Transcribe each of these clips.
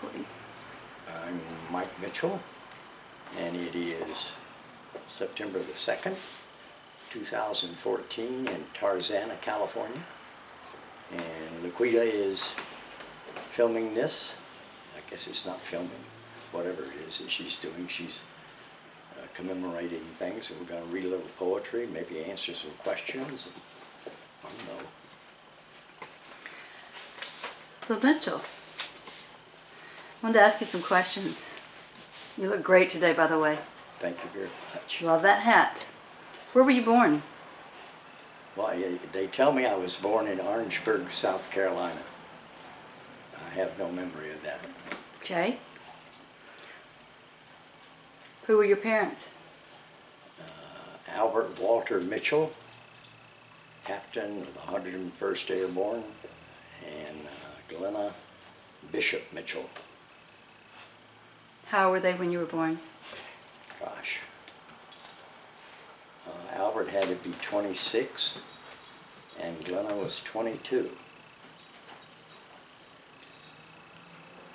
recording. I'm Mike Mitchell, and it is September the 2nd, 2014 in Tarzana, California. And Laquita is filming this. I guess it's not filming, whatever it is that she's doing. She's commemorating things, and we're going to read a little poetry, maybe answer some questions. I don't know. So Mitchell, I wanted to ask you some questions. You look great today, by the way. Thank you very much. Love that hat. Where were you born? Well, they tell me I was born in Orangeburg, South Carolina. I have no memory of that. Okay. Who were your parents? Albert Walter Mitchell, captain of the 101st Airborne, and Glenna Bishop Mitchell. How were they when you were born? Gosh. Albert had to be 26, and Glenna was 22.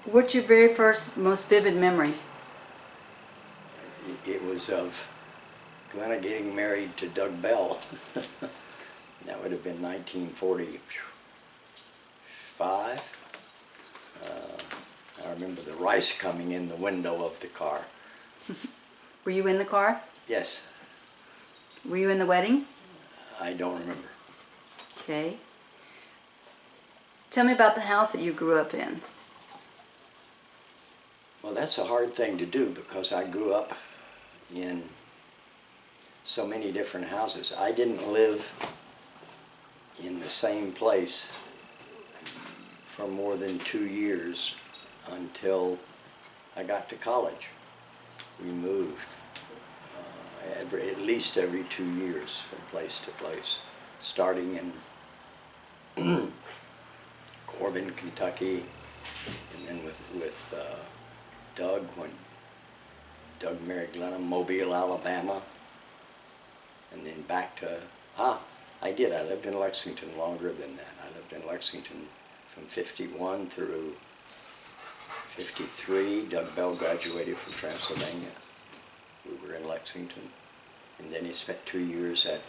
What's your very first, most vivid memory? It was of Glenna getting married to Doug Bell. That would have been 1945. I remember the rice coming in the window of the car. Were you in the car? Yes, Were you in the wedding? I don't remember. Okay. Tell me about the house that you grew up in. Well, that's a hard thing to do because I grew up in so many different houses. I didn't live in the same place for more than 2 years until I got to college. We moved at least every 2 years from place to place, starting in Corbin, Kentucky, and then with Doug, when Doug married Glenna, Mobile, Alabama, and then back to, I lived in Lexington longer than that. I lived in Lexington from 51 through 53. Doug Bell graduated from Transylvania. We were in Lexington. And then he spent 2 years at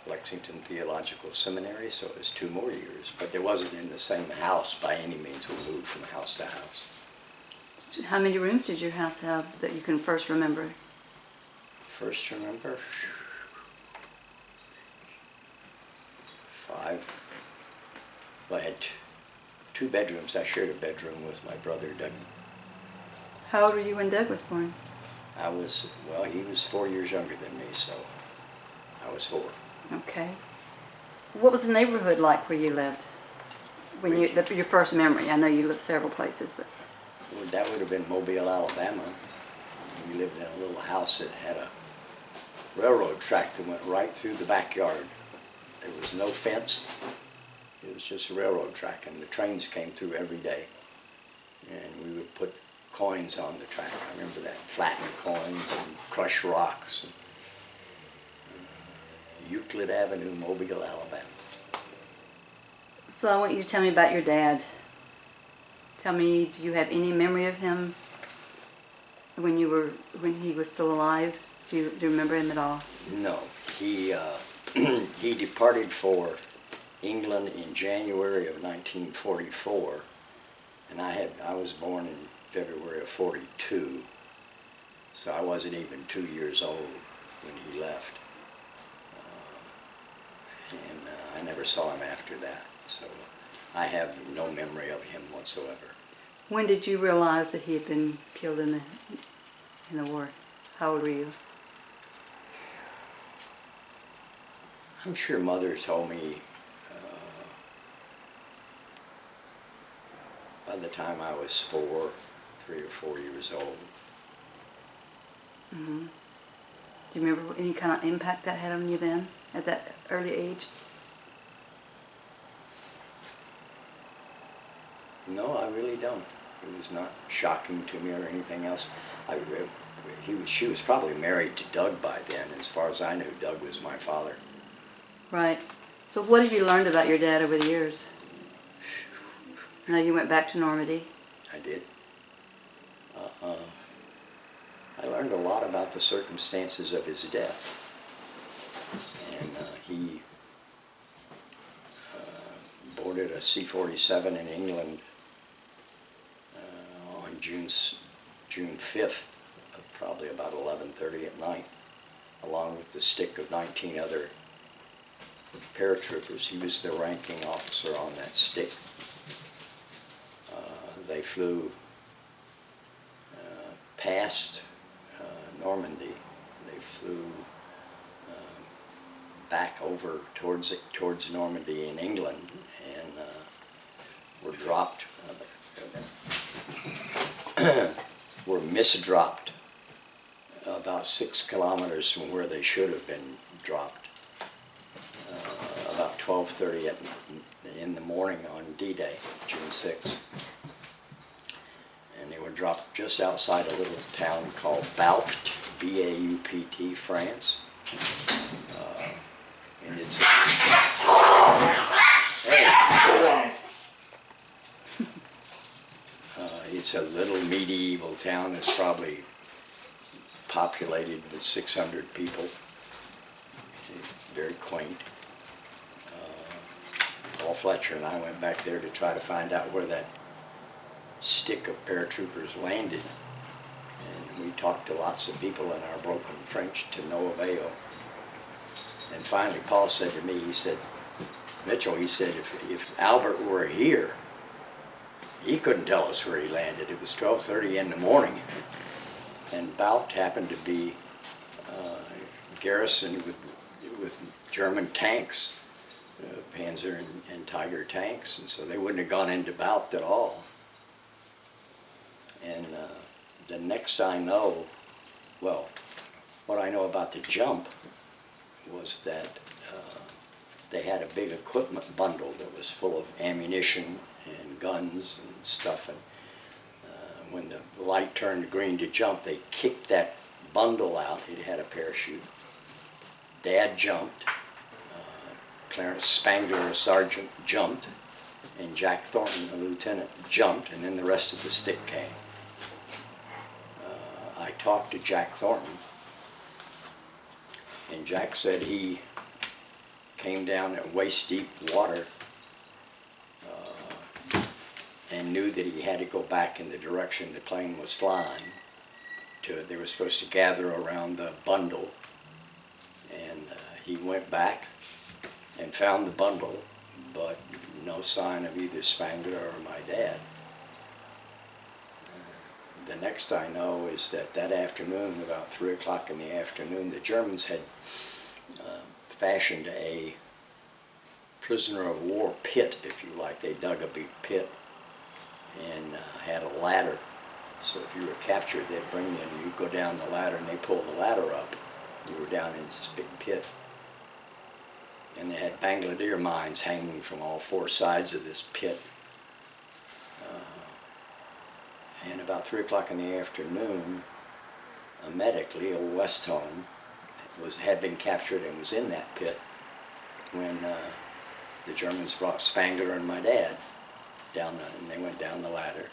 Lexington Theological Seminary, so it was 2 more years. But there wasn't in the same house by any means. We moved from house to house. How many rooms did your house have that you can first remember? First remember? 5. Well, I had 2 bedrooms. I shared a bedroom with my brother, Doug. How old were you when Doug was born? He was 4 years younger than me, so I was 4. Okay. What was the neighborhood like where you lived? Your first memory. I know you lived several places, but Well, that would have been Mobile, Alabama. We lived in a little house that had a railroad track that went right through the backyard. There was no fence. It was just a railroad track, and the trains came through every day. And we would put coins on the track. I remember that, flatten coins and crush rocks. And, Euclid Avenue, Mobile, Alabama. so I want you to tell me about your dad. Tell me, do you have any memory of him when he was still alive? Do you remember him at all? No, he he departed for England in January of 1944, and I was born in February of 42, so I wasn't even 2 years old when he left, and I never saw him after that. So I have no memory of him whatsoever. When did you realize that he had been killed in the war? How old were you? I'm sure Mother told me by the time I was 3 or 4 years old. Mm-hmm. Do you remember any kind of impact that had on you then, at that early age? No, I really don't. It was not shocking to me or anything else. She was probably married to Doug by then. As far as I knew, Doug was my father. Right. So what have you learned about your dad over the years? I know you went back to Normandy. I did. I learned a lot about the circumstances of his death. And he boarded a C-47 in England on June 5th, probably about 11:30 at night, along with the stick of 19 other paratroopers. He was the ranking officer on that stick. They flew past Normandy. They flew back over towards Normandy in England, and were dropped, were misdropped about 6 kilometers from where they should have been dropped, about 12:30 in the morning on D-Day, June 6th. And they were dropped just outside a little town called Baupt, B-A-U-P-T, France. And it's it's a little medieval town that's probably populated with 600 people. Very quaint. Paul Fletcher and I went back there to try to find out where that stick of paratroopers landed. And we talked to lots of people in our broken French to no avail. And finally Paul said to me, he said, Mitchell, he said, if Albert were here, he couldn't tell us where he landed. It was 12:30 in the morning. And Baupt happened to be garrisoned with German tanks, Panzer and Tiger tanks, and so they wouldn't have gone into Baupt at all. And the next I know, well, what I know about the jump was that they had a big equipment bundle that was full of ammunition and guns and stuff, and when the light turned green to jump, they kicked that bundle out. It had a parachute. Dad jumped, Clarence Spangler, a sergeant, jumped, and Jack Thornton, a lieutenant, jumped, and then the rest of the stick came. I talked to Jack Thornton, and Jack said he came down at waist-deep water and knew that he had to go back in the direction the plane was flying. They were supposed to gather around the bundle, and he went back and found the bundle, but no sign of either Spangler or my dad. The next I know is that afternoon, about 3 o'clock in the afternoon, the Germans had fashioned a prisoner of war pit, if you like. They dug a big pit and had a ladder. So if you were captured, they'd bring you in, you'd go down the ladder, and they pull the ladder up. You were down in this big pit. And they had Bangladesh mines hanging from all 4 sides of this pit. And about 3 o'clock in the afternoon, a medic, Leo Westholm, had been captured and was in that pit when the Germans brought Spangler and my dad down, and they went down the ladder.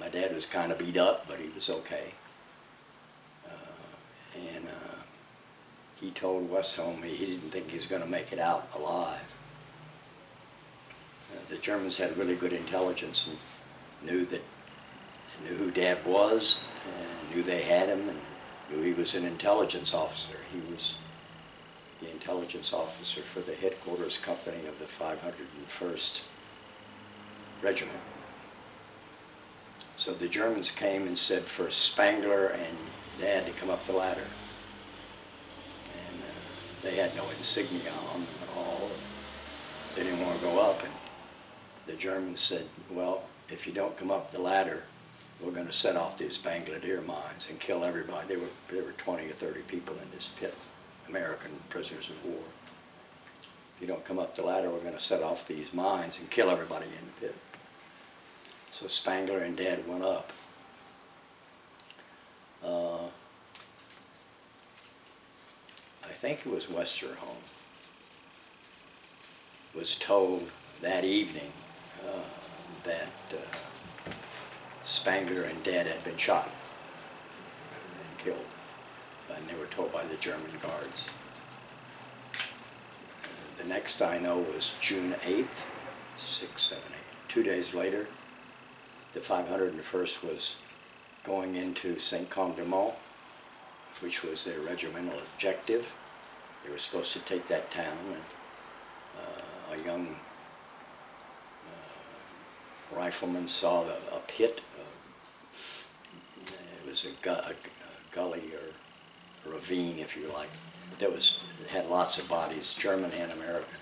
My dad was kind of beat up, but he was okay. And he told Westholm he didn't think he was going to make it out alive. The Germans had really good intelligence and knew who Dad was, and knew they had him, and knew he was an intelligence officer. He was the intelligence officer for the headquarters company of the 501st Regiment. So the Germans came and said for Spangler and Dad to come up the ladder. And they had no insignia on them at all. They didn't want to go up, and the Germans said, well, if you don't come up the ladder, we're going to set off these Bangladesh mines and kill everybody. There were 20 or 30 people in this pit, American prisoners of war. If you don't come up the ladder, we're going to set off these mines and kill everybody in the pit. So Spangler and Dad went up. I think it was Westerholm was told that evening that Spangler and Dad had been shot and killed, and they were told by the German guards. The next I know was June 8th, 6, 7, 8. 2 days later, the 501st was going into Saint-Condemont, which was their regimental objective. They were supposed to take that town, and a young rifleman saw a pit. It was a gully or a ravine, if you like, that had lots of bodies, German and American.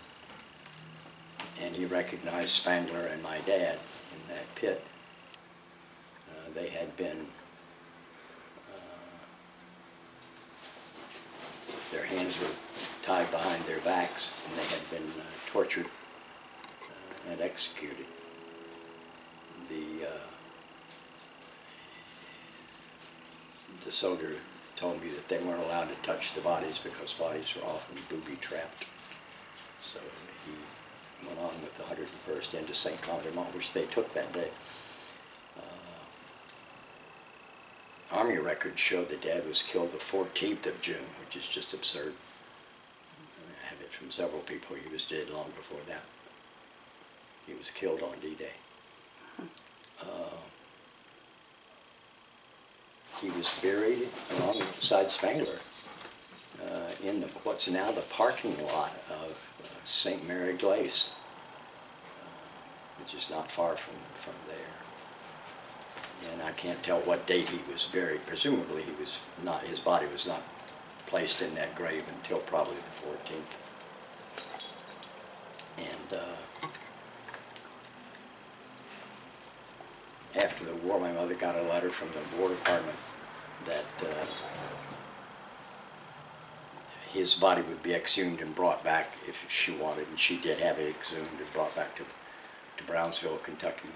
And he recognized Spangler and my dad in that pit. They had been, their hands were tied behind their backs, and they had been tortured and executed. The soldier told me that they weren't allowed to touch the bodies because bodies were often booby-trapped. So he went on with the 101st into Saint-Condemont, which they took that day. Army records showed that Dad was killed the 14th of June, which is just absurd. I have it from several people. He was dead long before that. He was killed on D-Day. He was buried alongside Spangler in what's now the parking lot of St. Mary Glace, which is not far from there. And I can't tell what date he was buried. Presumably he was not, his body was not placed in that grave until probably the 14th. And after the war, my mother got a letter from the War Department that his body would be exhumed and brought back if she wanted, and she did have it exhumed and brought back to Brownsville, Kentucky,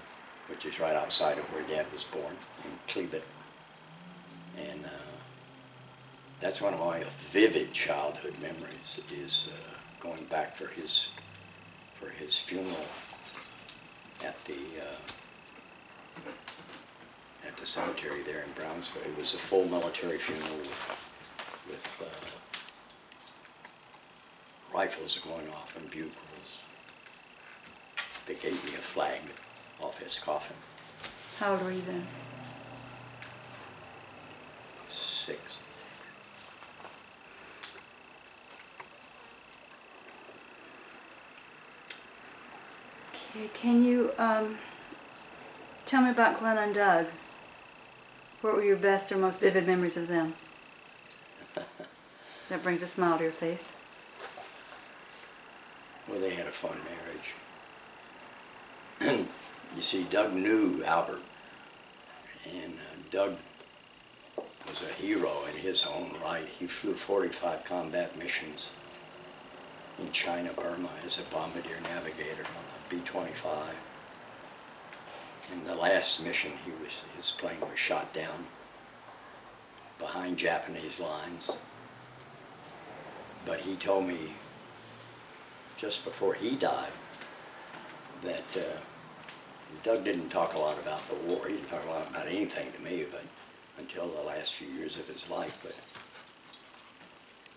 which is right outside of where Dad was born, in Cleveland. And that's one of my vivid childhood memories, is going back for his funeral at the cemetery there in Brownsville. It was a full military funeral with rifles going off and bugles. They gave me a flag off his coffin. How old were you then? 6. Okay, can you tell me about Glenn and Doug? What were your best or most vivid memories of them? That brings a smile to your face. Well, they had a fun marriage. You see, Doug knew Albert, and Doug was a hero in his own right. He flew 45 combat missions in China, Burma, as a bombardier navigator on a B-25. In the last mission, his plane was shot down behind Japanese lines. But he told me just before he died that Doug didn't talk a lot about the war. He didn't talk a lot about anything to me, but until the last few years of his life. But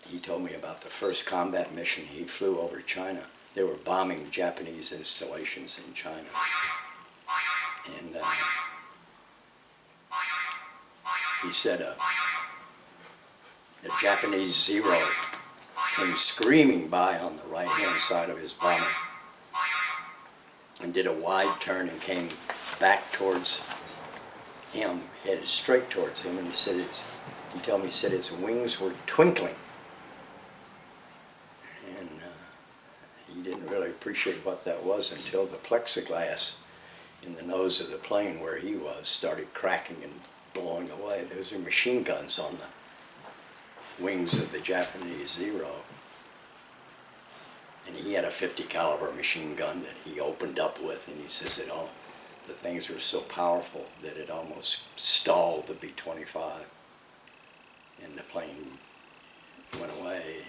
he told me about the first combat mission he flew over China. They were bombing Japanese installations in China. And he said a Japanese Zero came screaming by on the right-hand side of his bomber and did a wide turn and came back towards him, headed straight towards him, and he said he told me, he said his wings were twinkling. And he didn't really appreciate what that was until the plexiglass in the nose of the plane where he was started cracking and blowing away. Those are machine guns on the wings of the Japanese Zero. And he had a .50 caliber machine gun that he opened up with, and he says the things were so powerful that it almost stalled the B-25. And the plane went away.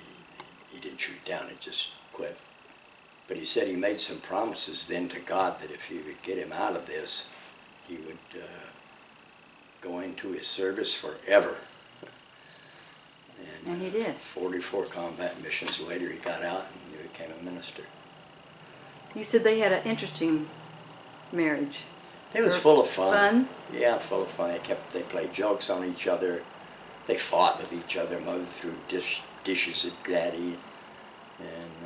He didn't shoot down, it just quit. But he said he made some promises then to God that if he would get him out of this, he would go into his service forever. And he did. 44 combat missions later, he got out and he became a minister. You said they had an interesting marriage. It was Or full of fun. Fun? Yeah, full of fun. They played jokes on each other. They fought with each other. Mother threw dishes at Daddy, and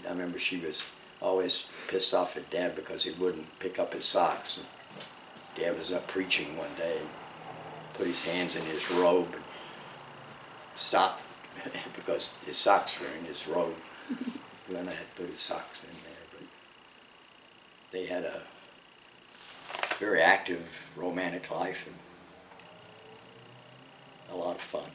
I remember she was always pissed off at Dad because he wouldn't pick up his socks. And Dad was up preaching one day, and put his hands in his robe and stopped because his socks were in his robe. Glenna had put his socks in there, but they had a very active romantic life and a lot of fun.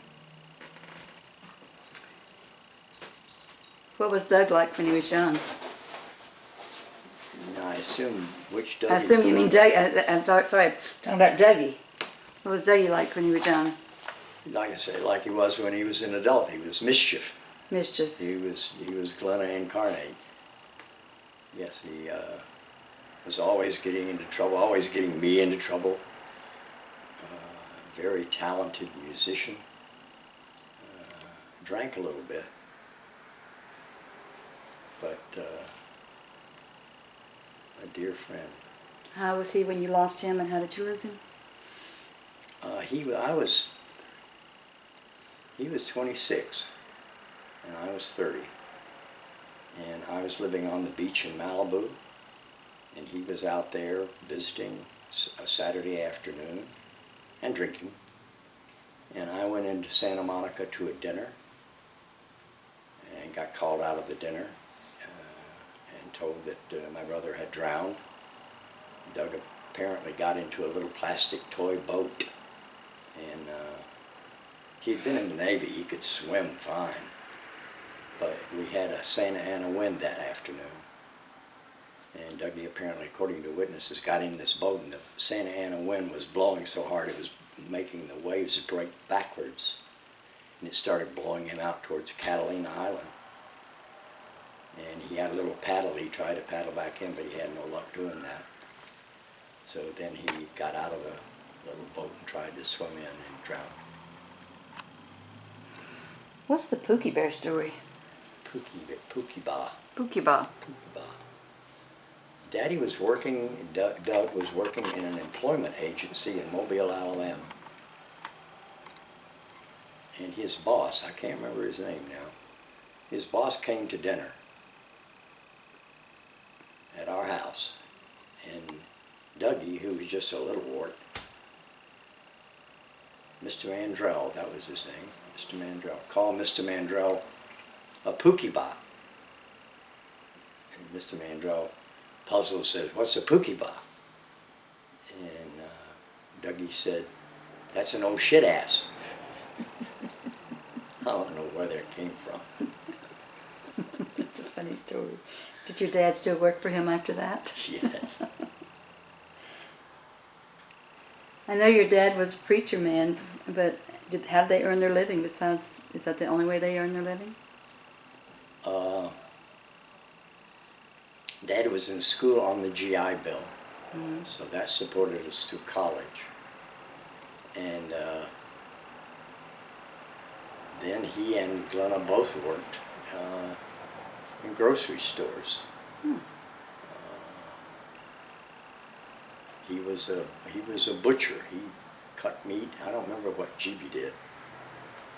What was Doug like when he was young? Now, I assume which Doug? I assume you mean Doug. I'm sorry, I'm talking about Dougie. What was Dougie like when he was young? Like I say, like he was when he was an adult. He was mischief. Mischief. He was Glenna incarnate. Yes, he was always getting into trouble, always getting me into trouble. Very talented musician. Drank a little bit, but a dear friend. How was he when you lost him, and how did you lose him? He was 26, and I was 30, and I was living on the beach in Malibu, and he was out there visiting a Saturday afternoon and drinking, and I went into Santa Monica to a dinner and got called out of the dinner and told that my brother had drowned. Doug apparently got into a little plastic toy boat, and he'd been in the Navy. He could swim fine, but we had a Santa Ana wind that afternoon, and Dougie apparently, according to witnesses, got in this boat, and the Santa Ana wind was blowing so hard it was making the waves break backwards, and it started blowing him out towards Catalina Island. And he had a little paddle. He tried to paddle back in, but he had no luck doing that. So then he got out of the little boat and tried to swim in and drowned. What's the Pookie Bear story? Pookie Bah. Pookie Bah. Pookie Bah. Daddy was working, Doug was working in an employment agency in Mobile, Alabama. And his boss, I can't remember his name now, his boss came to dinner at our house. And Dougie, who was just a little wart, Mr. Mandrell, that was his name, Mr. Mandrell, called Mr. Mandrell a Pookie Bah. And Mr. Mandrell puzzled says, "What's a Pookie Bah?" And Dougie said, "That's an old shit ass." I don't know where that came from. That's a funny story. Did your dad still work for him after that? Yes. I know your dad was a preacher man, but how did they earn their living besides, is that the only way they earn their living? Dad was in school on the GI Bill, so that supported us through college. And then he and Glenna both worked in grocery stores. He was a butcher. He cut meat. I don't remember what GB did,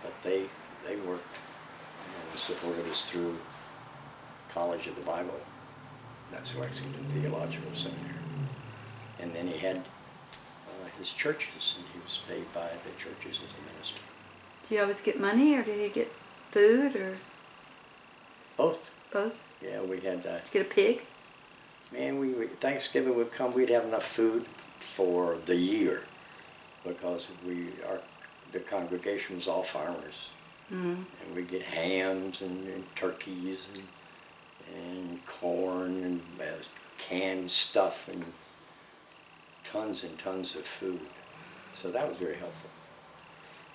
but they worked and supported us through College of the Bible. That's Lexington Theological Seminary. And then he had his churches, and he was paid by the churches as a minister. Do you always get money, or did he get food, or Both. both? Yeah, we had. Did you get a pig? Man, Thanksgiving would come, we'd have enough food for the year because the congregation was all farmers. Mm-hmm. And we'd get hams and turkeys and corn and canned stuff and tons of food. So that was very helpful.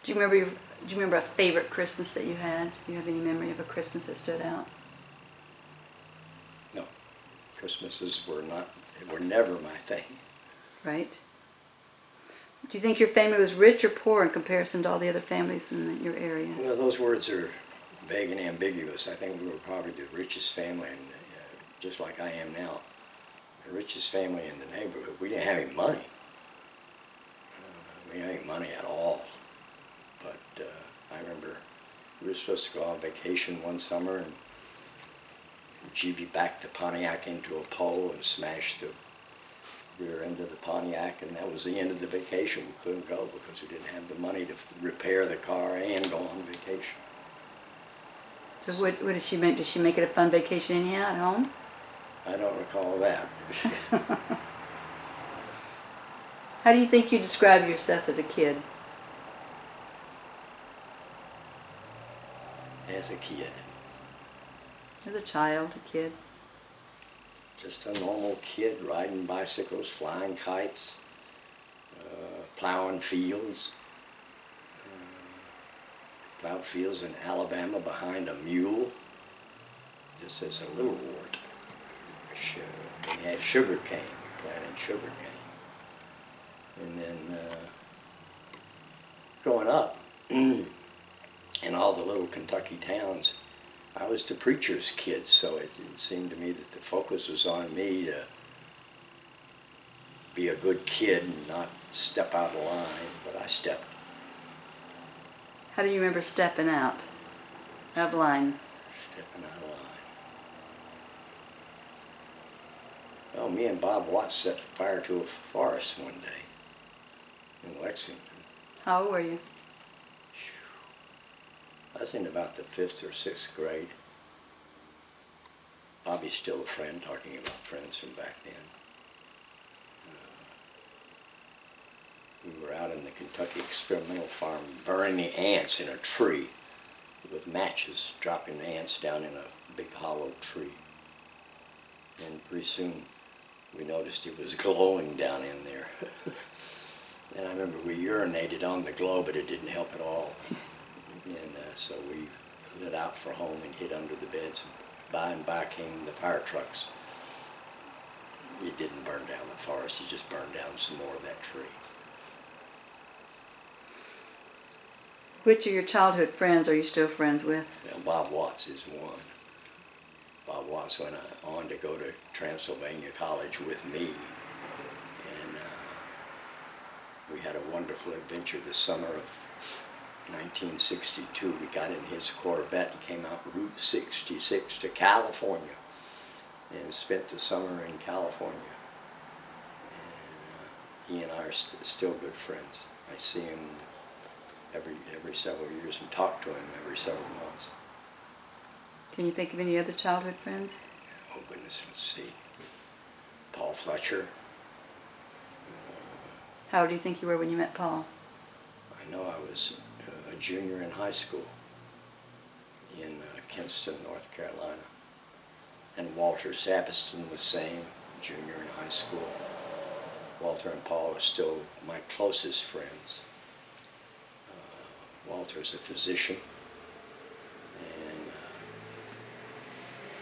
Do you remember a favorite Christmas that you had? Do you have any memory of a Christmas that stood out? No, Christmases were never my thing. right? Do you think your family was rich or poor in comparison to all the other families in your area? Well, those words are vague and ambiguous. I think we were probably the richest family, and just like I am now, the richest family in the neighborhood. We didn't have any money. We didn't have any money at all. But I remember we were supposed to go on vacation one summer, and GB backed the Pontiac into a pole and smashed the rear end of the Pontiac, and that was the end of the vacation. We couldn't go because we didn't have the money to repair the car and go on vacation. So what did she make? Did she make it a fun vacation anyhow at home? I don't recall that. How do you think you describe yourself as a kid? As a kid, As a child, a kid? just a normal kid riding bicycles, flying kites, plowing fields. Plowed fields in Alabama behind a mule, just as a little wart. We had sugar cane. We planted sugar cane. And then growing up in all the little Kentucky towns, I was the preacher's kid, so it seemed to me that the focus was on me to be a good kid and not step out of line, but I stepped. How do you remember stepping out of line? Stepping out of line. Well, me and Bob Watts set fire to a forest one day in Lexington. How old were you? I was in about the 5th or 6th grade. Bobby's still a friend, talking about friends from back then. We were out in the Kentucky Experimental Farm burning the ants in a tree with matches, dropping the ants down in a big hollow tree. And pretty soon we noticed it was glowing down in there. And I remember we urinated on the glow, but it didn't help at all. And so we lit out for home and hid under the beds. By and by came the fire trucks. It didn't burn down the forest, it just burned down some more of that tree. Which of your childhood friends are you still friends with? Now, Bob Watts is one. Bob Watts went on to go to Transylvania College with me. And we had a wonderful adventure the summer of 1962. We got in his Corvette and came out Route 66 to California and spent the summer in California. And he and I are still good friends. I see him every several years and talk to him every several months. Can you think of any other childhood friends? Oh goodness, let's see. Paul Fletcher. How old do you think you were when you met Paul? I know I was a junior in high school in Kinston, North Carolina. And Walter Sabiston was same, junior in high school. Walter and Paul are still my closest friends. Walter's a physician, and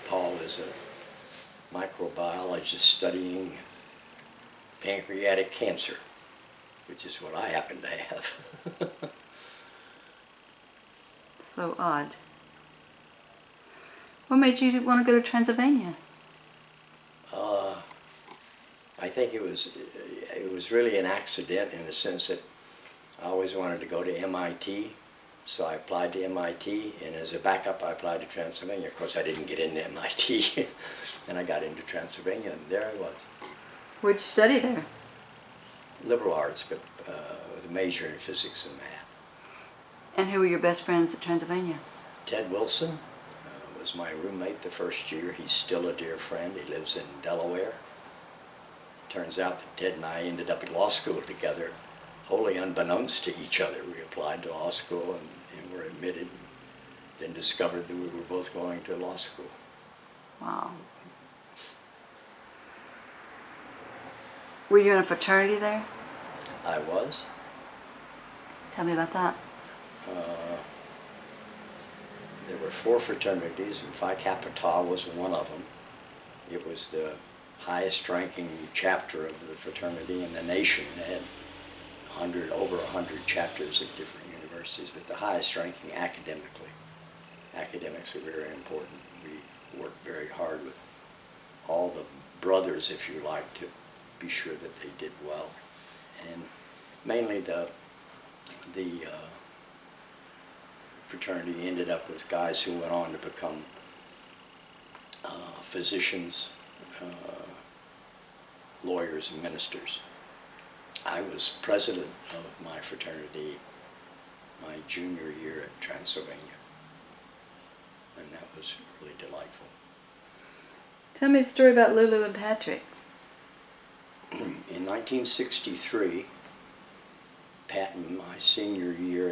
Paul is a microbiologist studying pancreatic cancer, which is what I happen to have. So odd. What made you want to go to Transylvania? I think it was really an accident in the sense that I always wanted to go to MIT, so I applied to MIT, and as a backup I applied to Transylvania. Of course I didn't get into MIT, and I got into Transylvania, and there I was. Where'd you study there? Liberal arts, but with a major in physics and math. And who were your best friends at Transylvania? Ted Wilson was my roommate the first year. He's still a dear friend. He lives in Delaware. Turns out that Ted and I ended up at law school together, wholly unbeknownst to each other. We applied to law school and were admitted, then discovered that we were both going to law school. Wow. Were you in a fraternity there? I was. Tell me about that. There were 4 fraternities, and Phi Kappa Tau was one of them. It was the highest ranking chapter of the fraternity in the nation. They had over 100 chapters at different universities, but the highest ranking academically. Academics are very important. We worked very hard with all the brothers, if you like, to be sure that they did well. And mainly the fraternity ended up with guys who went on to become physicians, lawyers, and ministers. I was president of my fraternity my junior year at Transylvania, and that was really delightful. Tell me the story about Lulu and Patrick. In 1963, Pat, in my senior year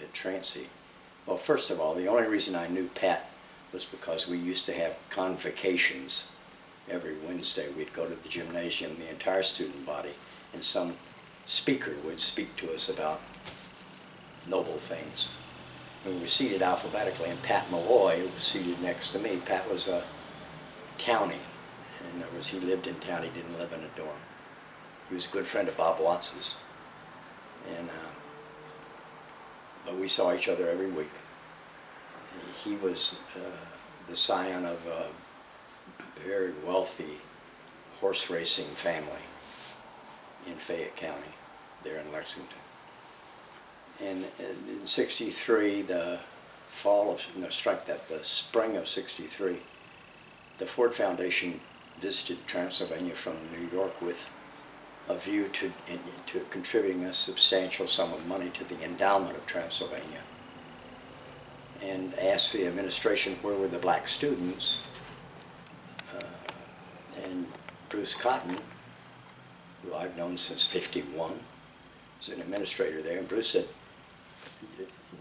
at Transy, well, first of all, the only reason I knew Pat was because we used to have convocations every Wednesday. We'd go to the gymnasium, the entire student body, and some speaker would speak to us about noble things. We were seated alphabetically, and Pat Malloy was seated next to me. Pat was a townie. In other words, he lived in town. He didn't live in a dorm. He was a good friend of Bob Watts's. And but we saw each other every week. He was the scion of a very wealthy horse racing family in Fayette County, there in Lexington. And in '63, the spring of '63, the Ford Foundation visited Transylvania from New York with a view to contributing a substantial sum of money to the endowment of Transylvania, and asked the administration where were the black students. And Bruce Cotton, who I've known since '51, was an administrator there, and Bruce said,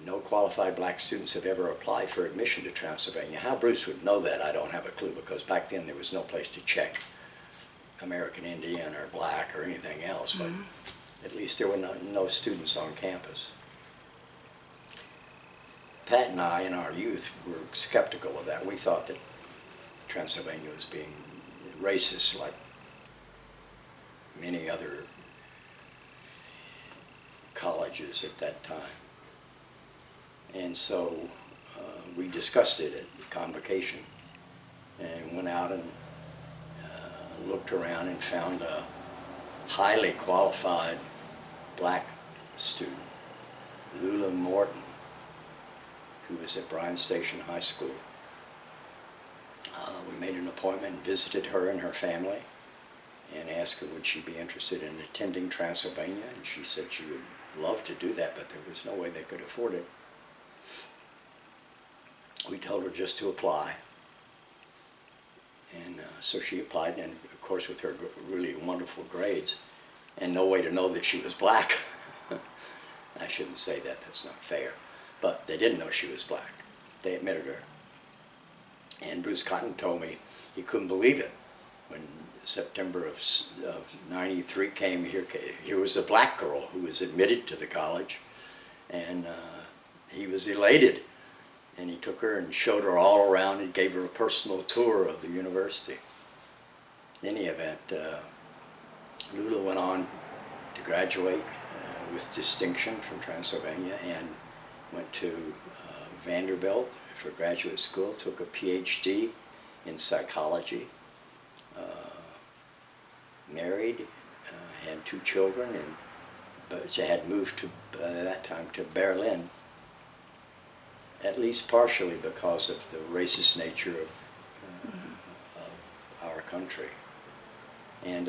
no qualified black students have ever applied for admission to Transylvania. How Bruce would know that, I don't have a clue, because back then there was no place to check American Indian or black or anything else, but at least there were no students on campus. Pat and I, in our youth, were skeptical of that. We thought that Transylvania was being racist like many other colleges at that time. And so we discussed it at the convocation and went out and looked around and found a highly qualified black student, Lula Morton, who was at Bryan Station High School. We made an appointment and visited her and her family and asked her would she be interested in attending Transylvania, and she said she would love to do that, but there was no way they could afford it. We told her just to apply, and so she applied, and of course with her really wonderful grades and no way to know that she was black. I shouldn't say that, that's not fair, but they didn't know she was black. They admitted her. And Bruce Cotton told me he couldn't believe it. When September of '93 came, here was a black girl who was admitted to the college, and he was elated. And he took her and showed her all around and gave her a personal tour of the university. In any event, Lula went on to graduate with distinction from Transylvania and went to Vanderbilt for graduate school, took a PhD in psychology, married, had 2 children, but she had moved to, by that time, to Berlin, at least partially because of the racist nature of our country, and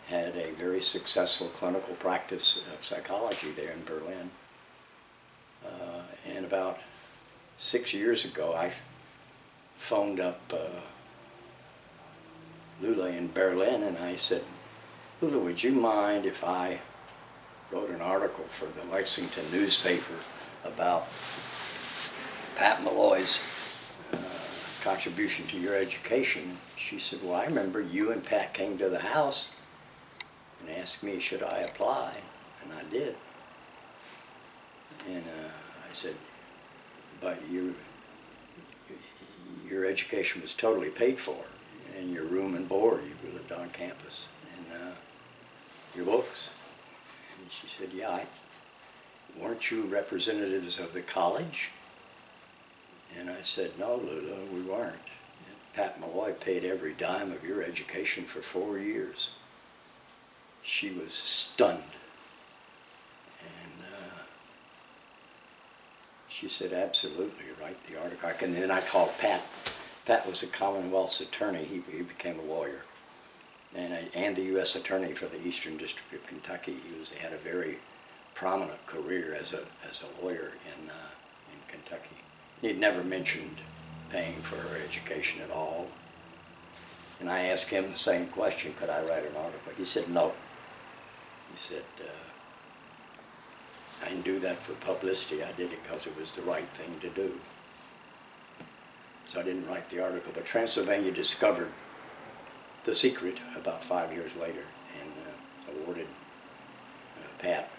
had a very successful clinical practice of psychology there in Berlin. And about 6 years ago, I phoned up Lula in Berlin, and I said, Lula, would you mind if I wrote an article for the Lexington newspaper about Pat Malloy's contribution to your education? She said, well, I remember you and Pat came to the house and asked me should I apply, and I did. And I said, but your education was totally paid for. and your room and board. You lived on campus, and your books. And she said, yeah, weren't you representatives of the college? And I said, no, Lula, we weren't. Pat Malloy paid every dime of your education for 4 years. She was stunned. And she said, absolutely, write the article. And then I called Pat. Pat was a Commonwealth's attorney. He became a lawyer. And the U.S. Attorney for the Eastern District of Kentucky. He had a very prominent career as a lawyer in Kentucky. He'd never mentioned paying for her education at all. And I asked him the same question, could I write an article? He said no. He said, I didn't do that for publicity. I did it because it was the right thing to do. So I didn't write the article. But Transylvania discovered The Secret about 5 years later and awarded Pat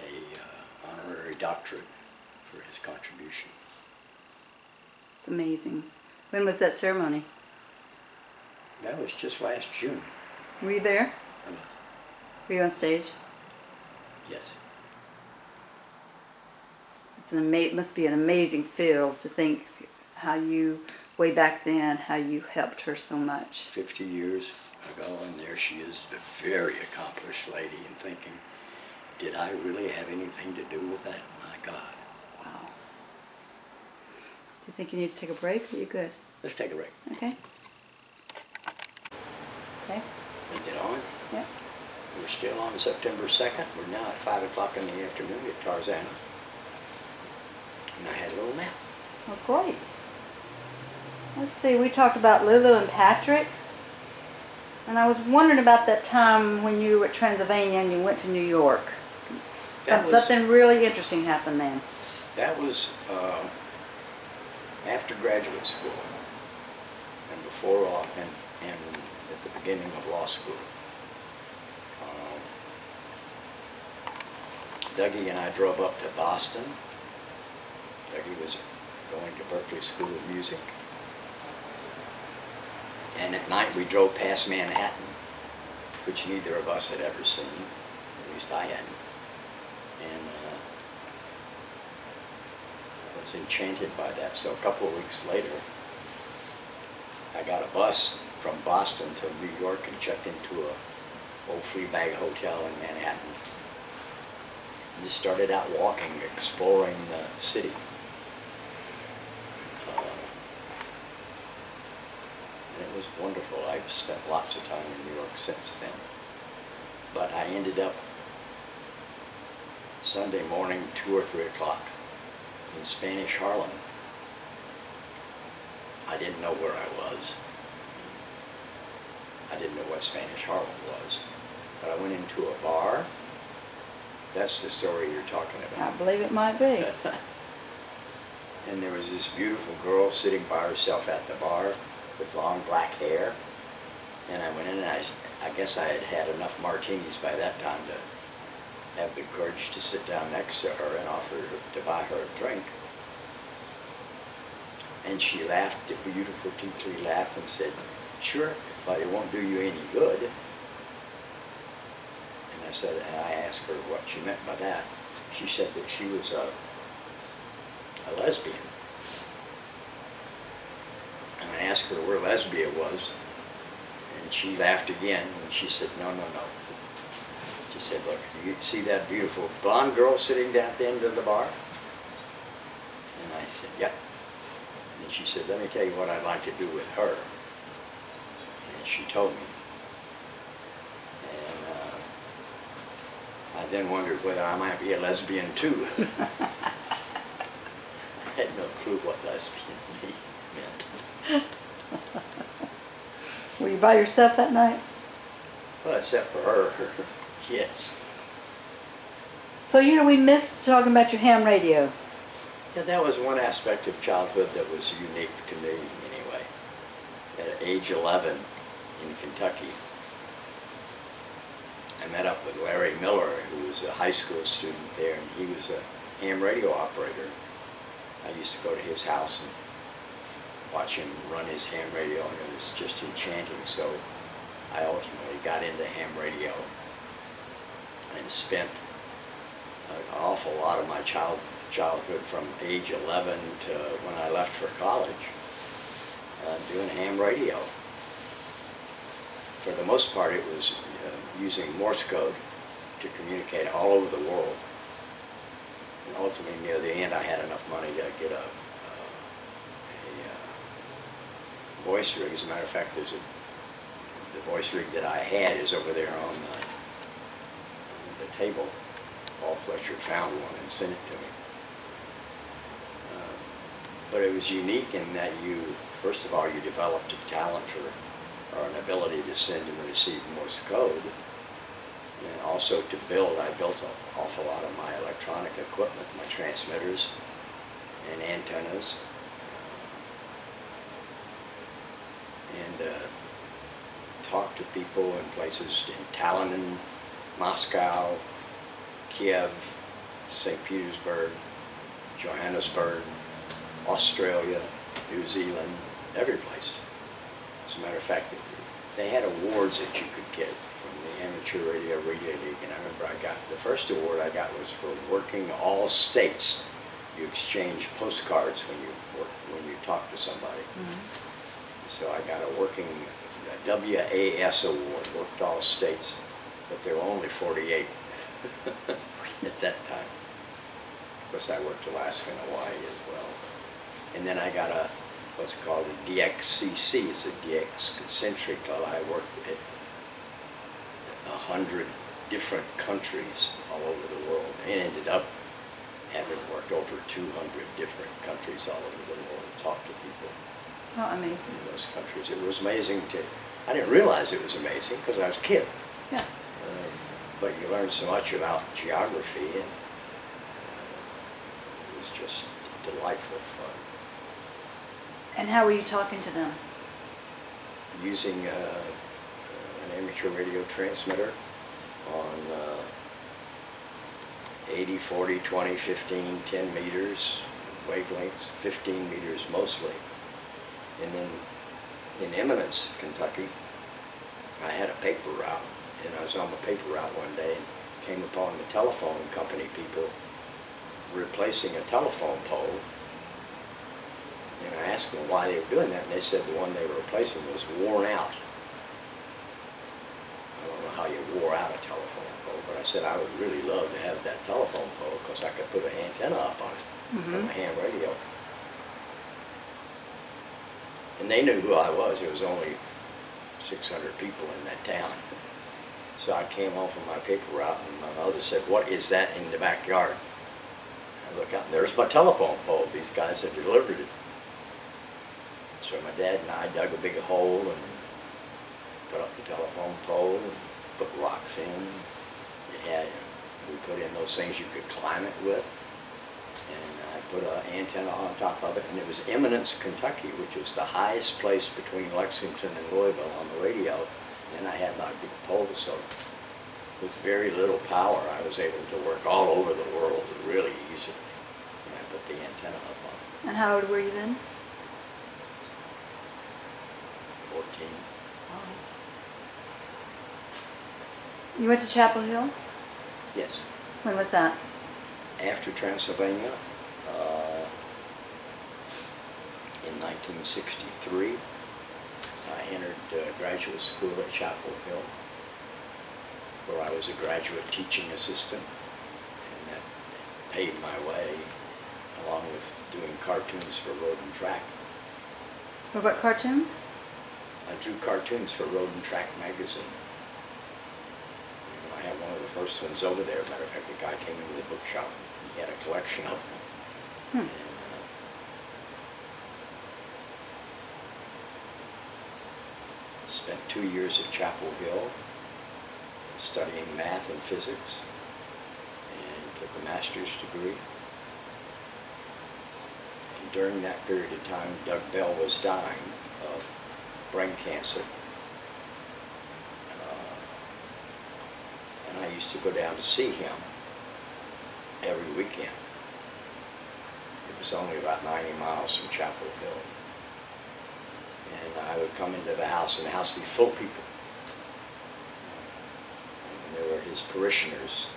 a honorary doctorate for his contribution. It's amazing. When was that ceremony? That was just last June. Were you there? I was. Were you on stage? Yes. It must be an amazing feel to think how you, way back then, how you helped her so much. 50 years ago, and there she is, a very accomplished lady, and thinking, did I really have anything to do with that? My God. Wow. Do you think you need to take a break? Or are you good? Let's take a break. Okay. Okay. Is it on? Yep. We're still on September 2nd. We're now at 5 o'clock in the afternoon at Tarzana. And I had a little nap. Well, great. Let's see, we talked about Lulu and Patrick. And I was wondering about that time when you were at Transylvania and you went to New York. Something really interesting happened then. That was after graduate school and before and at the beginning of law school. Dougie and I drove up to Boston. Dougie was going to Berkeley School of Music. And at night we drove past Manhattan, which neither of us had ever seen. At least I hadn't. And I was enchanted by that. So a couple of weeks later, I got a bus from Boston to New York and checked into a old Fleabag hotel in Manhattan. And just started out walking, exploring the city. And it was wonderful. I've spent lots of time in New York since then. But I ended up Sunday morning, 2 or 3 o'clock, in Spanish Harlem. I didn't know where I was. I didn't know what Spanish Harlem was. But I went into a bar. That's the story you're talking I about. believe it might be. And there was this beautiful girl sitting by herself at the bar with long black hair. And I went in and I guess I had had enough martinis by that time to have the courage to sit down next to her and offer her to buy her a drink. And she laughed a beautiful, tinkly laugh and said, sure, but it won't do you any good. And I asked her what she meant by that. She said that she was a lesbian. And I asked her where Lesbia was, and she laughed again, and she said, no, no, no. She said, look, do you see that beautiful blonde girl sitting down at the end of the bar? And I said, yep. And she said, let me tell you what I'd like to do with her. And she told me. And I then wondered whether I might be a lesbian too. I had no clue what lesbian meant. Were you by yourself that night? Well, except for her, yes. So, we missed talking about your ham radio. Yeah, that was one aspect of childhood that was unique to me, anyway. At age 11 in Kentucky, I met up with Larry Miller, who was a high school student there, and he was a ham radio operator. I used to go to his house and watch him run his ham radio, and it was just enchanting. So I ultimately got into ham radio and spent an awful lot of my childhood from age 11 to when I left for college doing ham radio. For the most part, it was using Morse code to communicate all over the world. And ultimately, near the end, I had enough money to get a voice rig. As a matter of fact, the voice rig that I had is over there on the table. Paul Fletcher found one and sent it to me. But it was unique in that first of all, you developed a talent or an ability to send and receive Morse code. And also to build, I built an awful lot of my electronic equipment, my transmitters and antennas. And talked to people in places in Tallinn, Moscow, Kiev, St. Petersburg, Johannesburg, Australia, New Zealand, every place. As a matter of fact, they had awards that you could get from the Amateur Radio League, and I remember the first award I got was for working all states. You exchange postcards when you talk to somebody. Mm-hmm. So I got a WAS award, worked all states, but there were only 48 at that time. Of course, I worked Alaska and Hawaii as well. And then I got what's called a DXCC, it's a DX Concentric Club. I worked at 100 different countries all over the world, and ended up having worked over 200 different countries all over the world, talked to people. Oh, amazing. In those countries. It was amazing I didn't realize it was amazing because I was a kid. Yeah. But you learn so much about geography, and it was just delightful fun. And how were you talking to them? Using an amateur radio transmitter on 80, 40, 20, 15, 10 meters, wavelengths, 15 meters mostly. And then in Eminence, Kentucky, I had a paper route, and I was on the paper route one day and came upon the telephone company people replacing a telephone pole. And I asked them why they were doing that, and they said the one they were replacing was worn out. I don't know how you wore out a telephone pole, but I said I would really love to have that telephone pole because I could put an antenna up on it from a ham radio. And they knew who I was. There was only 600 people in that town. So I came home from my paper route, and my mother said, "What is that in the backyard?" I look out, and there's my telephone pole. These guys had delivered it. So my dad and I dug a big hole and put up the telephone pole and put rocks in. We put in those things you could climb it with. And I put an antenna on top of it, and it was Eminence, Kentucky, which was the highest place between Lexington and Louisville on the radio. And I had my big pole, so with very little power, I was able to work all over the world really easily. And I put the antenna up on it. And how old were you then? 14. You went to Chapel Hill? Yes. When was that? After Transylvania, in 1963, I entered graduate school at Chapel Hill, where I was a graduate teaching assistant, and that paid my way, along with doing cartoons for Road and Track. What cartoons? I drew cartoons for Road and Track magazine. I have one of the first ones over there. Matter of fact, the guy came into the bookshop. He had a collection of them. And, spent 2 years at Chapel Hill studying math and physics, and took a master's degree. And during that period of time, Doug Bell was dying of brain cancer. And I used to go down to see him every weekend. It was only about 90 miles from Chapel Hill. And I would come into the house, and the house would be full of people. And there were his parishioners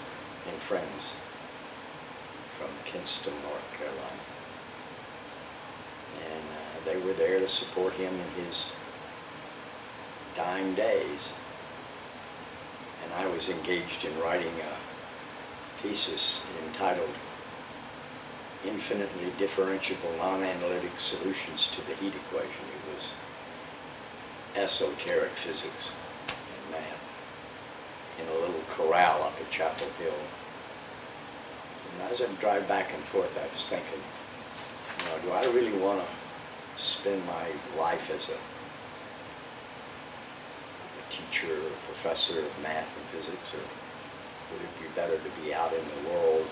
and friends from Kinston, North Carolina. And they were there to support him in his dying days. And I was engaged in writing a thesis entitled Infinitely Differentiable Non-Analytic Solutions to the Heat Equation. It was esoteric physics and math in a little corral up at Chapel Hill. And as I drive back and forth, I was thinking, do I really want to spend my life as a teacher or a professor of math and physics, or would it be better to be out in the world,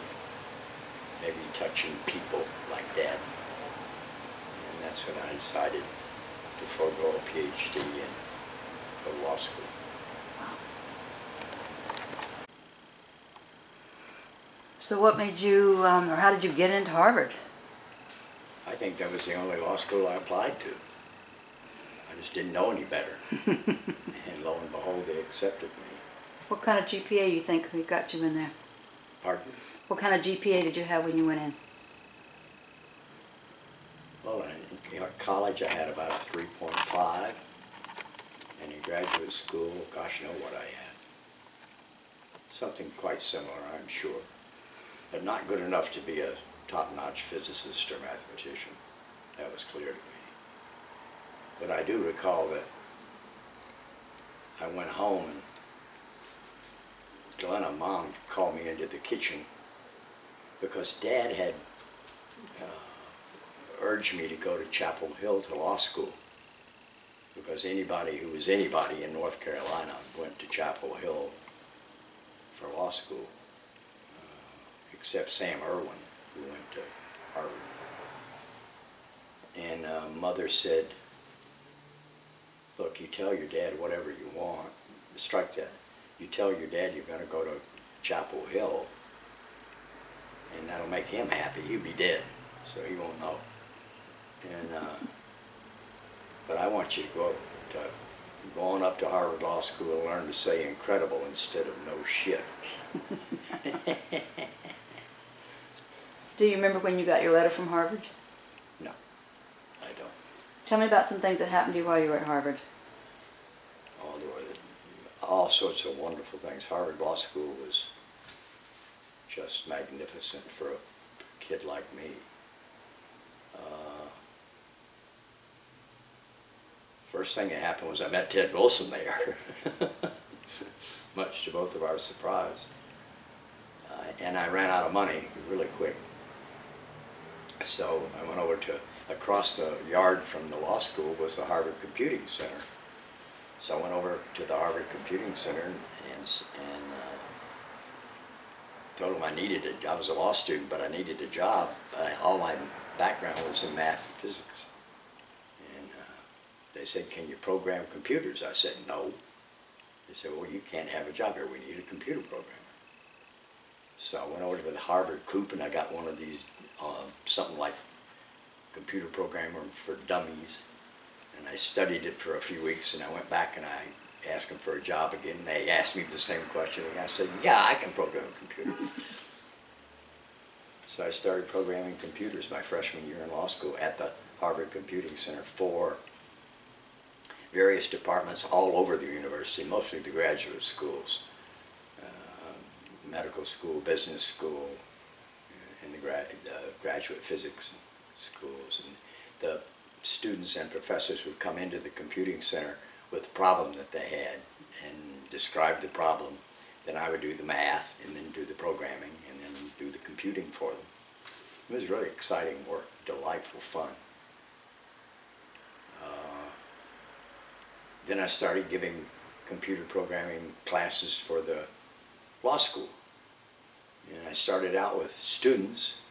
maybe touching people like Dad? And that's when I decided to forego a PhD and go to law school. So what made you, or how did you get into Harvard? I think that was the only law school I applied to. I just didn't know any better. And lo and behold, they accepted me. What kind of GPA you think we got you in there? Pardon? What kind of GPA did you have when you went in? Well, in college I had about a 3.5, and in graduate school, gosh, you know what I had. Something quite similar, I'm sure, but not good enough to be a top-notch physicist or mathematician. That was clear to me. But I do recall that I went home and Glenna, Mom, called me into the kitchen because Dad had urged me to go to Chapel Hill to law school, because anybody who was anybody in North Carolina went to Chapel Hill for law school, except Sam Irwin, who went to Harvard. And Mother said, look, you tell your dad whatever you want. Strike that. You tell your dad you're going to go to Chapel Hill, and that'll make him happy. He'll be dead, so he won't know. And but I want you to go on up to Harvard Law School and learn to say incredible instead of no shit. Do you remember when you got your letter from Harvard? No, I don't. Tell me about some things that happened to you while you were at Harvard. Oh, there were all sorts of wonderful things. Harvard Law School was just magnificent for a kid like me. First thing that happened was I met Ted Wilson there, much to both of our surprise. And I ran out of money really quick. So I went over to, across the yard from the law school was the Harvard Computing Center. So I went over to the Harvard Computing Center and told them I needed a job. I was a law student, but I needed a job. All my background was in math and physics. And they said, can you program computers? I said, no. They said, well, you can't have a job here. We need a computer programmer. So I went over to the Harvard Coop and I got one of these, something like computer programmer for dummies. And I studied it for a few weeks, and I went back and I asked them for a job again. And they asked me the same question, and I said, yeah, I can program a computer. So I started programming computers my freshman year in law school at the Harvard Computing Center for various departments all over the university, mostly the graduate schools, medical school, business school, and the graduate physics schools. And the students and professors would come into the computing center with a problem that they had and describe the problem. Then I would do the math and then do the programming and then do the computing for them. It was really exciting work, delightful fun. Then I started giving computer programming classes for the law school. And I started out with students,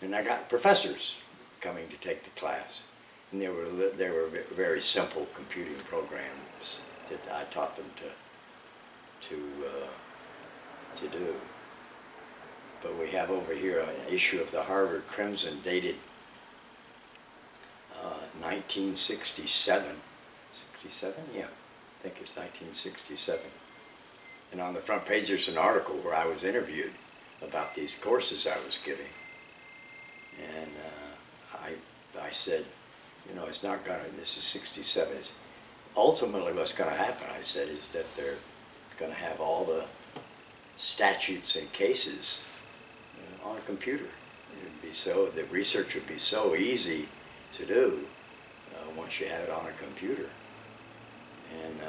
and I got professors coming to take the class. And they were very simple computing programs that I taught them to do. But we have over here an issue of the Harvard Crimson dated 1967, 67? Yeah, I think it's 1967. And on the front page there's an article where I was interviewed about these courses I was giving. And I said, you know, it's not gonna, this is 67. It's ultimately what's gonna happen, I said, is that they're gonna have all the statutes and cases on a computer. It would be so, the research would be so easy to do once you have it on a computer. And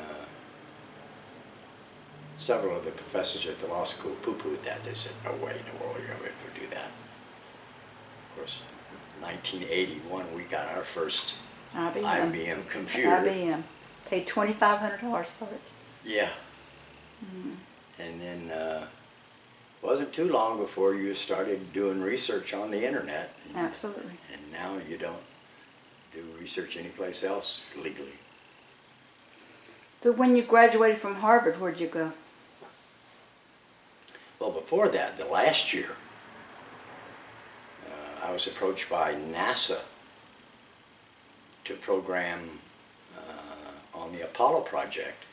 several of the professors at the law school poo-pooed that. They said, no way in the world you're going to be able to do that. Of course, in 1981 we got our first IBM computer. IBM. Paid $2,500 for it. Yeah. And then wasn't too long before you started doing research on the internet. Absolutely. And now you don't do research anyplace else legally. So when you graduated from Harvard, where'd you go? Well, before that, the last year, I was approached by NASA to program on the Apollo project.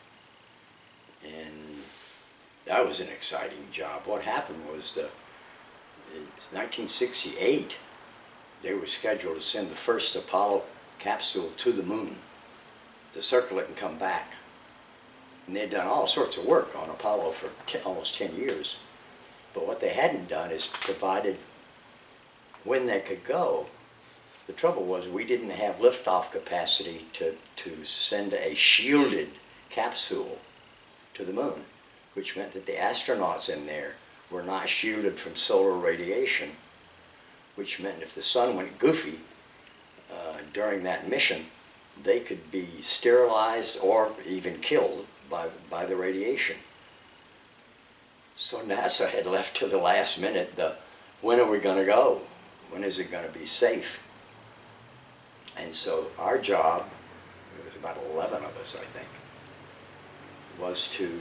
And that was an exciting job. What happened was in 1968, they were scheduled to send the first Apollo capsule to the moon to circle it and come back. And they'd done all sorts of work on Apollo for almost 10 years. But what they hadn't done is provided when they could go. The trouble was we didn't have liftoff capacity to send a shielded capsule to the moon, which meant that the astronauts in there were not shielded from solar radiation, which meant if the sun went goofy during that mission, they could be sterilized or even killed by the radiation. So NASA had left to the last minute when are we going to go? When is it going to be safe? And so our job, it was about 11 of us, I think, was to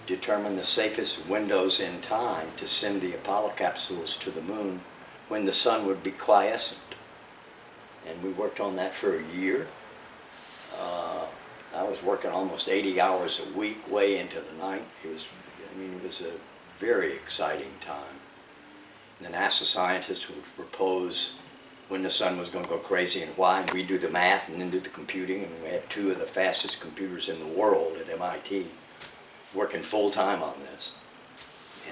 determine the safest windows in time to send the Apollo capsules to the moon when the sun would be quiescent. And we worked on that for a year. I was working almost 80 hours a week, way into the night. It was a very exciting time. And the NASA scientists would propose when the sun was going to go crazy and why, and we'd do the math and then do the computing, and we had two of the fastest computers in the world at MIT working full-time on this.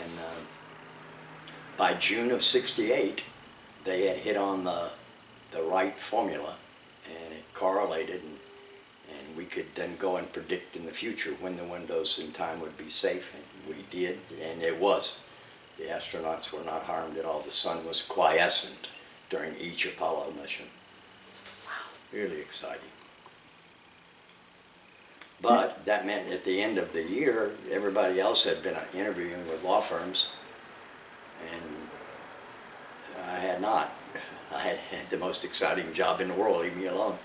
And by June of '68, they had hit on the right formula, and it correlated, and we could then go and predict in the future when the windows in time would be safe, and we did, and it was. The astronauts were not harmed at all. The sun was quiescent during each Apollo mission. Wow, really exciting. But that meant at the end of the year, everybody else had been interviewing with law firms, and I had not. I had the most exciting job in the world, leave me alone.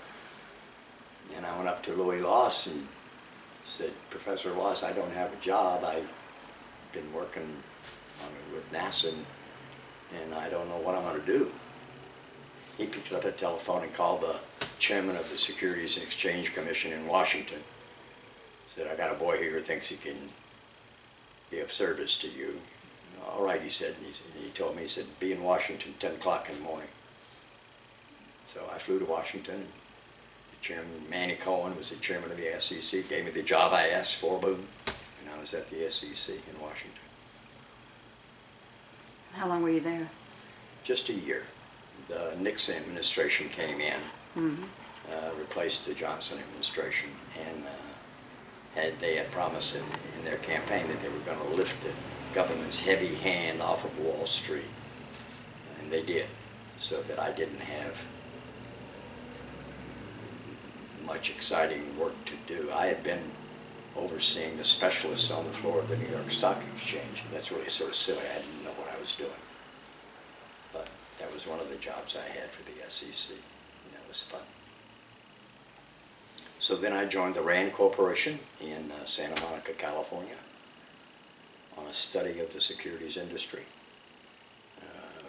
And I went up to Louis Loss and said, Professor Loss, I don't have a job. I've been working with NASA, and I don't know what I'm going to do. He picked up the telephone and called the chairman of the Securities and Exchange Commission in Washington. Said, I got a boy here who thinks he can be of service to you. All right, he said. And he told me, he said, be in Washington 10 o'clock in the morning. So I flew to Washington. Chairman Manny Cohen was the chairman of the SEC, gave me the job I asked for, boom, and I was at the SEC in Washington. How long were you there? Just a year. The Nixon administration came in, replaced the Johnson administration, and they had promised in their campaign that they were going to lift the government's heavy hand off of Wall Street, and they did, so that I didn't have much exciting work to do. I had been overseeing the specialists on the floor of the New York Stock Exchange. That's really sort of silly. I didn't know what I was doing. But that was one of the jobs I had for the SEC, and that was fun. So then I joined the RAND Corporation in Santa Monica, California, on a study of the securities industry.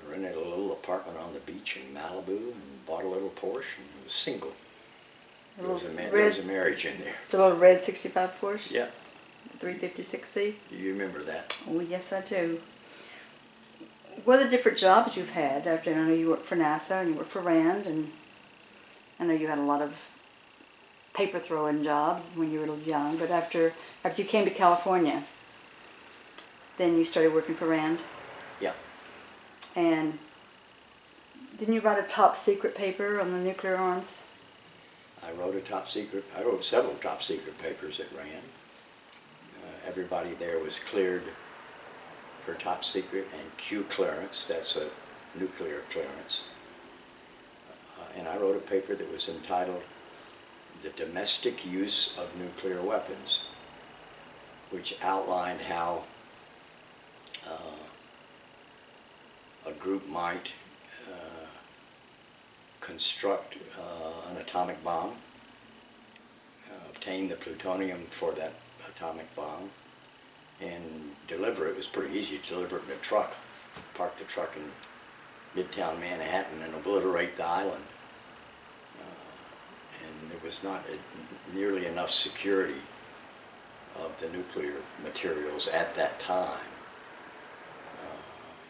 Rented a little apartment on the beach in Malibu and bought a little Porsche and was single. The There was, little there was a red, marriage in there. the little red 65 Porsche? Yeah, 356C? you remember that? Oh, yes, I do. What are the different jobs you've had? After I know you worked for NASA and you worked for RAND, and I know you had a lot of paper throwing jobs when you were young. But after you came to California, then you started working for RAND, Yeah. and didn't you write a top secret paper on the nuclear arms? I wrote several top secret papers at RAND. Everybody there was cleared for top secret and Q clearance, that's a nuclear clearance. And I wrote a paper that was entitled The Domestic Use of Nuclear Weapons, which outlined how a group might construct an atomic bomb, obtain the plutonium for that atomic bomb, and deliver it. It was pretty easy to deliver it in a truck, park the truck in Midtown Manhattan and obliterate the island. And there was not nearly enough security of the nuclear materials at that time.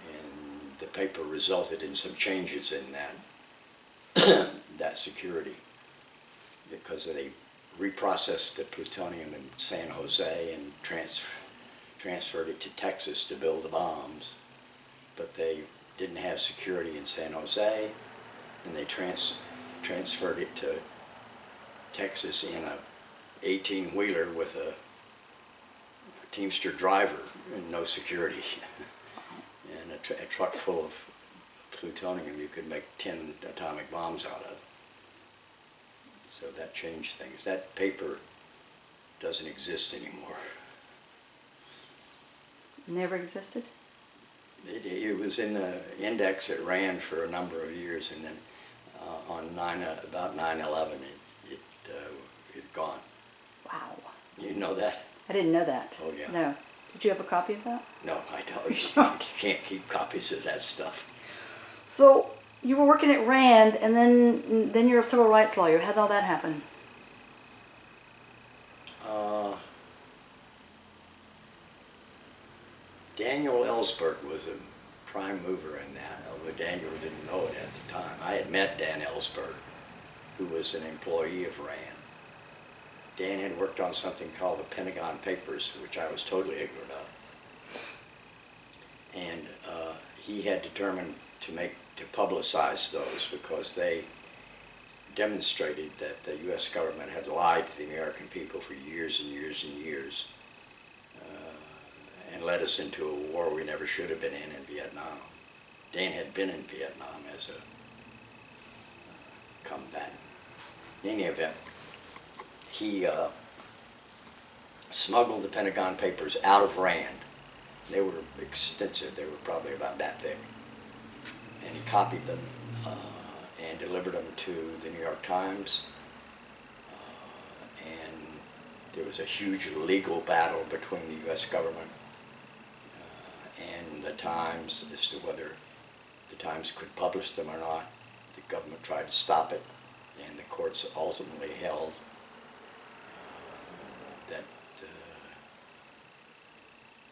And the paper resulted in some changes in that security, because they reprocessed the plutonium in San Jose and transferred it to Texas to build the bombs, but they didn't have security in San Jose, and they transferred it to Texas in a 18-wheeler with a Teamster driver and no security. And a truck full of plutonium you could make 10 atomic bombs out of. So that changed things. That paper doesn't exist anymore. Never existed? It was in the index at RAND for a number of years, and then about 9/11 it's gone. Wow. You know that? I didn't know that. Oh, yeah. No. Did you have a copy of that? No, I don't. You You don't? can't keep copies of that stuff. So you were working at RAND, and then you're a civil rights lawyer. How did all that happen? Daniel Ellsberg was a prime mover in that, although Daniel didn't know it at the time. I had met Dan Ellsberg, who was an employee of RAND. Dan had worked on something called the Pentagon Papers, which I was totally ignorant of. And he had determined to publicize those because they demonstrated that the U.S. government had lied to the American people for years and years and years, and led us into a war we never should have been in Vietnam. Dan had been in Vietnam as a combatant. In any event, he smuggled the Pentagon Papers out of RAND. They were extensive. They were probably about that thick. And he copied them and delivered them to the New York Times. And there was a huge legal battle between the U.S. government and the Times as to whether the Times could publish them or not. The government tried to stop it, and the courts ultimately held that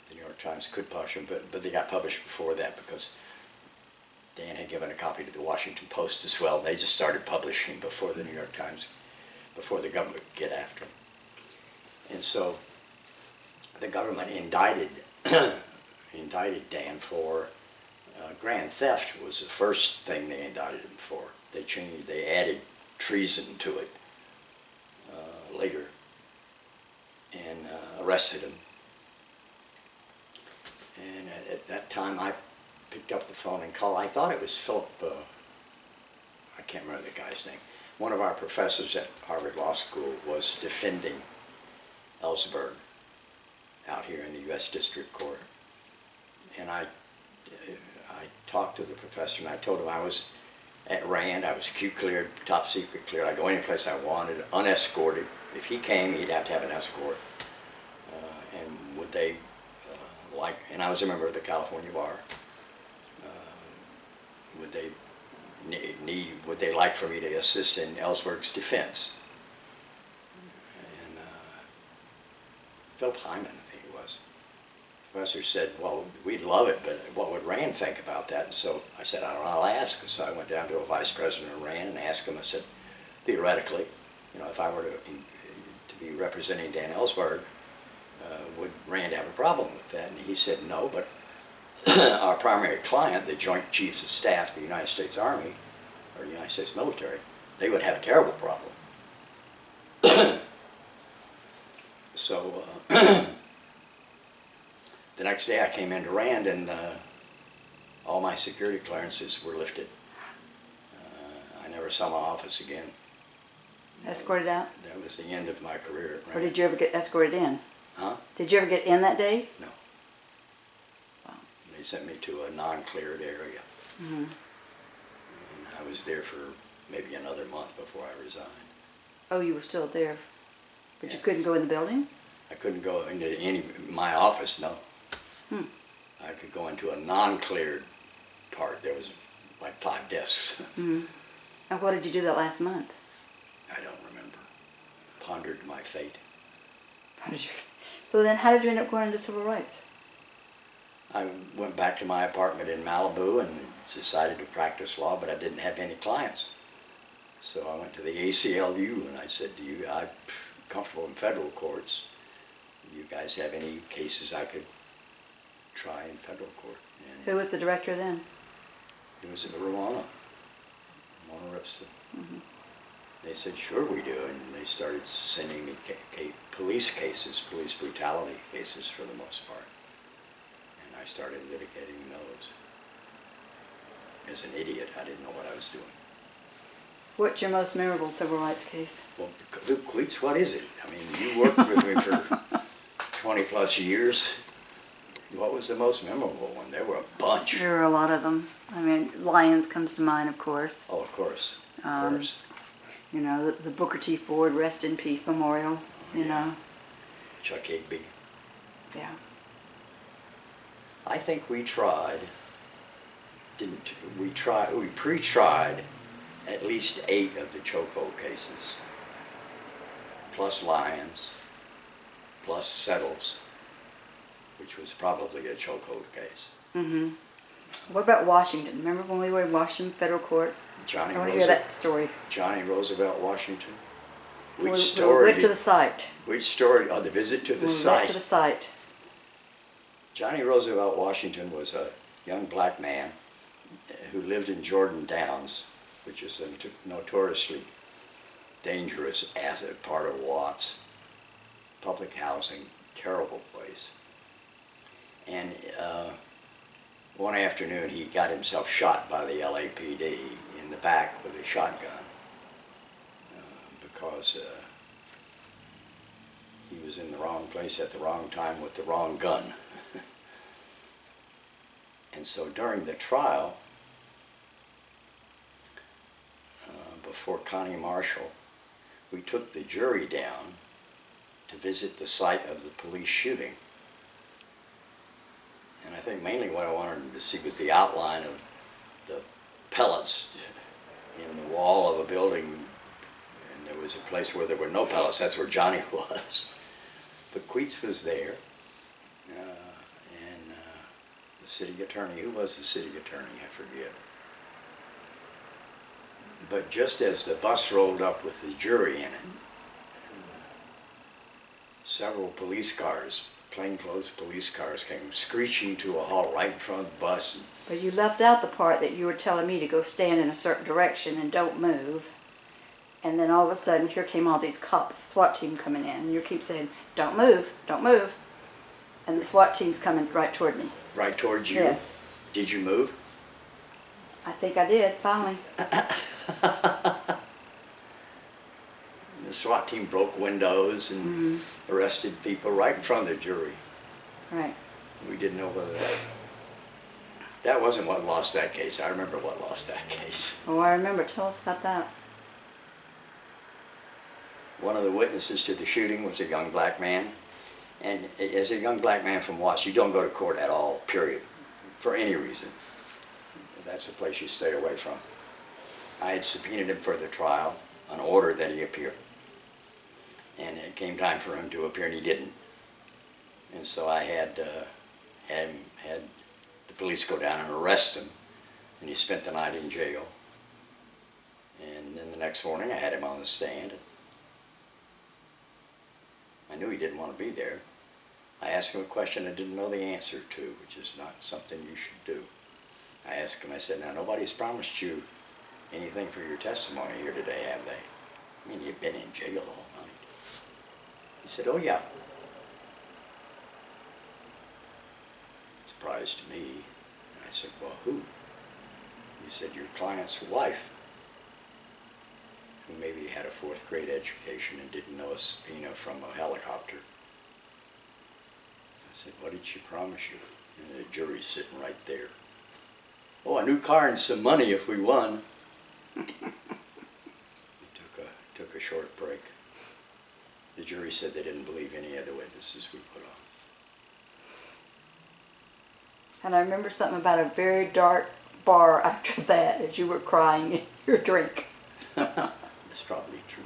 the New York Times could publish them, but they got published before that because Dan had given a copy to the Washington Post as well. They just started publishing before the New York Times, before the government could get after them. And so the government indicted Dan for grand theft was the first thing they indicted him for. They added treason to it later and arrested him. And at that time I picked up the phone and called. I thought it was Philip, I can't remember the guy's name. One of our professors at Harvard Law School was defending Ellsberg out here in the U.S. District Court. And I talked to the professor and I told him I was at RAND, I was Q cleared, top secret cleared. I go any place I wanted, unescorted. If he came, he'd have to have an escort. And would they and I was a member of the California Bar. Would they like for me to assist in Ellsberg's defense? Philip Hyman, I think it was. The professor said, well, we'd love it, but what would Rand think about that? And so I said, I don't know, I'll ask. So I went down to a vice president of Rand and asked him. I said, theoretically, if I were to be representing Dan Ellsberg, would Rand have a problem with that? And he said no, but our primary client, the Joint Chiefs of Staff, the United States Army, or United States military, they would have a terrible problem. So the next day I came into Rand and all my security clearances were lifted. I never saw my office again. Escorted out? That was the end of my career at Rand. Or did you ever get escorted in? Huh? Did you ever get in that day? No. Wow. They sent me to a non-cleared area. Mm-hmm. And I was there for maybe another month before I resigned. Oh, you were still there, but Yeah. you couldn't go in the building? I couldn't go into my office, no. Hmm. I could go into a non-cleared part. There was like 5 desks. Mm-hmm. And what did you do that last month? I don't remember. Pondered my fate. How did you? So then, how did you end up going into civil rights? I went back to my apartment in Malibu and decided to practice law, but I didn't have any clients. So I went to the ACLU and I said, I'm comfortable in federal courts. Do you guys have any cases I could try in federal court? And Who was the director then? it was Ramona Ripson. Mm-hmm. They said, sure we do, and they started sending me police cases, police brutality cases for the most part. And I started litigating those. As an idiot, I didn't know what I was doing. What's your most memorable civil rights case? Well, Luke Queets, what is it? I mean, you worked with me for 20 plus years. What was the most memorable one? There were a bunch. There were a lot of them. I mean, Lyons comes to mind, of course. Oh, of course, of course. You know, the Booker T. Ford Rest in Peace Memorial, you know. Chuck Higby. Yeah. I think we tried, we pre-tried at least 8 of the chokehold cases, plus Lyons, plus Settles, which was probably a chokehold case. Mm-hmm. What about Washington? Remember when we were in Washington Federal Court? Johnny I want to hear that story. Johnny Roosevelt, Washington. We went to the site. Which story? Oh, the visit to the We site. went to the site. Johnny Roosevelt, Washington was a young black man who lived in Jordan Downs, which is a notoriously dangerous part of Watts. Public housing, terrible place. And one afternoon he got himself shot by the LAPD in the back with a shotgun because he was in the wrong place at the wrong time with the wrong gun. And so during the trial, before Connie Marshall, we took the jury down to visit the site of the police shooting. And I think mainly what I wanted them to see was the outline of the pellets in the wall of a building. And there was a place where there were no pellets. That's where Johnny was. But Queets was there. And the city attorney, who was the city attorney? I forget. But just as the bus rolled up with the jury in it, several police cars, plainclothes police cars, came screeching to a halt right in front of the bus. But you left out the part that you were telling me to go stand in a certain direction and don't move. And then all of a sudden, here came all these cops, SWAT team coming in, and you keep saying, don't move, don't move. And the SWAT team's coming right toward me. Right towards you? Yes. Did you move? I think I did, finally. The SWAT team broke windows and arrested people right in front of the jury. Right. We didn't know whether that wasn't what lost that case. I remember what lost that case. Oh, I remember. Tell us about that. One of the witnesses to the shooting was a young black man. And as a young black man from Watts, you don't go to court at all, period, for any reason. That's the place you stay away from. I had subpoenaed him for the trial, an order that he appear. And it came time for him to appear, and he didn't. And so I had the police go down and arrest him, and he spent the night in jail. And then the next morning I had him on the stand. I knew he didn't want to be there. I asked him a question I didn't know the answer to, which is not something you should do. I asked him, I said, now nobody's promised you anything for your testimony here today, have they? I mean, you've been in jail all night. He said, oh yeah. Surprise to me. And I said, well, who? He said, your client's wife, who maybe had a 4th grade education and didn't know a subpoena from a helicopter. I said, what did she promise you? And the jury's sitting right there. Oh, a new car and some money if we won. We took a short break. The jury said they didn't believe any other witnesses we put on. And I remember something about a very dark bar after that as you were crying in your drink. That's probably true.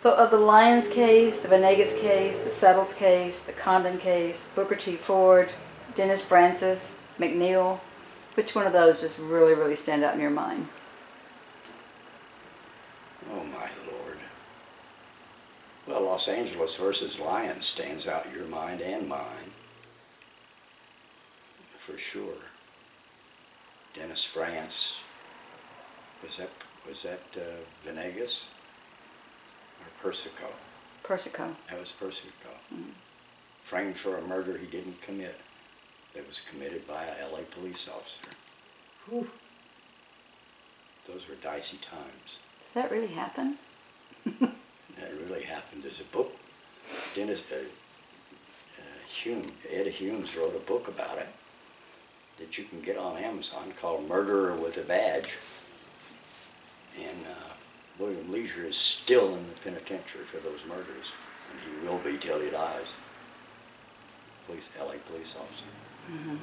So of the Lyons case, the Venegas case, the Settles case, the Condon case, Booker T. Ford, Dennis Francis, McNeil, which one of those just really, really stand out in your mind? Oh my Lord. Well, Los Angeles versus Lyons stands out in your mind and mine. For sure. Dennis France. Was that Venegas or Persico? Persico. That was Persico. Framed for a murder he didn't commit. That was committed by a LA police officer. Whew. Those were dicey times. Does that really happen? That really happened. There's a book. Dennis Ed Humes wrote a book about it that you can get on Amazon called Murderer with a Badge. And William Leisure is still in the penitentiary for those murders, and he will be till he dies. LA police officer. Mm-hmm.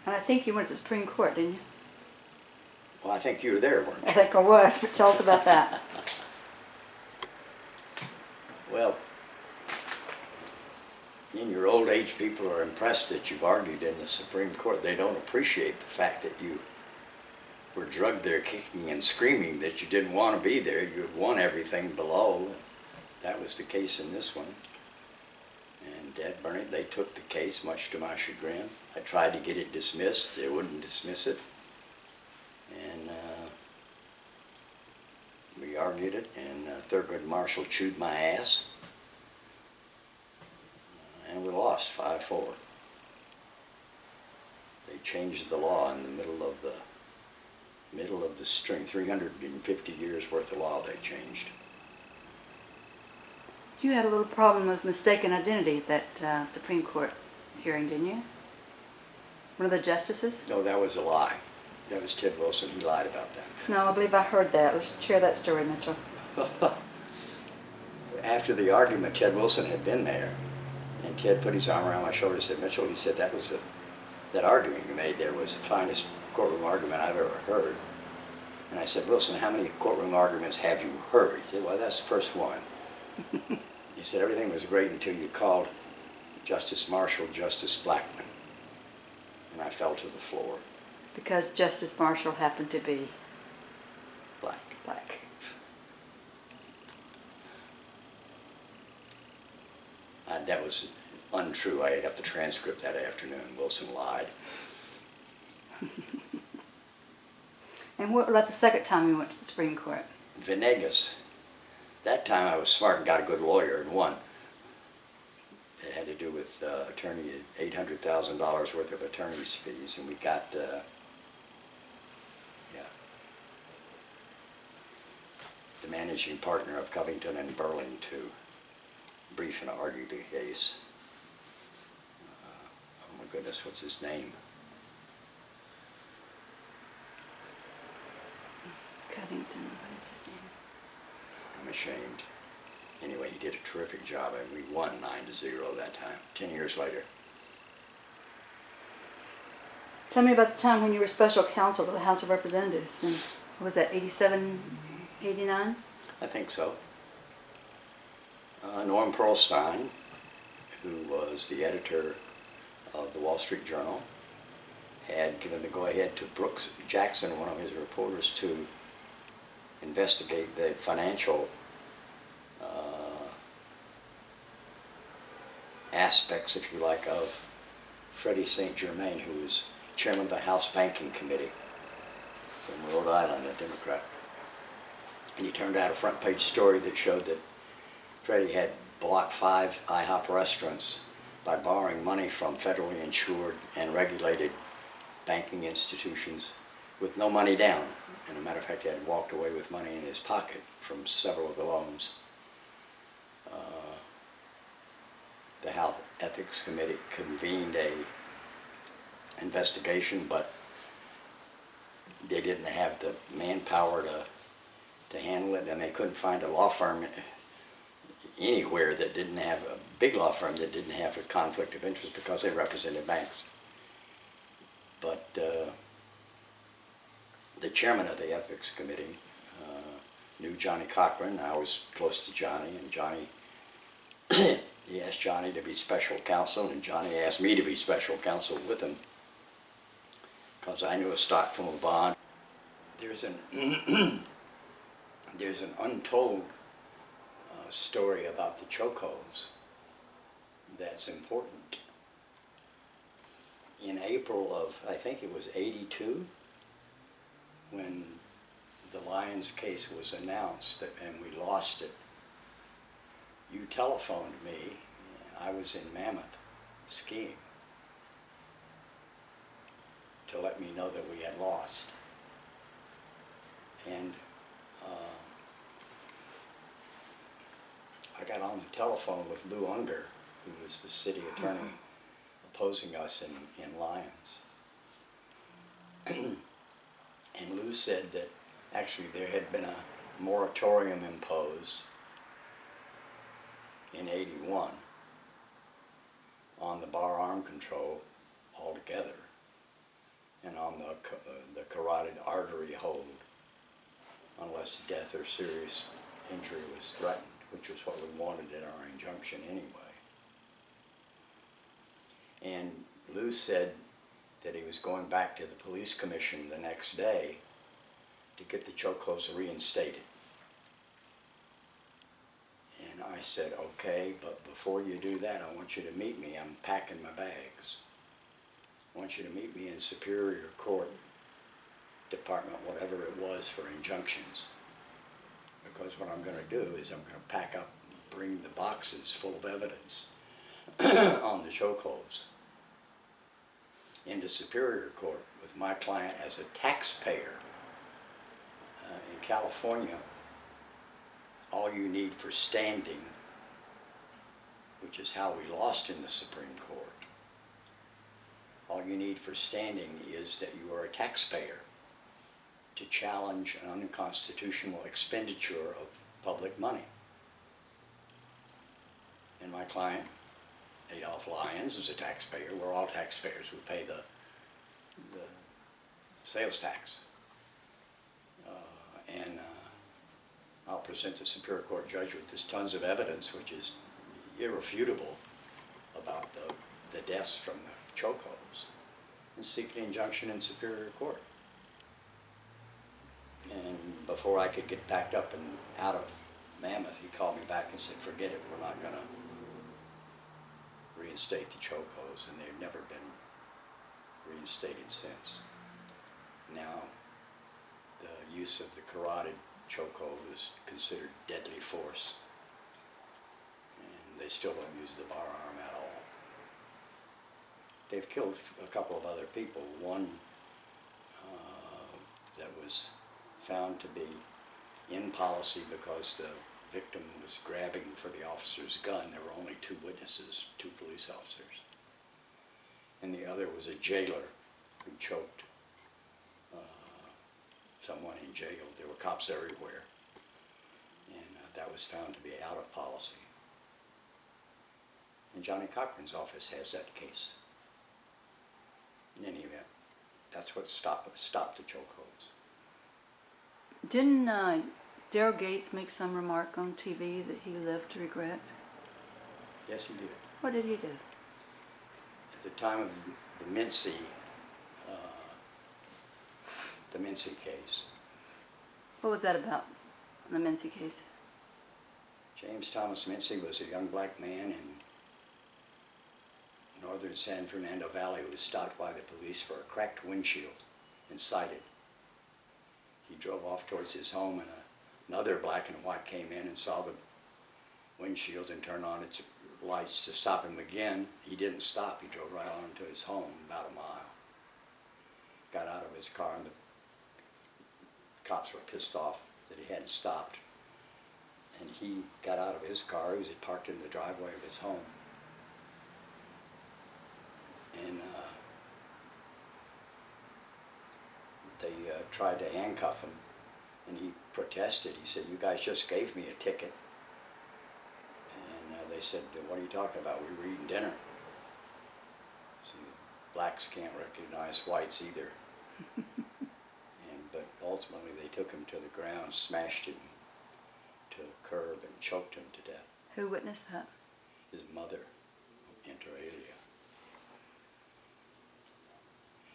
And I think you went to the Supreme Court, didn't you? Well, I think you were there, weren't you? I think I was, but tell us about that. Well, in your old age, people are impressed that you've argued in the Supreme Court. They don't appreciate the fact that you were drugged there kicking and screaming that you didn't want to be there. You had won everything below. That was the case in this one. And Dad Burnett, they took the case, much to my chagrin. I tried to get it dismissed. They wouldn't dismiss it. And we argued it, and Thurgood Marshall chewed my ass. And we lost 5-4. They changed the law in the middle of the string. 350 years worth of law they changed. You had a little problem with mistaken identity at that Supreme Court hearing, didn't you? One of the justices? No, that was a lie. That was Ted Wilson. He lied about that. No, I believe I heard that. Let's share that story, Mitchell. After the argument, Ted Wilson had been there, and Ted put his arm around my shoulder and said, Mitchell, he said, that argument you made there was the finest courtroom argument I've ever heard. And I said, Wilson, how many courtroom arguments have you heard? He said, well, that's the first one. He said, everything was great until you called Justice Marshall Justice Blackmun. And I fell to the floor. Because Justice Marshall happened to be Black. black. That was untrue. I got the transcript that afternoon. Wilson lied. And what about the second time you went to the Supreme Court? Venegas. That time I was smart and got a good lawyer and won. It had to do with $800,000 worth of attorney's fees, and we got, the managing partner of Covington and Burling to brief and argue the case. Oh my goodness, what's his name? Covington, what is his name? I'm ashamed. Anyway, he did a terrific job, and we won 9-0 that time, 10 years later. Tell me about the time when you were special counsel to the House of Representatives. And what was that, 87, 89? I think so. Norm Pearlstein, who was the editor of the Wall Street Journal, had given the go-ahead to Brooks Jackson, one of his reporters, to investigate the financial aspects, if you like, of Freddie St. Germain, who was chairman of the House Banking Committee from Rhode Island, a Democrat. And he turned out a front page story that showed that Freddie had bought 5 IHOP restaurants by borrowing money from federally insured and regulated banking institutions with no money down. And as a matter of fact, he had walked away with money in his pocket from several of the loans. The House Ethics Committee convened a investigation, but they didn't have the manpower to handle it, and they couldn't find a law firm anywhere that didn't have a big law firm that didn't have a conflict of interest because they represented banks. But the chairman of the Ethics Committee knew Johnny Cochran. I was close to Johnny, and Johnny, he asked Johnny to be special counsel, and Johnny asked me to be special counsel with him because I knew a stock from a bond. There's an untold story about the chokeholds that's important. In April of, I think it was '82, when the Lyons case was announced and we lost it, you telephoned me. I was in Mammoth skiing to let me know that we had lost. And I got on the telephone with Lou Unger, who was the city attorney opposing us in Lyons. And Lou said that actually there had been a moratorium imposed in '81 on the bar arm control altogether and on the carotid artery hold unless death or serious injury was threatened, which was what we wanted in our injunction anyway. And Lou said that he was going back to the police commission the next day to get the chokeholds reinstated. And I said, okay, but before you do that, I want you to meet me. I'm packing my bags. I want you to meet me in Superior Court Department, whatever it was, for injunctions. Because what I'm going to do is I'm going to pack up, bring the boxes full of evidence on the chokeholds into Superior Court with my client as a taxpayer. In California, all you need for standing, which is how we lost in the Supreme Court, all you need for standing is that you are a taxpayer to challenge an unconstitutional expenditure of public money. And my client, Adolph Lyons, is a taxpayer. We're all taxpayers. We pay the sales tax. And I'll present the Superior Court judge with this tons of evidence, which is irrefutable, about the deaths from the chokeholds, and seek an injunction in Superior Court. And before I could get packed up and out of Mammoth, he called me back and said, forget it, we're not going to reinstate the chokeholds, and they've never been reinstated since. Now, the use of the carotid chokehold is considered deadly force, and they still don't use the bar arm at all. They've killed a couple of other people. One that was found to be in policy because the victim was grabbing for the officer's gun. There were only 2 witnesses, 2 police officers. And the other was a jailer who choked someone in jail. There were cops everywhere. And that was found to be out of policy. And Johnny Cochran's office has that case. In any event, that's what stopped the chokeholds. Didn't Daryl Gates make some remark on TV that he lived to regret? Yes, he did. What did he do? At the time of the uh, Mincy case, What was that about, the Mincy case? James Thomas Mincy was a young black man in northern San Fernando Valley who was stopped by the police for a cracked windshield and cited. He drove off towards his home, and another black and white came in and saw the windshield and turned on its lights to stop him again. He didn't stop. He drove right on to his home, about a mile. Got out of his car, and the cops were pissed off that he hadn't stopped. And he got out of his car. He was parked in the driveway of his home. And they tried to handcuff him, and he protested. He said, "You guys just gave me a ticket." And they said, "What are you talking about? We were eating dinner." See, blacks can't recognize whites either. But ultimately they took him to the ground, smashed him to the curb, and choked him to death. Who witnessed that? His mother, inter alia.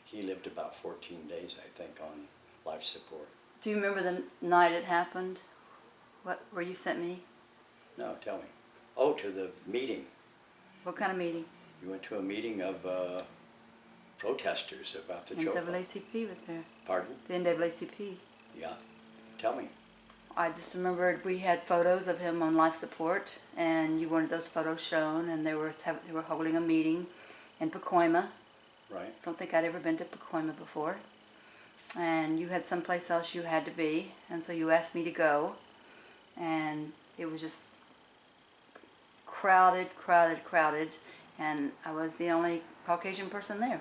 He lived about 14 days, I think, on life support. Do you remember the night it happened? Where you sent me? No, tell me. Oh, to the meeting. What kind of meeting? You went to a meeting of protesters about the chokehold. NAACP was there. Pardon? The NAACP. Yeah. Tell me. I just remembered we had photos of him on life support, and you wanted those photos shown, and they were holding a meeting in Pacoima. Right. Don't think I'd ever been to Pacoima before. And you had someplace else you had to be, and so you asked me to go, and it was just crowded, and I was the only Caucasian person there.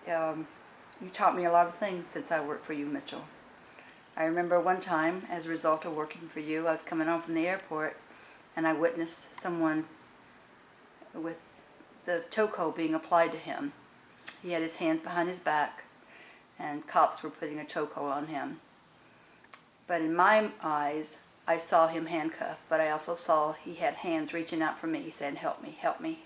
You taught me a lot of things since I worked for you, Mitchell. I remember one time, as a result of working for you, I was coming home from the airport, and I witnessed someone with the chokehold being applied to him. He had his hands behind his back, and cops were putting a chokehold on him. But in my eyes, I saw him handcuffed, but I also saw he had hands reaching out for me, saying, "Help me, help me."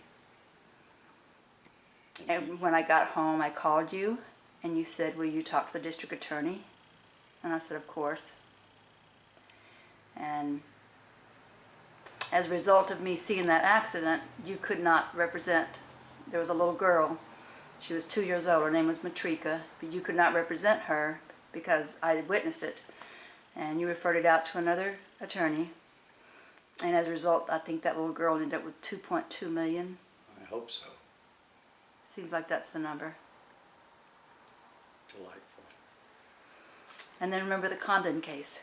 And when I got home, I called you, and you said, "Will you talk to the district attorney?" And I said, "Of course." And as a result of me seeing that accident, you could not represent. There was a little girl. She was 2 years old. Her name was Matrika, but you could not represent her because I had witnessed it. And you referred it out to another attorney. And as a result, I think that little girl ended up with $2.2 million. I hope so. Seems like that's the number. Delightful. And then remember the Condon case.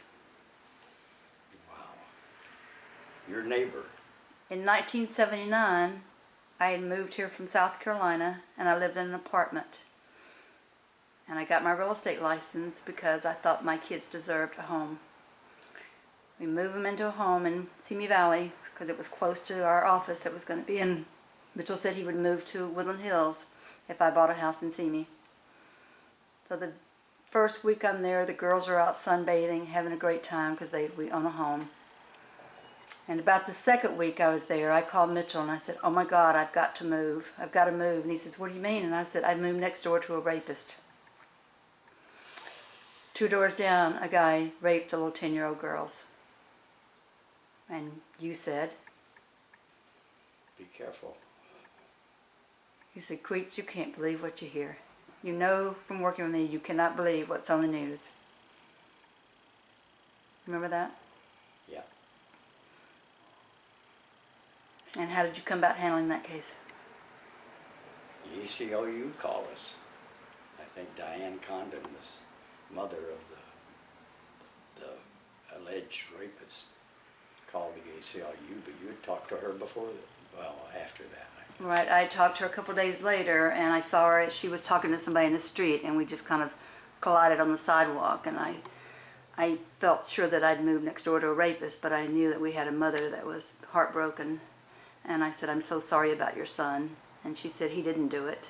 Wow. Your neighbor. In 1979, I had moved here from South Carolina, and I lived in an apartment. And I got my real estate license because I thought my kids deserved a home. We moved them into a home in Simi Valley because it was close to our office that was going to be in. Mitchell said he would move to Woodland Hills if I bought a house in Simi. So the first week I'm there, the girls are out sunbathing, having a great time because we own a home. And about the second week I was there, I called Mitchell and I said, "Oh my God, I've got to move. I've got to move." And he says, "What do you mean?" And I said, "I moved next door to a rapist. 2 doors down, a guy raped the little 10-year-old girls." And you said, Be careful. you said, "Queets, you can't believe what you hear. You know from working with me, you cannot believe what's on the news." Remember that? Yeah. And how did you come about handling that case? The ACLU called us. I think Diane Condon, this mother of the alleged rapist, called the ACLU, but you had talked to her before, after that. I guess. Right, I talked to her a couple of days later, and I saw her, she was talking to somebody in the street, and we just kind of collided on the sidewalk, and I felt sure that I'd moved next door to a rapist, but I knew that we had a mother that was heartbroken, and I said, "I'm so sorry about your son," and she said, "He didn't do it."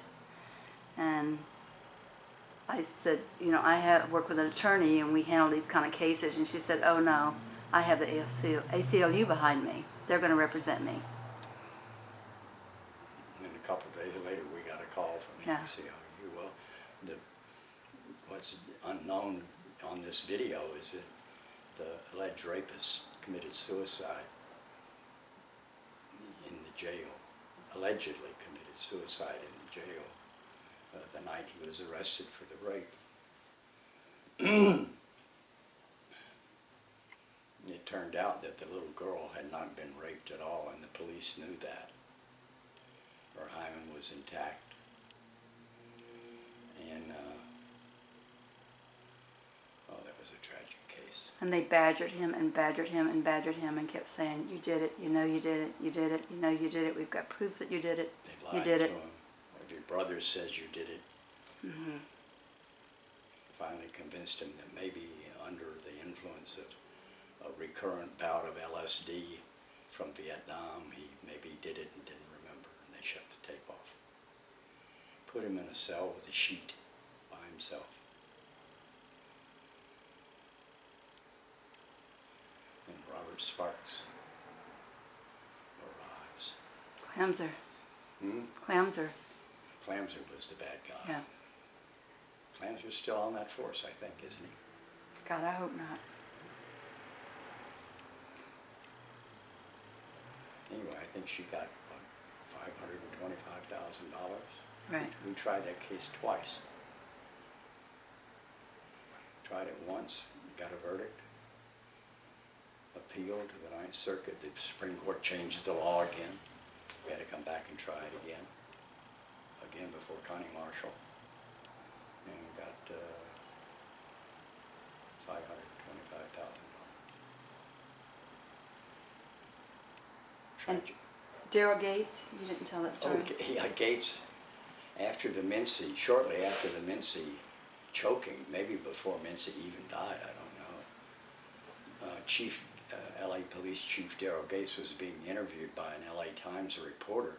And I said, "I have worked with an attorney, and we handle these kind of cases," and she said, "Oh no, I have the ACLU behind me. They're going to represent me. And a couple of days later, we got a call from the Yeah. ACLU. Well, what's unknown on this video is that the alleged rapist committed suicide in the jail, allegedly committed suicide in the jail the night he was arrested for the rape. It turned out that the little girl had not been raped at all, and the police knew that. Her hymen was intact. And, oh, that was a tragic case. And they badgered him and badgered him and badgered him and kept saying, you did it, you know you did it, you did it, you know you did it, we've got proof that you did it, They lied you did to it. him. If your brother says you did it, Mm-hmm. finally convinced him that maybe under the influence of a recurrent bout of LSD from Vietnam, he maybe did it and didn't remember, and they shut the tape off. Put him in a cell with a sheet by himself. And Robert Sparks arrives. Clamser. Hmm? Clamser. Clamser was the bad guy. Yeah. Clamser's still on that force, I think, isn't he? God, I hope not. Anyway, I think she got $525,000. Right. We tried that case twice. Tried it once, got a verdict. Appealed to the Ninth Circuit. The Supreme Court changed the law again. We had to come back and try it again. Again before Connie Marshall. And got $525,000. And Tragic. Daryl Gates, you didn't tell that story. Okay, yeah, Gates, after the Mincy, shortly after the Mincy choking, maybe before Mincy even died, I don't know, LA Police Chief Daryl Gates was being interviewed by an LA Times reporter,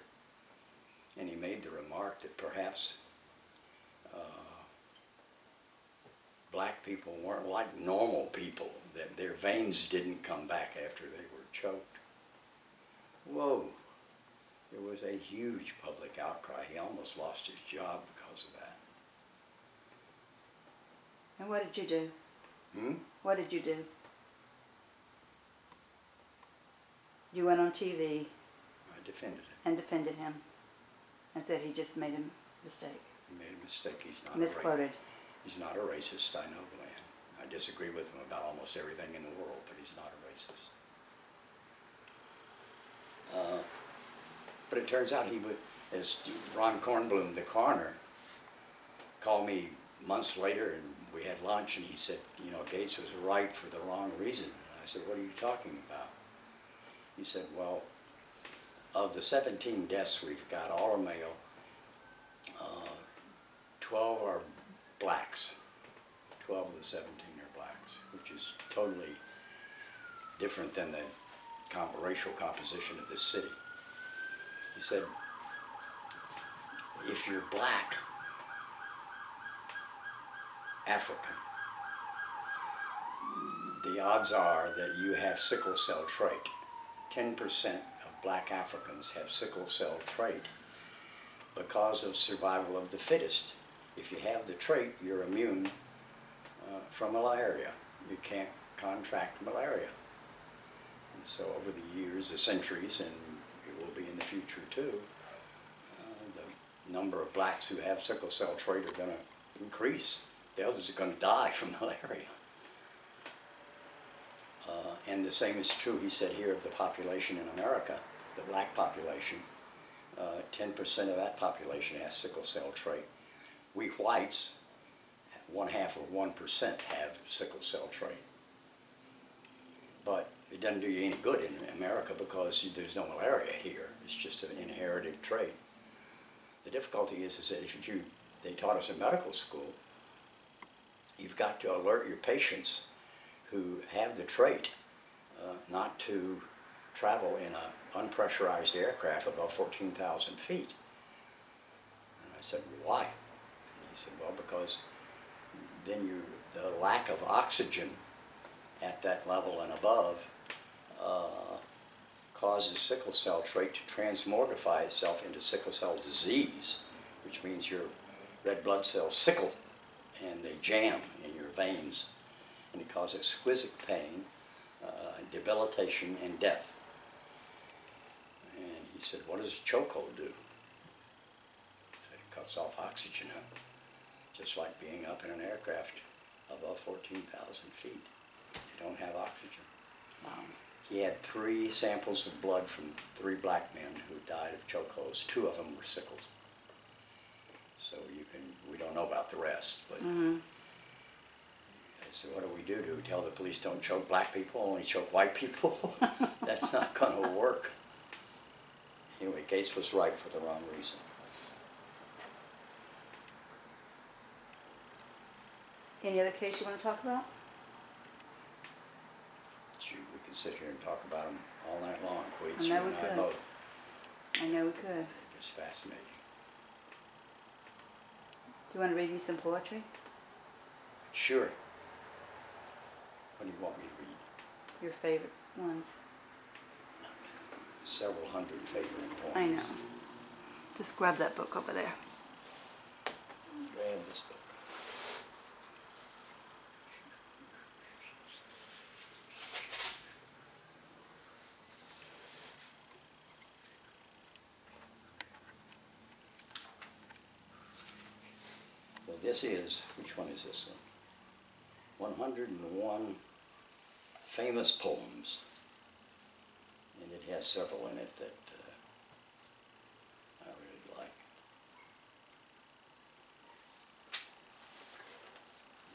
and he made the remark that perhaps black people weren't like normal people, that their veins didn't come back after they were choked. Whoa. There was a huge public outcry. He almost lost his job because of that. And what did you do? Hmm? What did you do? You went on TV I defended him. and defended him and said he just made a mistake. He made a mistake. He's not Misquoted. He's not a racist. I know Glenn. I disagree with him about almost everything in the world, but he's not a racist. But it turns out he would, as Ron Kornblum, the coroner, called me months later, and we had lunch, and he said, you know, Gates was right for the wrong reason. And I said, what are you talking about? He said, well, of the 17 deaths we've got, all are male, 12 are blacks. 12 of the 17 are blacks, which is totally different than the racial composition of this city. He said, if you're black, African, the odds are that you have sickle cell trait. 10% of black Africans have sickle cell trait because of survival of the fittest. If you have the trait, you're immune from malaria. You can't contract malaria. And so over the years, the centuries, and it will be in the future too, the number of blacks who have sickle cell trait are going to increase. The others are going to die from malaria. And the same is true, he said, here of the population in America, the black population. 10% of that population has sickle cell trait. We whites, 1/2 of 1% have sickle cell trait. But it doesn't do you any good in America because there's no malaria here. It's just an inherited trait. The difficulty is that if they taught us in medical school, you've got to alert your patients who have the trait not to travel in an unpressurized aircraft above 14,000 feet. And I said, why? And he said, well, because then the lack of oxygen at that level and above causes sickle cell trait to transmogrify itself into sickle cell disease, which means your red blood cells sickle and they jam in your veins, and it causes exquisite pain, debilitation, and death. And he said, what does chokehold do? He said, it cuts off oxygen, just like being up in an aircraft above 14,000 feet. You don't have oxygen. Wow. He had 3 samples of blood from 3 black men who died of chokeholds. 2 of them were sickles. So we don't know about the rest, but I said, what do we do? Do we tell the police don't choke black people, only choke white people? That's not going to work. Anyway, Gates was right for the wrong reason. Any other case you want to talk about? Shoot, we could sit here and talk about them all night long, Queets, I you know we and I could. both. I know we could. They're just fascinating. Do you want to read me some poetry? Sure. What do you want me to read? Your favorite ones. Several hundred favorite poems. I know. Just grab that book over there. Grab this book. Well, this is, which one is this one? 101 famous poems. And it has several in it that I really like.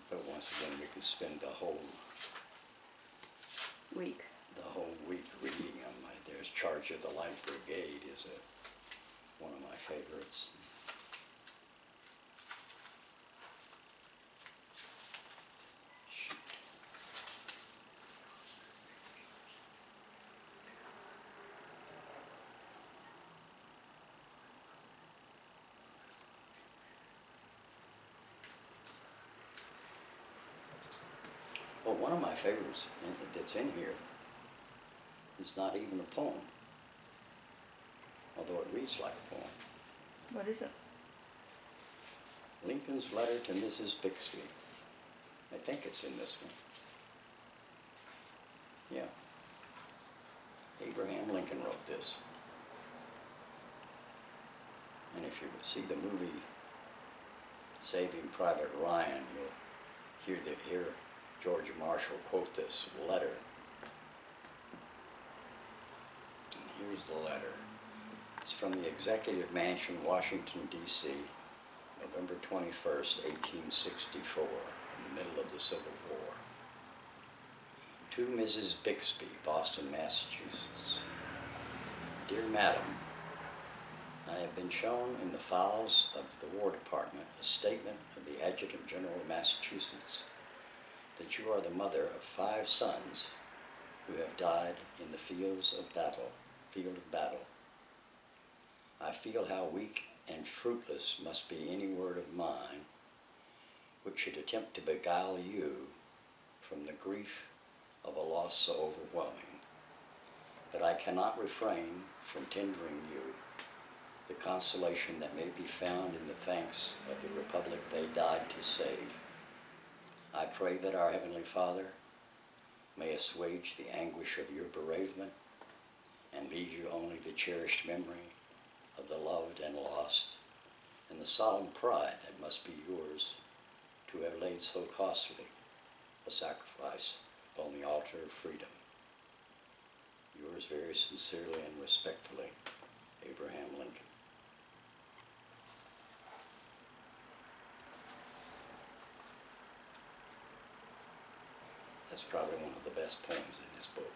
But once again, we could spend the whole Week. week reading them. There's Charge of the Light Brigade is one of my favorites. Shoot. Well, one of my favorites that's in here is not even a poem, although it reads like a poem. What is it? Lincoln's Letter to Mrs. Bixby. I think it's in this one. Yeah. Abraham Lincoln wrote this. And if you see the movie Saving Private Ryan, you'll hear George Marshall quote this letter. And here's the letter. It's from the Executive Mansion, Washington, D.C., November 21st, 1864, in the middle of the Civil War. To Mrs. Bixby, Boston, Massachusetts. Dear Madam, I have been shown in the files of the War Department a statement of the Adjutant General of Massachusetts that you are the mother of 5 sons who have died in the field of battle. I feel how weak and fruitless must be any word of mine which should attempt to beguile you from the grief of a loss so overwhelming. But I cannot refrain from tendering you the consolation that may be found in the thanks of the Republic they died to save. I pray that our Heavenly Father may assuage the anguish of your bereavement and leave you only the cherished memory of the loved and lost, and the solemn pride that must be yours to have laid so costly a sacrifice upon the altar of freedom. Yours very sincerely and respectfully, Abraham Lincoln. That's probably one of the best poems in this book.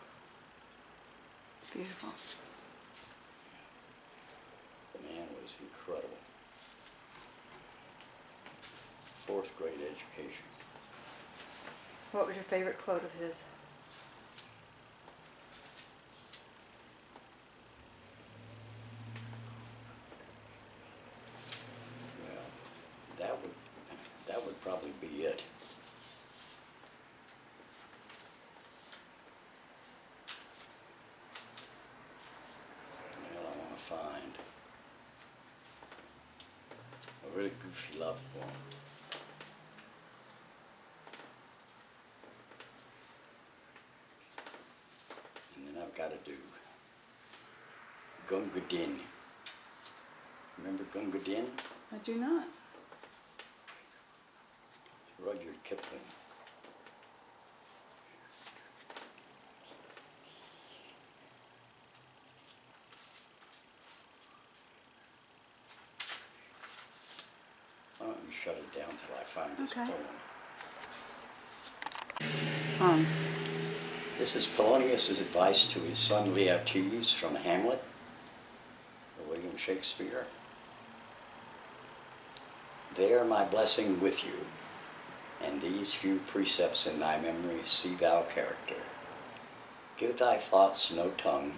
Beautiful. The man was incredible. 4th grade education. What was your favorite quote of his? Well, that would probably be it. goofy love poem. And then I've got to do Gunga Din. Remember Gunga Din? I do not. Rudyard Kipling. Why don't you shut it down till I find this Okay. poem? This is Polonius's advice to his son Laertes from Hamlet, or William Shakespeare. There my blessing with you, and these few precepts in thy memory see thou character. Give thy thoughts no tongue,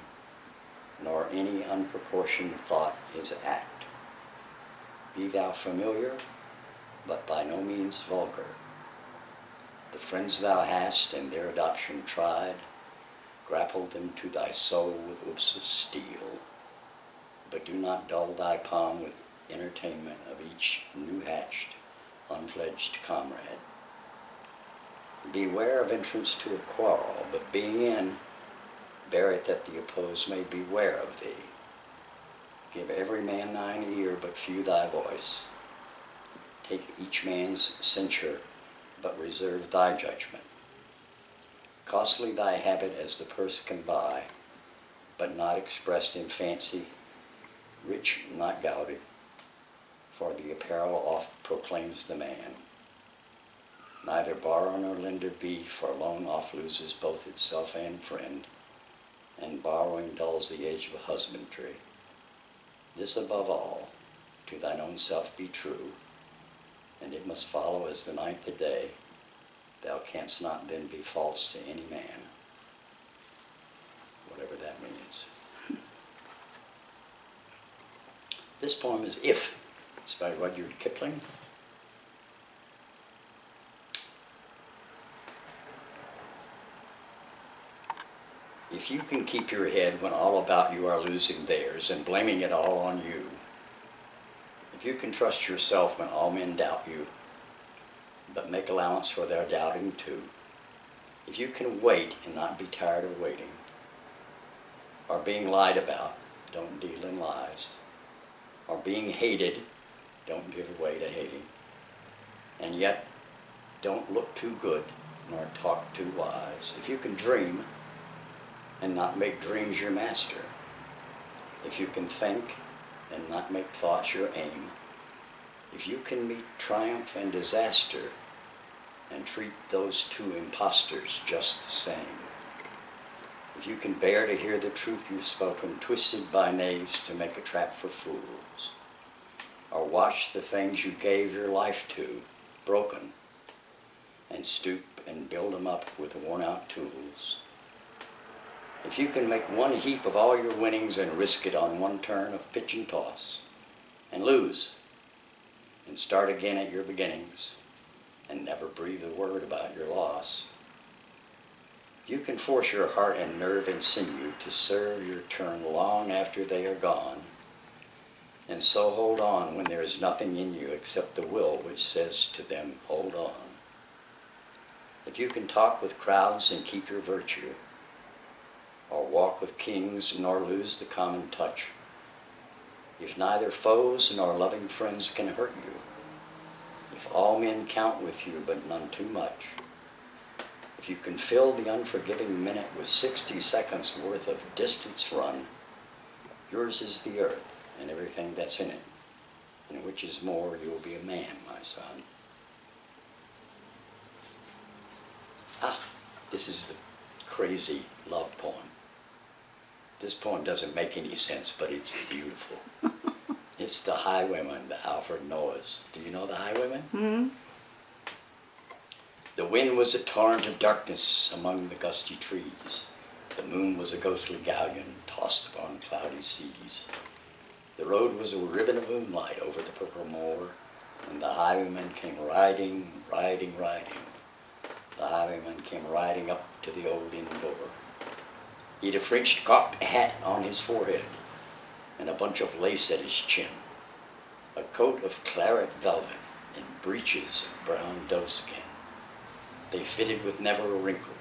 nor any unproportioned thought his act. Be thou familiar, but by no means vulgar. The friends thou hast and their adoption tried, grapple them to thy soul with whips of steel, but do not dull thy palm with entertainment of each new-hatched, unfledged comrade. Beware of entrance to a quarrel, but being in, bear it that the opposed may beware of thee. Give every man thine ear, but few thy voice. Take each man's censure, but reserve thy judgment. Costly thy habit as the purse can buy, but not expressed in fancy, rich, not gaudy, for the apparel oft proclaims the man. Neither borrower nor lender be, for loan oft loses both itself and friend, and borrowing dulls the edge of husbandry. This above all, to thine own self be true, and it must follow as the night the day, thou canst not then be false to any man, whatever that means. This poem is If. It's by Rudyard Kipling. If you can keep your head when all about you are losing theirs and blaming it all on you, if you can trust yourself when all men doubt you, but make allowance for their doubting too, if you can wait and not be tired of waiting, or being lied about, don't deal in lies, or being hated, don't give way to hating, and yet don't look too good nor talk too wise. If you can dream and not make dreams your master, if you can think and not make thoughts your aim, if you can meet triumph and disaster and treat those two impostors just the same, if you can bear to hear the truth you've spoken twisted by knaves to make a trap for fools, or watch the things you gave your life to broken and stoop and build them up with worn-out tools, if you can make one heap of all your winnings and risk it on one turn of pitch and toss, and lose, and start again at your beginnings, and never breathe a word about your loss, you can force your heart and nerve and sinew to serve your turn long after they are gone, and so hold on when there is nothing in you except the will which says to them, hold on. If you can talk with crowds and keep your virtue, or walk with kings nor lose the common touch, if neither foes nor loving friends can hurt you, if all men count with you but none too much, if you can fill the unforgiving minute with 60 seconds worth of distance run, yours is the earth and everything that's in it, and which is more, you'll be a man, my son. This is the crazy love poem. This poem doesn't make any sense, but it's beautiful. It's The Highwayman, the Alfred Noahs. Do you know The Highwayman? Mm-hmm. The wind was a torrent of darkness among the gusty trees. The moon was a ghostly galleon tossed upon cloudy seas. The road was a ribbon of moonlight over the purple moor, and the highwayman came riding, riding, riding. The highwayman came riding up to the old inn door. He'd a French cocked hat on his forehead and a bunch of lace at his chin. a coat of claret velvet and breeches of brown doeskin. They fitted with never a wrinkle.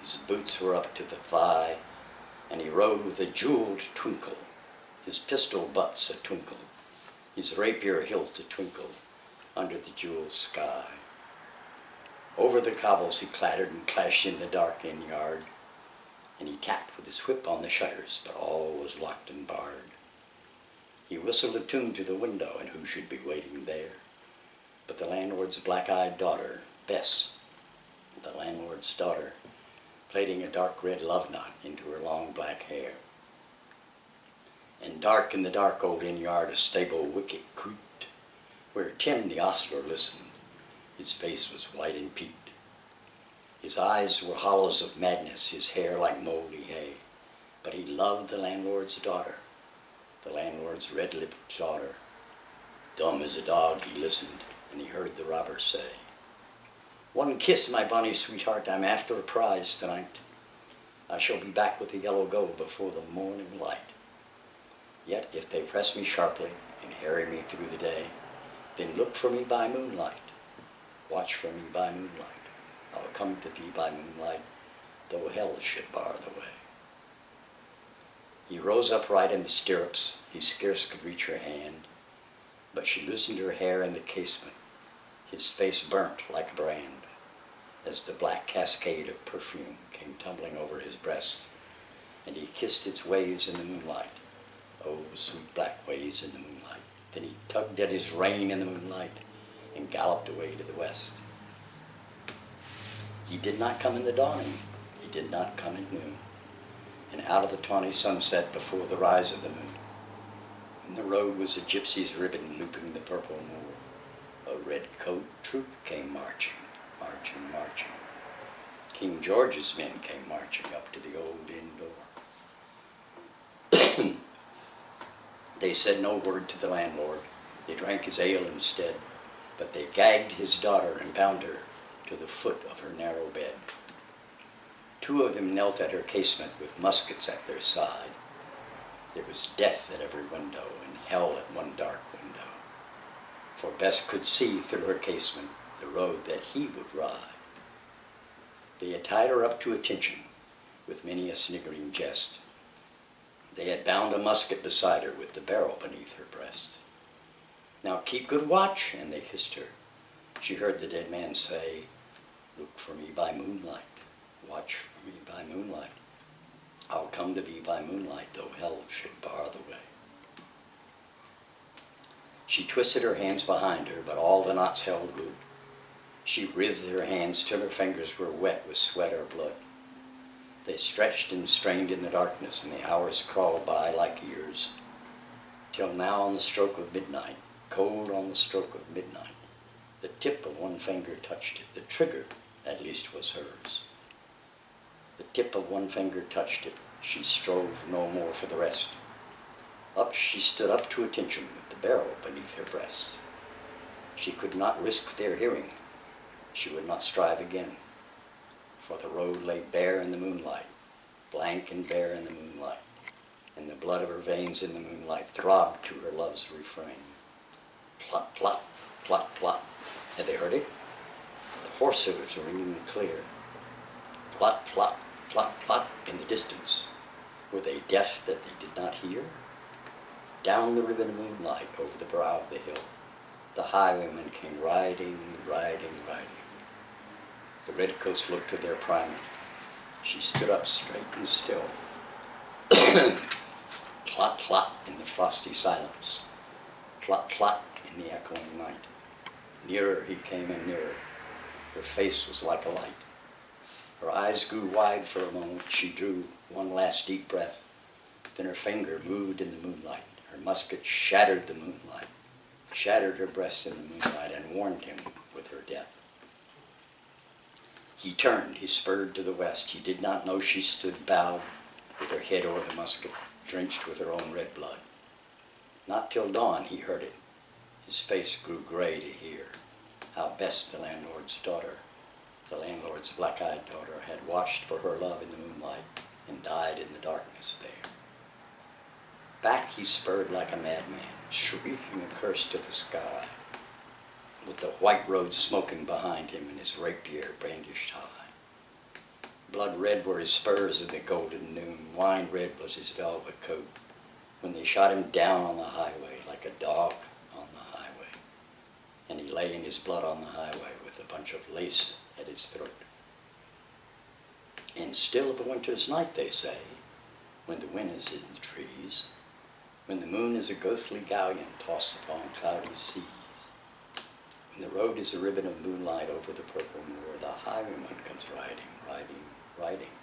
His boots were up to the thigh, and he rode with a jeweled twinkle, his pistol butts a twinkle, his rapier hilt a twinkle under the jeweled sky. Over the cobbles he clattered and clashed in the dark inn yard, and he tapped with his whip on the shutters, but all was locked and barred. He whistled a tune to the window, and who should be waiting there but the landlord's black-eyed daughter, Bess, the landlord's daughter, plaiting a dark red love knot into her long black hair. And dark in the dark old inn yard a stable wicket creaked, where Tim the ostler listened. His face was white and peaked. His eyes were hollows of madness, his hair like moldy hay. But he loved the landlord's daughter, the landlord's red-lipped daughter. Dumb as a dog he listened, and he heard the robber say, "One kiss, my bonny sweetheart, I'm after a prize tonight. I shall be back with the yellow gold before the morning light. Yet if they press me sharply and harry me through the day, then look for me by moonlight, watch for me by moonlight. I'll come to thee by moonlight, though hell should bar the way." He rose upright in the stirrups, he scarce could reach her hand, but she loosened her hair in the casement. His face burnt like a brand, as the black cascade of perfume came tumbling over his breast, and he kissed its waves in the moonlight. Oh, sweet black waves in the moonlight. Then he tugged at his rein in the moonlight and galloped away to the west. He did not come in the dawning, he did not come at noon, and out of the tawny sunset before the rise of the moon, when the road was a gypsy's ribbon looping the purple moor, a red-coat troop came marching, marching, marching. King George's men came marching up to the old inn door. They said no word to the landlord. They drank his ale instead, but they gagged his daughter and bound her to the foot of her narrow bed. Two of them knelt at her casement with muskets at their side. There was death at every window and hell at one dark window, for Bess could see through her casement the road that he would ride. They had tied her up to attention with many a sniggering jest. They had bound a musket beside her with the barrel beneath her breast. "Now keep good watch," and they hissed her. She heard the dead man say, "Look for me by moonlight, watch for me by moonlight. I'll come to thee by moonlight, though hell should bar the way." She twisted her hands behind her, but all the knots held good. She writhed her hands till her fingers were wet with sweat or blood. They stretched and strained in the darkness, and the hours crawled by like years, till now on the stroke of midnight, cold on the stroke of midnight, the tip of one finger touched it. The trigger, at least, was hers. The tip of one finger touched it. She strove no more for the rest. Up she stood up to attention with the barrel beneath her breast. She could not risk their hearing. She would not strive again, for the road lay bare in the moonlight, blank and bare in the moonlight, and the blood of her veins in the moonlight throbbed to her love's refrain. Plot, plot, plot, plot. Had they heard it? The horse hoofs were ringing clear. Plot, plot, plot, plot in the distance. Were they deaf that they did not hear? Down the ribbon of moonlight over the brow of the hill, the highwaymen came riding, riding, riding. The redcoats looked to their primer. She stood up straight and still. Plot, plot in the frosty silence. Plot, plot in the echoing night. Nearer he came and nearer. Her face was like a light. Her eyes grew wide for a moment. She drew one last deep breath. Then her finger moved in the moonlight. Her musket shattered the moonlight, shattered her breast in the moonlight, and warned him with her death. He turned, he spurred to the west. He did not know she stood bowed, with her head o'er the musket, drenched with her own red blood. Not till dawn he heard it. His face grew gray to hear how Bess, the landlord's daughter, the landlord's black-eyed daughter, had watched for her love in the moonlight and died in the darkness there. Back he spurred like a madman, shrieking a curse to the sky, with the white road smoking behind him and his rapier brandished high. Blood red were his spurs in the golden noon, wine red was his velvet coat, when they shot him down on the highway like a dog on the highway. And he lay in his blood on the highway with a bunch of lace at his throat. And still of a winter's night, they say, when the wind is in the trees, when the moon is a ghostly galleon tossed upon cloudy seas, when the road is a ribbon of moonlight over the purple moor, the highwayman comes riding, riding, riding.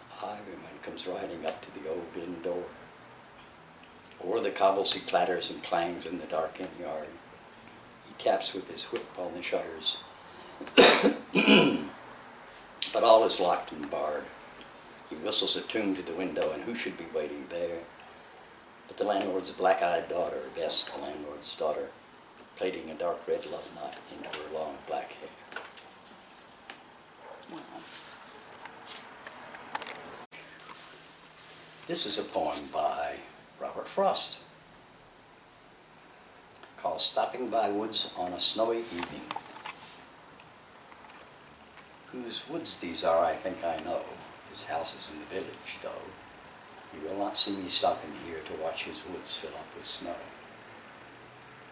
The highwayman comes riding up to the old inn door. O'er the cobbles he clatters and clangs in the dark inn yard. He taps with his whip on the shutters. But all is locked and barred. He whistles a tune to the window, and who should be waiting there but the landlord's black-eyed daughter, Bess, the landlord's daughter, plaiting a dark red love knot into her long black hair. Wow. This is a poem by Robert Frost called Stopping by Woods on a Snowy Evening. Whose woods these are I think I know, his house is in the village, though. You will not see me stopping here to watch his woods fill up with snow.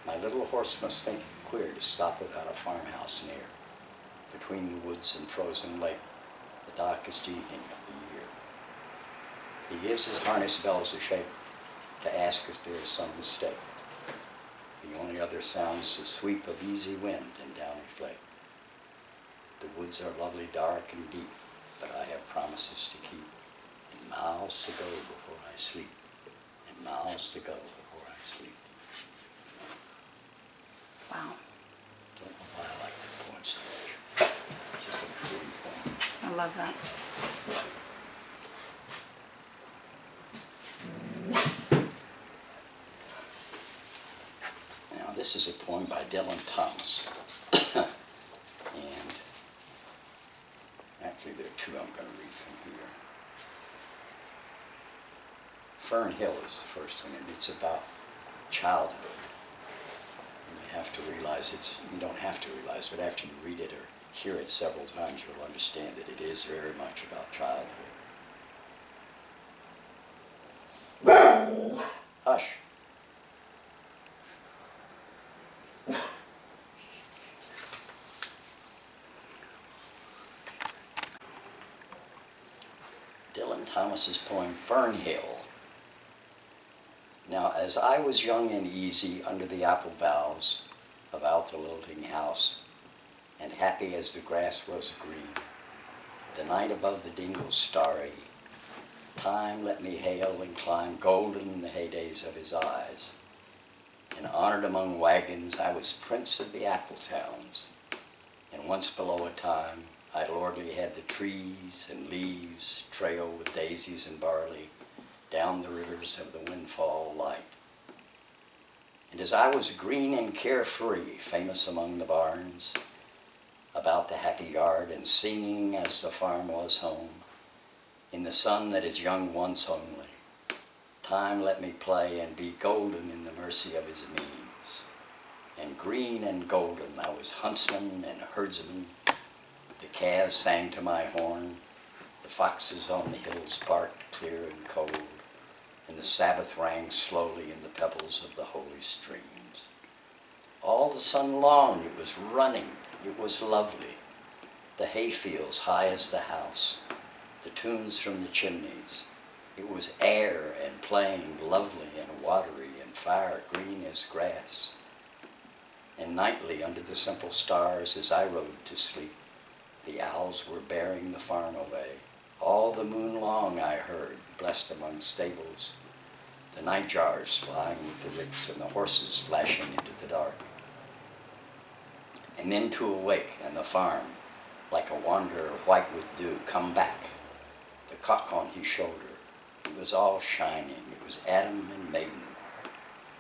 My little horse must think it queer to stop without a farmhouse near, between the woods and frozen lake, the darkest evening of the year. He gives his harness bells a shake to ask if there is some mistake. The only other sound's the sweep of easy wind and downy flake. The woods are lovely, dark and deep, but I have promises to keep, and miles to go before I sleep, and miles to go before I sleep. Wow. Don't know why I like that poem so much. It's just a pretty poem. I love that. Now this is a poem by Dylan Thomas. And actually there are two I'm going to read from here. Fern Hill is the first one, and it's about childhood. And you have to realize you don't have to realize, but after you read it or hear it several times, you'll understand that it is very much about childhood. Hush. Dylan Thomas's poem, Fern Hill. Now, as I was young and easy under the apple boughs of Alta Lilting House, and happy as the grass was green, the night above the dingles starry, time let me hail and climb golden in the heydays of his eyes. And honored among wagons, I was prince of the apple towns. And once below a time, I lordly had the trees and leaves trail with daisies and barley down the rivers of the windfall light. And as I was green and carefree, famous among the barns, about the happy yard and singing as the farm was home, in the sun that is young once only, time let me play and be golden in the mercy of his means. And green and golden I was huntsman and herdsman. The calves sang to my horn, the foxes on the hills barked clear and cold, and the Sabbath rang slowly in the pebbles of the holy streams. All the sun long it was running, it was lovely, the hayfields high as the house, the tunes from the chimneys. It was air and playing lovely and watery and fire green as grass. And nightly under the simple stars as I rode to sleep, the owls were bearing the farm away. All the moon long I heard, blessed among stables, the nightjars flying with the ricks and the horses flashing into the dark. And then to awake and the farm, like a wanderer white with dew, come back, the cock on his shoulder. It was all shining, it was Adam and maiden.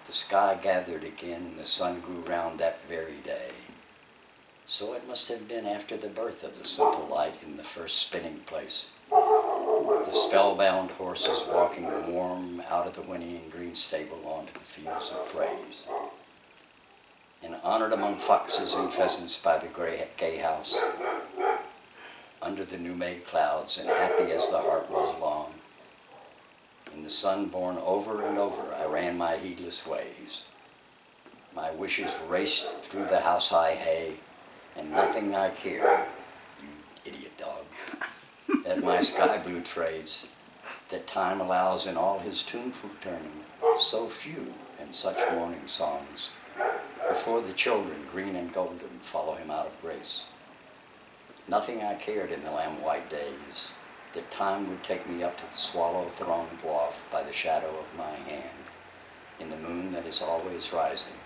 The sky gathered again, and the sun grew round that very day. So it must have been after the birth of the simple light in the first spinning place. The spellbound horses walking warm out of the whinnying green stable onto the fields of praise. And honored among foxes and pheasants by the gay house, under the new-made clouds, and happy as the heart was long. In the sun born over and over, I ran my heedless ways. My wishes raced through the house-high hay, and nothing I cared, you idiot dog, that my sky-blue trades, that time allows in all his tuneful turning, so few and such morning songs, before the children, green and golden, follow him out of grace. Nothing I cared in the lamb-white days, that time would take me up to the swallow-thronged loft by the shadow of my hand, in the moon that is always rising,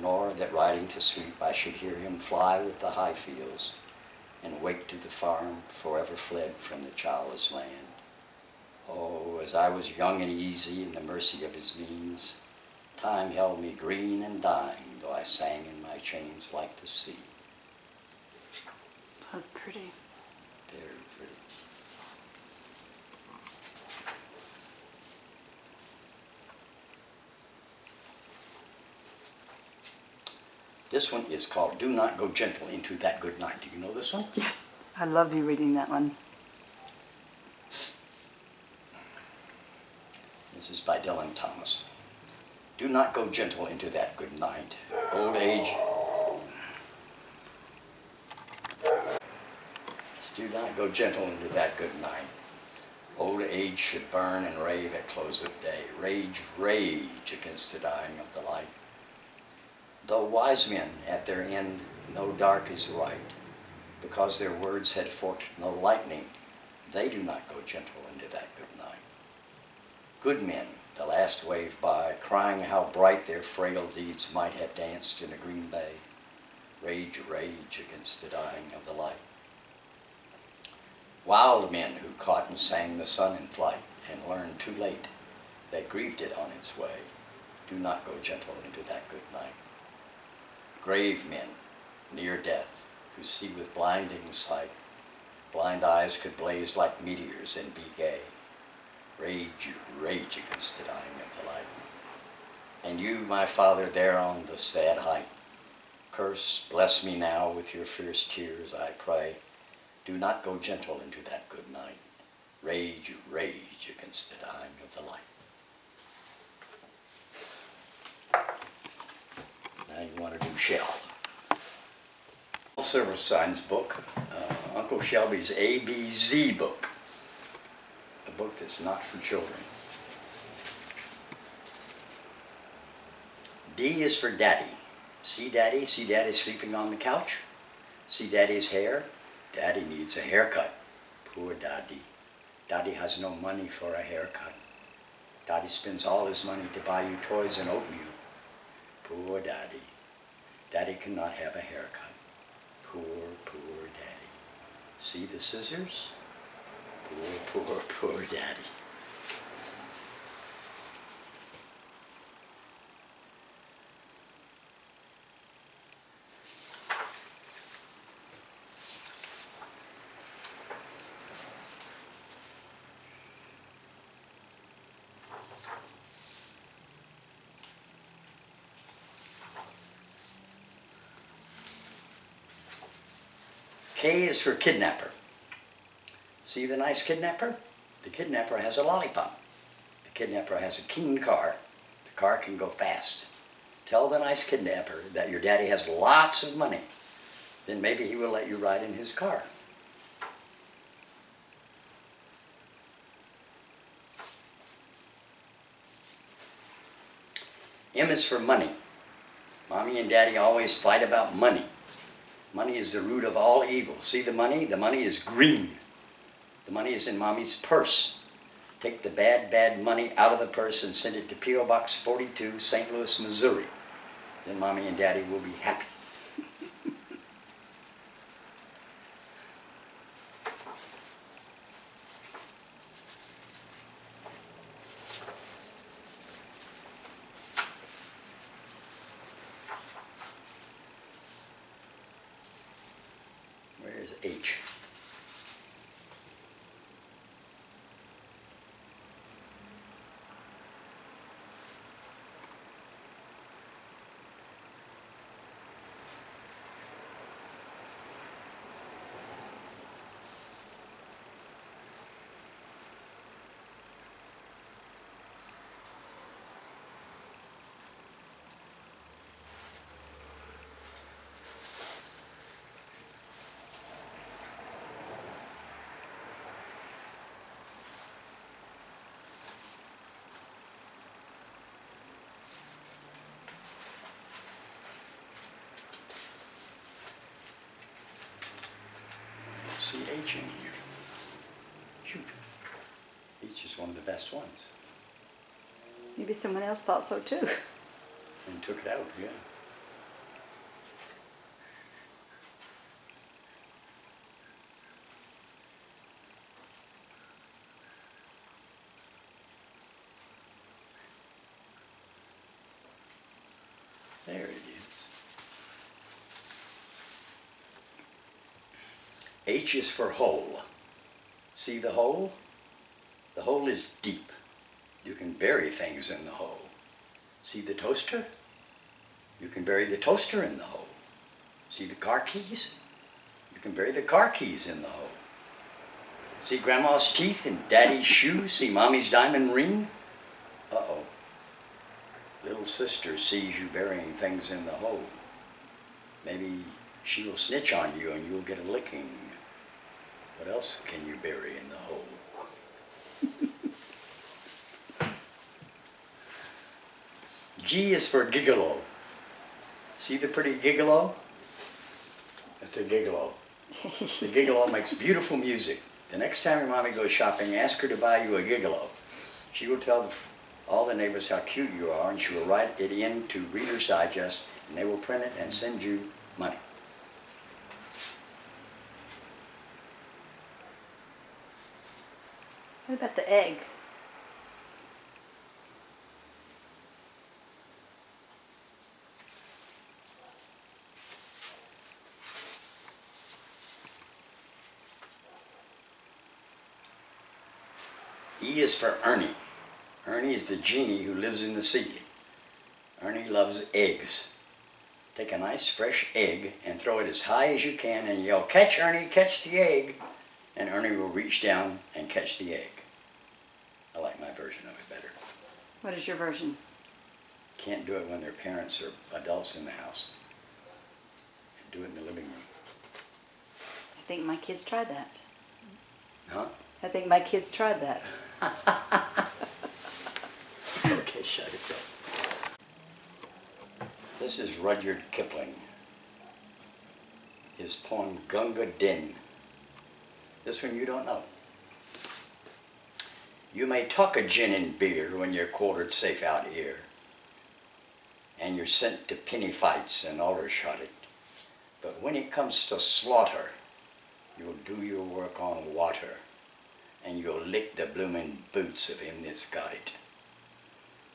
nor that riding to sleep I should hear him fly with the high fields, and wake to the farm forever fled from the childless land. Oh, as I was young and easy in the mercy of his means, time held me green and dying, though I sang in my chains like the sea. That's pretty. Very pretty. This one is called Do Not Go Gentle Into That Good Night. Do you know this one? Yes. I love you reading that one. This is by Dylan Thomas. Do not go gentle into that good night. Old age. Do not go gentle into that good night. Old age should burn and rave at close of day. Rage, rage against the dying of the light. Though wise men at their end know dark is right, because their words had forked no lightning, they do not go gentle into that good night. Good men, the last wave by, crying how bright their frail deeds might have danced in a green bay. Rage, rage against the dying of the light. Wild men who caught and sang the sun in flight and learned too late that grieved it on its way, do not go gentle into that good night. Grave men, near death, who see with blinding sight, blind eyes could blaze like meteors and be gay. Rage, rage against the dying of the light. And you, my Father, there on the sad height, curse, bless me now with your fierce tears, I pray. Do not go gentle into that good night. Rage, rage against the dying of the light. Now you want to do Shell. Silversine's book, Uncle Shelby's ABZ book. A book that's not for children. D is for Daddy. See Daddy? See Daddy sleeping on the couch? See Daddy's hair? Daddy needs a haircut. Poor Daddy. Daddy has no money for a haircut. Daddy spends all his money to buy you toys and oatmeal. Poor Daddy. Daddy cannot have a haircut. Poor, poor Daddy. See the scissors? Poor, poor, poor Daddy. K is for kidnapper. See the nice kidnapper? The kidnapper has a lollipop. The kidnapper has a keen car. The car can go fast. Tell the nice kidnapper that your daddy has lots of money. Then maybe he will let you ride in his car. M is for money. Mommy and Daddy always fight about money. Money is the root of all evil. See the money? The money is green. The money is in Mommy's purse. Take the bad, bad money out of the purse and send it to P.O. Box 42, St. Louis, Missouri. Then Mommy and Daddy will be happy. Where is H? see H in here. Shoot. H is one of the best ones. Maybe someone else thought so too. And took it out, yeah. There it is. H is for hole. See the hole? The hole is deep. You can bury things in the hole. See the toaster? You can bury the toaster in the hole. See the car keys? You can bury the car keys in the hole. See grandma's teeth and daddy's shoes? See mommy's diamond ring? Uh-oh. Little sister sees you burying things in the hole. Maybe she will snitch on you and you'll get a licking. What else can you bury in the hole? G is for gigolo. See the pretty gigolo? That's a gigolo. The gigolo makes beautiful music. The next time your mommy goes shopping, ask her to buy you a gigolo. She will tell all the neighbors how cute you are, and she will write it into Reader's Digest, and they will print it and send you money. What about the egg? E is for Ernie. Ernie is the genie who lives in the sea. Ernie loves eggs. Take a nice fresh egg and throw it as high as you can and yell, "Catch, Ernie, catch the egg!" And Ernie will reach down and catch the egg. I like my version of it better. What is your version? Can't do it when their parents or adults in the house. And do it in the living room. I think my kids tried that. Huh? I think my kids tried that. Okay, shut it down. This is Rudyard Kipling. His poem Gunga Din. This one you don't know. You may talk of gin and beer when you're quartered safe out here, and you're sent to penny fights and Aldershot. But when it comes to slaughter, you'll do your work on water, and you'll lick the bloomin' boots of him that's got it.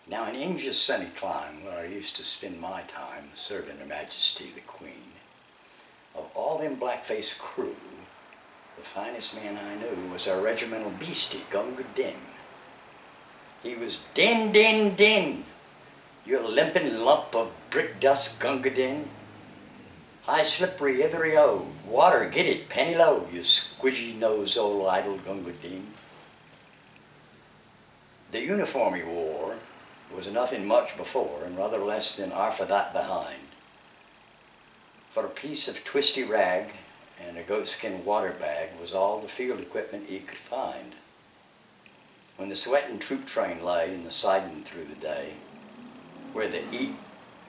Now in India's sunny clime, where I used to spend my time serving Her Majesty the Queen, of all them black-faced crew, the finest man I knew was our regimental beastie, Gunga Din. He was din, din, din, you limping lump of brick dust, Gunga Din. High slippery, ithery-o, water, get it, penny low, you squidgy-nosed old idol, Gunga Din. The uniform he wore was nothing much before, and rather less than half of that behind. For a piece of twisty rag and a goatskin water bag was all the field equipment he could find. When the sweating troop train lay in the siding through the day, where the heat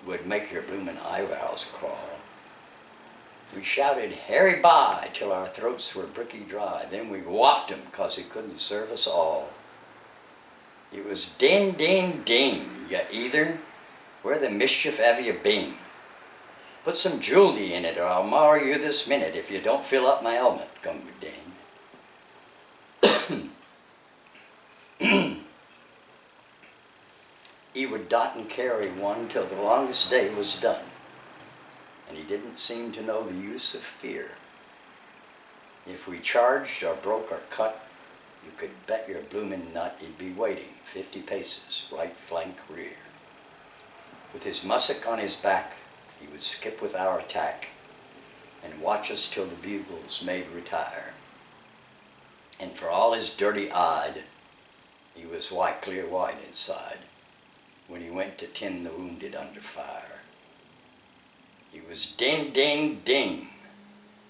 would make your bloomin' eyebrows crawl, we shouted, "Harry by," till our throats were bricky dry. Then we whopped him 'cause he couldn't serve us all. It was din, din, din, you heathen, where the mischief have you been? Put some jewelry in it or I'll mar you this minute if you don't fill up my helmet, Gunga Din. He would dot and carry one till the longest day was done, and he didn't seem to know the use of fear. If we charged or broke or cut, you could bet your bloomin' nut he'd be waiting 50 paces, right flank rear. With his musket on his back, he would skip with our attack and watch us till the bugles made retire. And for all his dirty-eyed, he was white, clear white inside when he went to tend the wounded under fire. He was ding, ding, ding,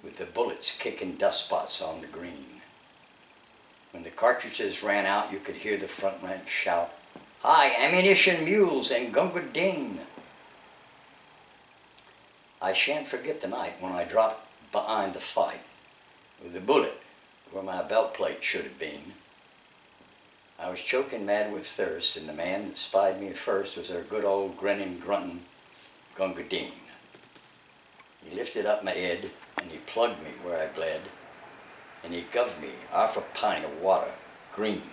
with the bullets kicking dust spots on the green. When the cartridges ran out, you could hear the front rank shout, "Hi, ammunition mules and Gunga Din." I shan't forget the night when I dropped behind the fight with a bullet where my belt plate should have been. I was choking mad with thirst, and the man that spied me first was our good old grinning, grunting Gunga Din. He lifted up my head, and he plugged me where I bled, and he guv me half a pint of water, green.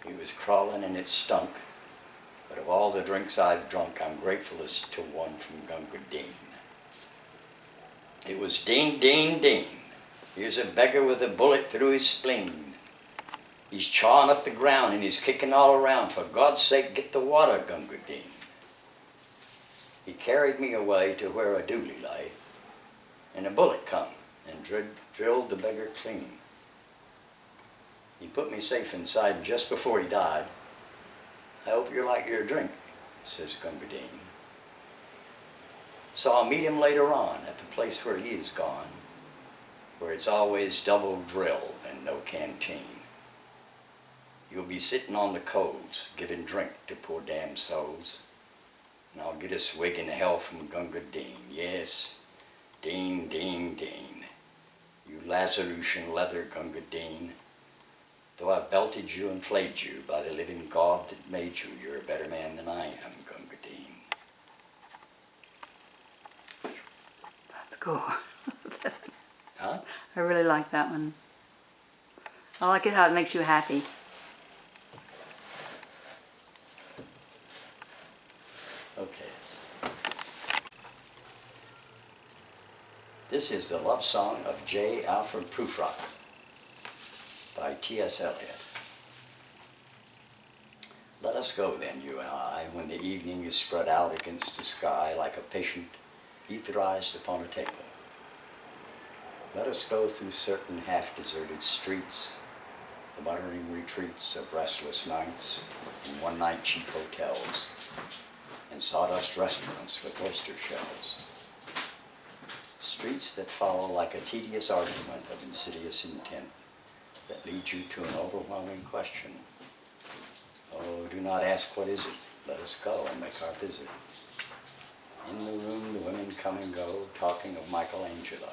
He was crawling and it stunk, but of all the drinks I've drunk, I'm gratefulest to one from Gunga Din. It was Din, Din, Din. Here's a beggar with a bullet through his spleen. He's chawing up the ground and he's kicking all around. For God's sake, get the water, Gunga Din. He carried me away to where a dooley lay, and a bullet come and drilled the beggar clean. He put me safe inside just before he died. I hope you like your drink, says Gunga Din. So I'll meet him later on at the place where he is gone, where it's always double drill and no canteen. You'll be sitting on the coals, giving drink to poor damn souls. And I'll get a swig in hell from Gunga Din. Yes, Din, Din, Din. You Lazarusian leather Gunga Din. Though I've belted you and flayed you, by the living God that made you, you're a better man than I am, Gunga Din. That's cool. Huh? I really like that one. I like it how it makes you happy. Okay. This is the love song of J. Alfred Prufrock by T.S. Eliot. Let us go then, you and I, when the evening is spread out against the sky like a patient etherized upon a table. Let us go through certain half-deserted streets, the muttering retreats of restless nights in one-night cheap hotels, and sawdust restaurants with oyster shells. Streets that follow like a tedious argument of insidious intent that leads you to an overwhelming question. Oh, do not ask what is it. Let us go and make our visit. In the room the women come and go, talking of Michelangelo.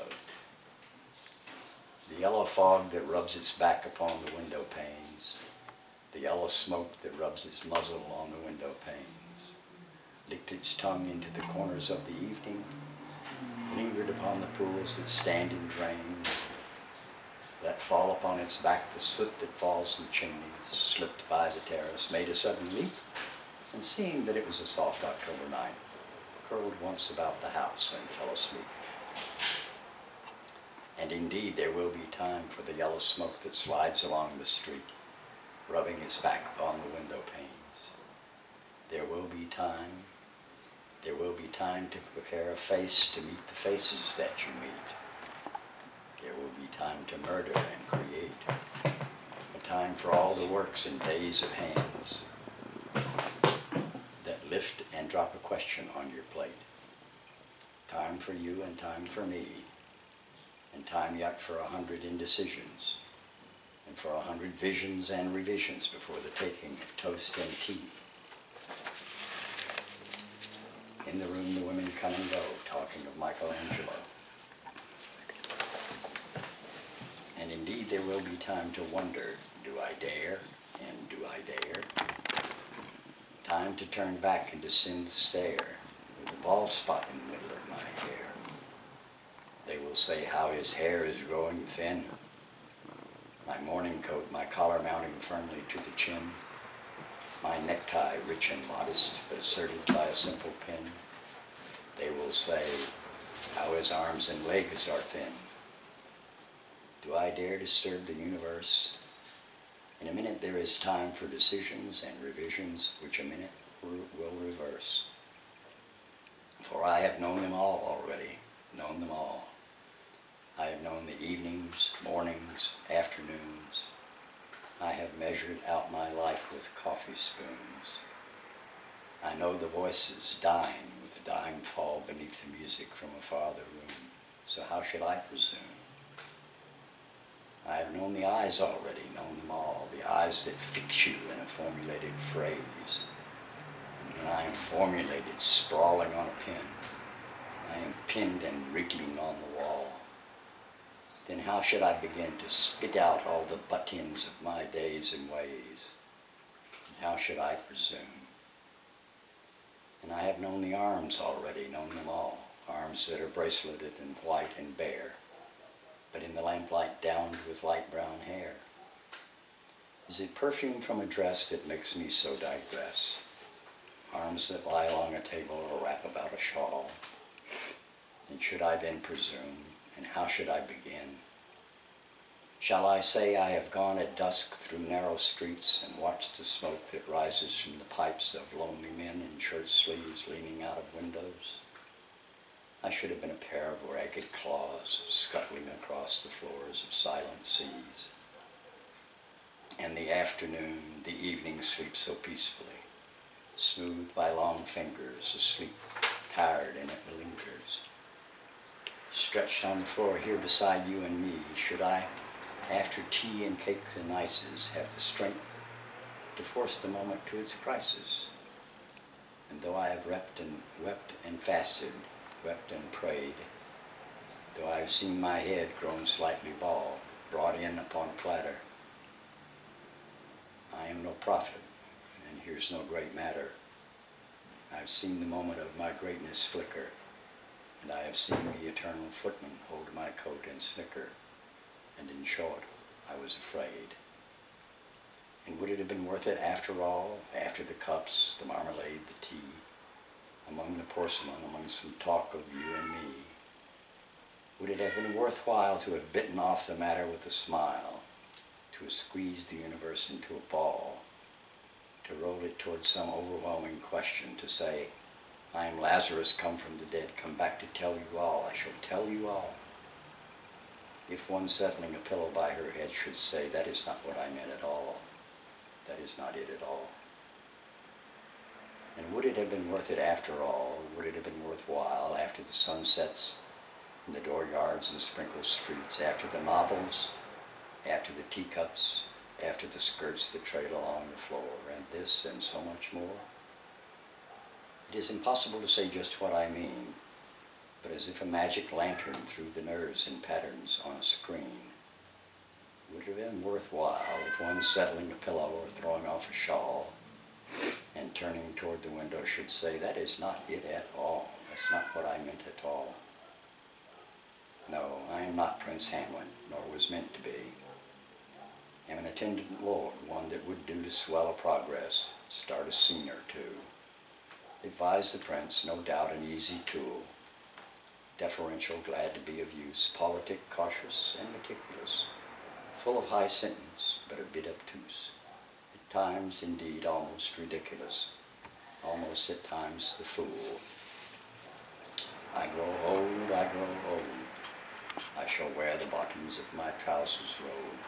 The yellow fog that rubs its back upon the window panes. The yellow smoke that rubs its muzzle on the window panes. Licked its tongue into the corners of the evening, lingered upon the pools that stand in drains, let fall upon its back the soot that falls in chimneys, slipped by the terrace, made a sudden leap, and seeing that it was a soft October night, curled once about the house and fell asleep. And indeed there will be time for the yellow smoke that slides along the street, rubbing its back upon the window panes. There will be time. There will be time to prepare a face to meet the faces that you meet. There will be time to murder and create. A time for all the works and days of hands that lift and drop a question on your plate. Time for you and time for me. And time yet for 100 indecisions. And for 100 visions and revisions before the taking of toast and tea. In the room the women come and go, talking of Michelangelo. And indeed there will be time to wonder, do I dare, and do I dare? Time to turn back and descend the stair, with a bald spot in the middle of my hair. They will say how his hair is growing thin. My morning coat, my collar mounting firmly to the chin. My necktie rich and modest, but asserted by a simple pin. They will say how his arms and legs are thin. Do I dare disturb the universe? In a minute there is time for decisions and revisions which a minute will reverse. For I have known them all already, known them all. I have known the evenings, mornings, afternoons. I have measured out my life with coffee spoons. I know the voices dying with the dying fall beneath the music from a farther room. So how should I presume? I have known the eyes already, known them all, the eyes that fix you in a formulated phrase. And when I am formulated, sprawling on a pin, I am pinned and wriggling on the wall. Then how should I begin to spit out all the butt-ends of my days and ways? And how should I presume? And I have known the arms already, known them all, arms that are braceleted and white and bare, but in the lamplight downed with light brown hair. Is it perfume from a dress that makes me so digress? Arms that lie along a table or wrap about a shawl? And should I then presume, and how should I begin? Shall I say I have gone at dusk through narrow streets and watched the smoke that rises from the pipes of lonely men in shirt sleeves leaning out of windows? I should have been a pair of ragged claws scuttling across the floors of silent seas. And the afternoon, the evening sleeps so peacefully, smoothed by long fingers, asleep, tired, and it lingers. Stretched on the floor here beside you and me, should I, after tea and cakes and ices, have the strength to force the moment to its crisis? And though I have wept and fasted, wept and prayed, though I have seen my head grown slightly bald, brought in upon a platter, I am no prophet, and here's no great matter. I've seen the moment of my greatness flicker, and I have seen the eternal footman hold my coat and snicker, and in short, I was afraid. And would it have been worth it after all, after the cups, the marmalade, the tea, among the porcelain, among some talk of you and me? Would it have been worthwhile to have bitten off the matter with a smile, to have squeezed the universe into a ball, to roll it towards some overwhelming question, to say, I am Lazarus come from the dead, come back to tell you all, I shall tell you all? If one settling a pillow by her head should say, that is not what I meant at all, that is not it at all. And would it have been worth it after all? Would it have been worthwhile after the sun sets in the dooryards and sprinkled streets, after the novels, after the teacups, after the skirts that trail along the floor, and this and so much more? It is impossible to say just what I mean, but as if a magic lantern threw the nerves and patterns on a screen. Would it have been worthwhile if one settling a pillow or throwing off a shawl and turning toward the window should say, that is not it at all, that's not what I meant at all? No, I am not Prince Hamlet, nor was meant to be. I am an attendant lord, one that would do to swell a progress, start a scene or two. Advise the prince, no doubt an easy tool, deferential, glad to be of use, politic, cautious, and meticulous, full of high sentence, but a bit obtuse, at times indeed almost ridiculous, almost at times the fool. I grow old, I grow old, I shall wear the bottoms of my trousers rolled.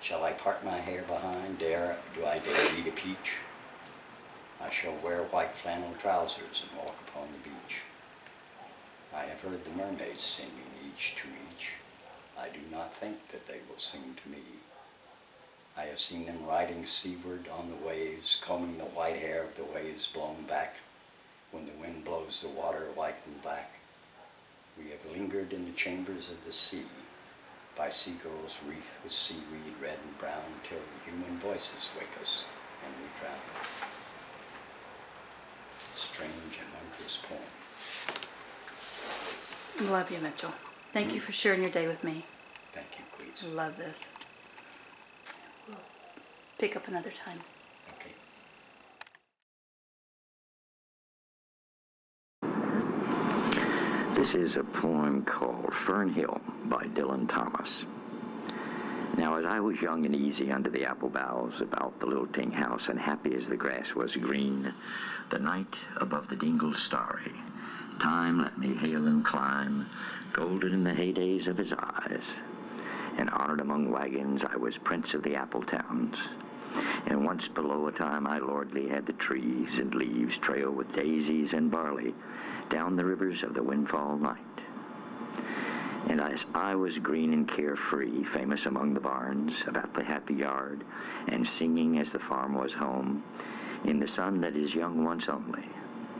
Shall I part my hair behind? Do I dare eat a peach? I shall wear white flannel trousers and walk upon the beach. I have heard the mermaids singing each to each. I do not think that they will sing to me. I have seen them riding seaward on the waves, combing the white hair of the waves blown back when the wind blows the water white and black. We have lingered in the chambers of the sea, by seagulls wreathed with seaweed red and brown, till human voices wake us and we drown. Strange and wondrous poem. Love you, Mitchell. Thank you for sharing your day with me. Thank you, please. Love this. We'll pick up another time. Okay. This is a poem called Fern Hill by Dylan Thomas. Now, as I was young and easy under the apple boughs about the lilting house, and happy as the grass was green, the night above the dingle starry, time let me hail and climb, golden in the heydays of his eyes. And honored among wagons, I was prince of the apple towns. And once below a time I lordly had the trees and leaves trail with daisies and barley down the rivers of the windfall night. And as I was green and carefree, famous among the barns, about the happy yard, and singing as the farm was home, in the sun that is young once only,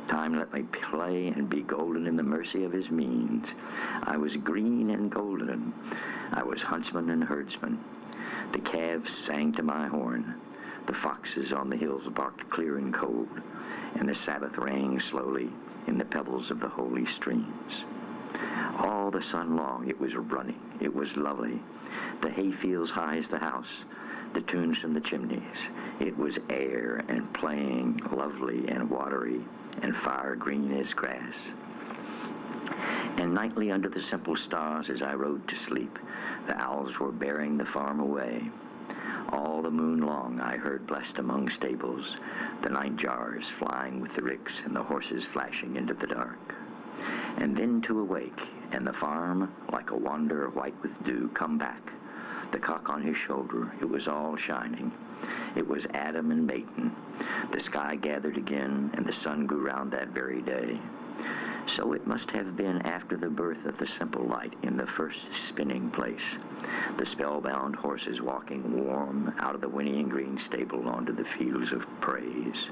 Time let me play and be golden in the mercy of his means. I was green and golden. I was huntsman and herdsman. The calves sang to my horn. The foxes on the hills barked clear and cold, and the Sabbath rang slowly in the pebbles of the holy streams. All the sun long it was running. It was lovely. The hay fields high as the house, the tunes from the chimneys. It was air and playing, lovely and watery, and fire green as grass. And nightly under the simple stars as I rode to sleep, the owls were bearing the farm away. All the moon long I heard blessed among stables, the night jars flying with the ricks and the horses flashing into the dark. And then to awake, and the farm, like a wanderer white with dew, come back. The cock on his shoulder, it was all shining. It was Adam and matin. The sky gathered again, and the sun grew round that very day. So it must have been after the birth of the simple light in the first spinning place, the spellbound horses walking warm out of the whinnying green stable onto the fields of praise.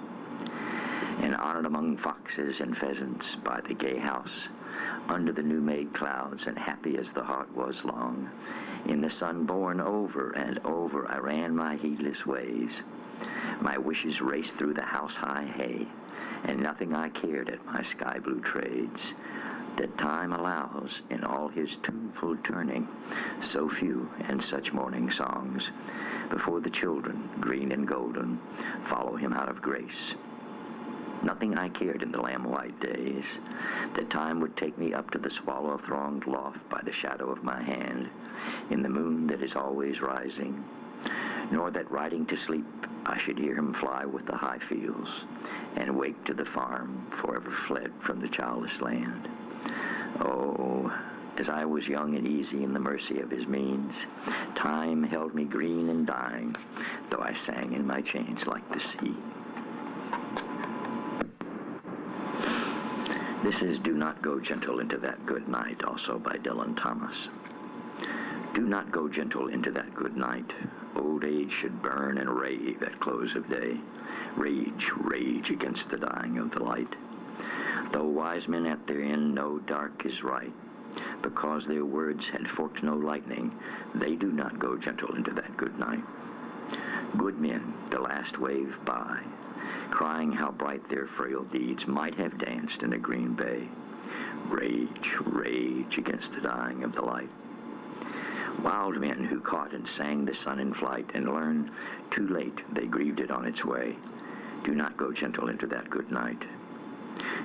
And honored among foxes and pheasants by the gay house, under the new-made clouds, and happy as the heart was long, in the sun born over and over I ran my heedless ways. My wishes raced through the house-high hay, and nothing I cared at my sky-blue trades, that time allows in all his tuneful turning, so few and such morning songs, before the children, green and golden, follow him out of grace. Nothing I cared in the lamb-white days, that time would take me up to the swallow-thronged loft by the shadow of my hand, in the moon that is always rising, nor that riding to sleep I should hear him fly with the high fields, and wake to the farm forever fled from the childless land. Oh, as I was young and easy in the mercy of his means, time held me green and dying, though I sang in my chains like the sea. This is Do Not Go Gentle Into That Good Night, also by Dylan Thomas. Do not go gentle into that good night. Old age should burn and rave at close of day. Rage, rage against the dying of the light. Though wise men at their end know dark is right, because their words had forked no lightning, they do not go gentle into that good night. Good men, the last wave by, crying how bright their frail deeds might have danced in a green bay. Rage, rage against the dying of the light. Wild men who caught and sang the sun in flight and learned too late they grieved it on its way. Do not go gentle into that good night.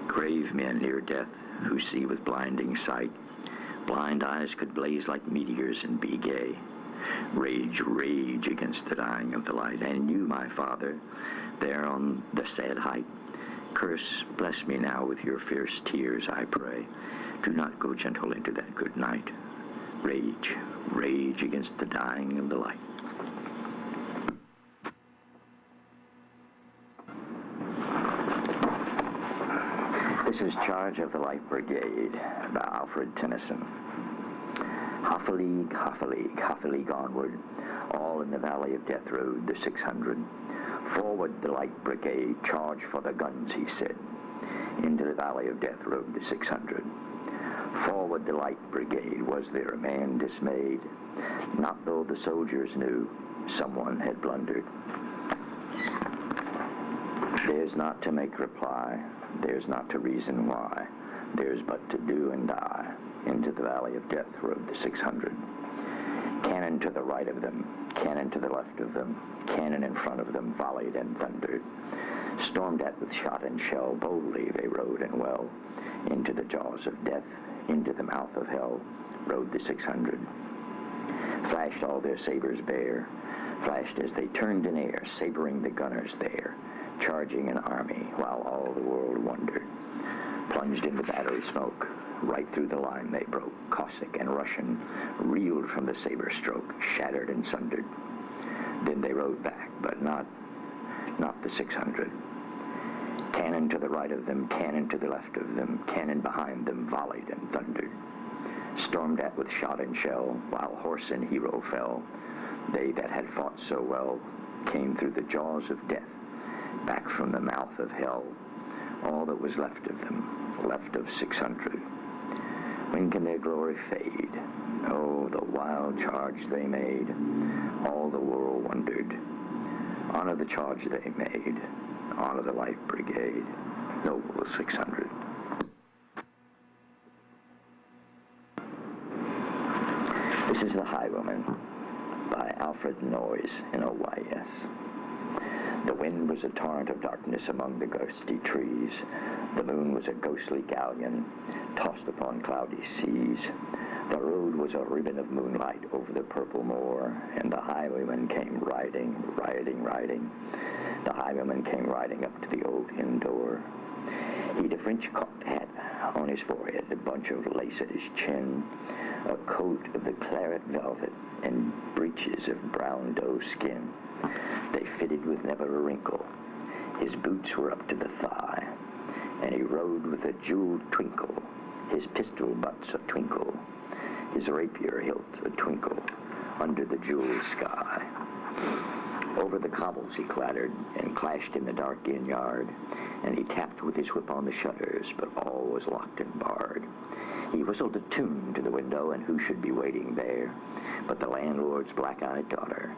Grave men near death who see with blinding sight. Blind eyes could blaze like meteors and be gay. Rage, rage against the dying of the light. And you, my Father, there on the sad height, curse, bless me now with your fierce tears, I pray. Do not go gentle into that good night. Rage, rage against the dying of the light. This is Charge of the Light Brigade by Alfred Tennyson. Half a league, half a league, half a league onward, all in the valley of Death Road, the 600. Forward the Light Brigade, charge for the guns, he said, into the valley of Death Road, the 600. Forward the Light Brigade, was there a man dismayed? Not though the soldiers knew someone had blundered. There's not to make reply, there's not to reason why, there's but to do and die, into the valley of Death Road, the 600. Cannon to the right of them, cannon to the left of them, cannon in front of them volleyed and thundered. Stormed at with shot and shell, boldly they rode and well, into the jaws of death, into the mouth of hell, rode the 600. Flashed all their sabers bare, flashed as they turned in air, sabering the gunners there, charging an army while all the world wondered. Plunged into battery smoke, right through the line they broke, Cossack and Russian, reeled from the saber stroke, shattered and sundered. Then they rode back, but not the 600. Cannon to the right of them, cannon to the left of them, cannon behind them volleyed and thundered. Stormed at with shot and shell, while horse and hero fell, they that had fought so well came through the jaws of death, back from the mouth of hell, all that was left of them, left of 600. When can their glory fade? Oh, the wild charge they made. All the world wondered. Honor the charge they made. Honor the Light Brigade. Noble 600. This is The Highwayman by Alfred Noyes in OYS. The wind was a torrent of darkness among the gusty trees. The moon was a ghostly galleon tossed upon cloudy seas. The road was a ribbon of moonlight over the purple moor, and the highwayman came riding. The highwayman came riding up to the old inn door. He'd a French cocked hat on his forehead, a bunch of lace at his chin, a coat of the claret velvet, and breeches of brown doe skin. They fitted with never a wrinkle. His boots were up to the thigh, and he rode with a jeweled twinkle, his pistol butts a twinkle, his rapier hilt a twinkle, under the jeweled sky. Over the cobbles he clattered and clashed in the dark inn yard, and he tapped with his whip on the shutters, but all was locked and barred. He whistled a tune to the window, and who should be waiting there but the landlord's black-eyed daughter,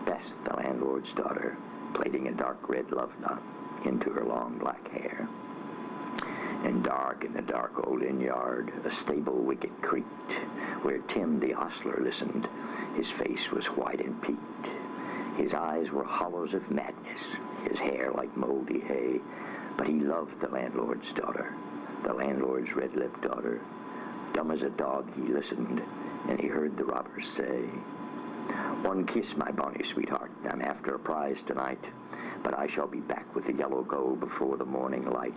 Bess, the landlord's daughter, plaiting a dark red love knot into her long black hair. And dark in the dark old inn yard, a stable wicket creaked, where Tim the ostler listened. His face was white and peaked. His eyes were hollows of madness, his hair like moldy hay, but he loved the landlord's daughter, the landlord's red-lipped daughter. Dumb as a dog he listened, and he heard the robbers say, "One kiss, my bonny sweetheart, I'm after a prize tonight, but I shall be back with the yellow gold before the morning light.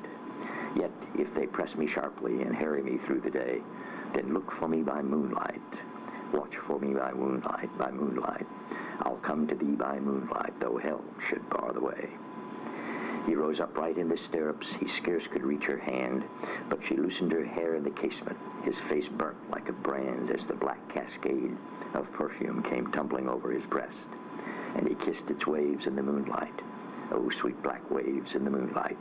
Yet, if they press me sharply and harry me through the day, then look for me by moonlight. Watch for me by moonlight, by moonlight. I'll come to thee by moonlight, though hell should bar the way." He rose upright in the stirrups. He scarce could reach her hand, but she loosened her hair in the casement. His face burnt like a brand as the black cascade of perfume came tumbling over his breast, and he kissed its waves in the moonlight. Oh, sweet black waves in the moonlight.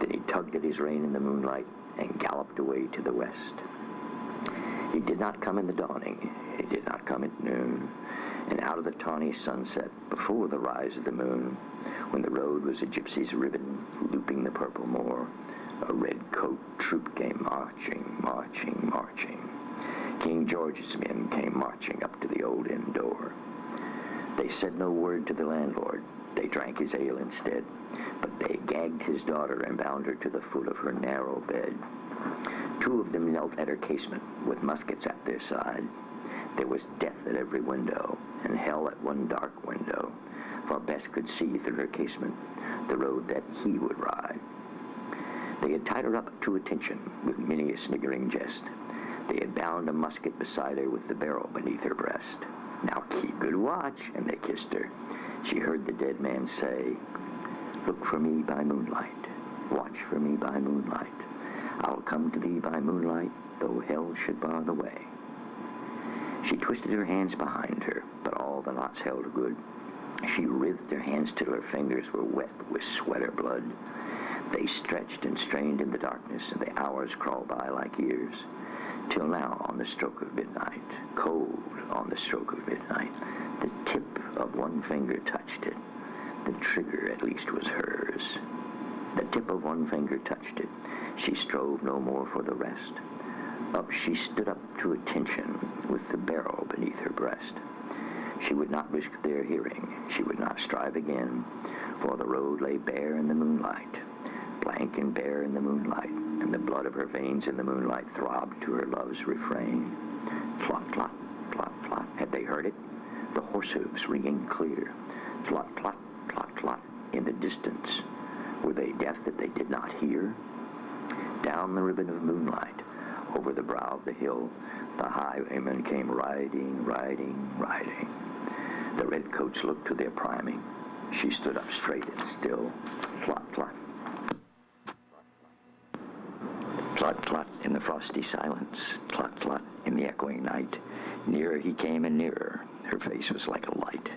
Then he tugged at his rein in the moonlight and galloped away to the west. He did not come in the dawning. He did not come at noon. And out of the tawny sunset, before the rise of the moon, when the road was a gypsy's ribbon looping the purple moor, a red-coat troop came marching, marching, marching. King George's men came marching up to the old inn door. They said no word to the landlord. They drank his ale instead, but they gagged his daughter and bound her to the foot of her narrow bed. Two of them knelt at her casement with muskets at their side. There was death at every window, and hell at one dark window, for Bess could see through her casement the road that he would ride. They had tied her up to attention with many a sniggering jest. They had bound a musket beside her with the barrel beneath her breast. "Now keep good watch," and they kissed her. She heard the dead man say, "Look for me by moonlight, watch for me by moonlight. I'll come to thee by moonlight, though hell should bar the way." She twisted her hands behind her, but all the knots held good. She writhed her hands till her fingers were wet with sweat or blood. They stretched and strained in the darkness, and the hours crawled by like years, till now on the stroke of midnight, cold on the stroke of midnight, the tip of one finger touched it. The trigger at least was hers. The tip of one finger touched it. She strove no more for the rest. Up she stood up to attention with the barrel beneath her breast. She would not risk their hearing. She would not strive again, for the road lay bare in the moonlight, blank and bare in the moonlight, and the blood of her veins in the moonlight throbbed to her love's refrain. Tlot, tlot, tlot, tlot. Had they heard it? The horse hooves ringing clear. Tlot, tlot, tlot, tlot. In the distance. Were they deaf that they did not hear? Down the ribbon of moonlight, over the brow of the hill, the highwaymen came riding, riding, riding. The redcoats looked to their priming. She stood up straight and still. Tlot, tlot. Tlot, tlot in the frosty silence. Tlot, tlot in the echoing night. Nearer he came and nearer. Her face was like a light.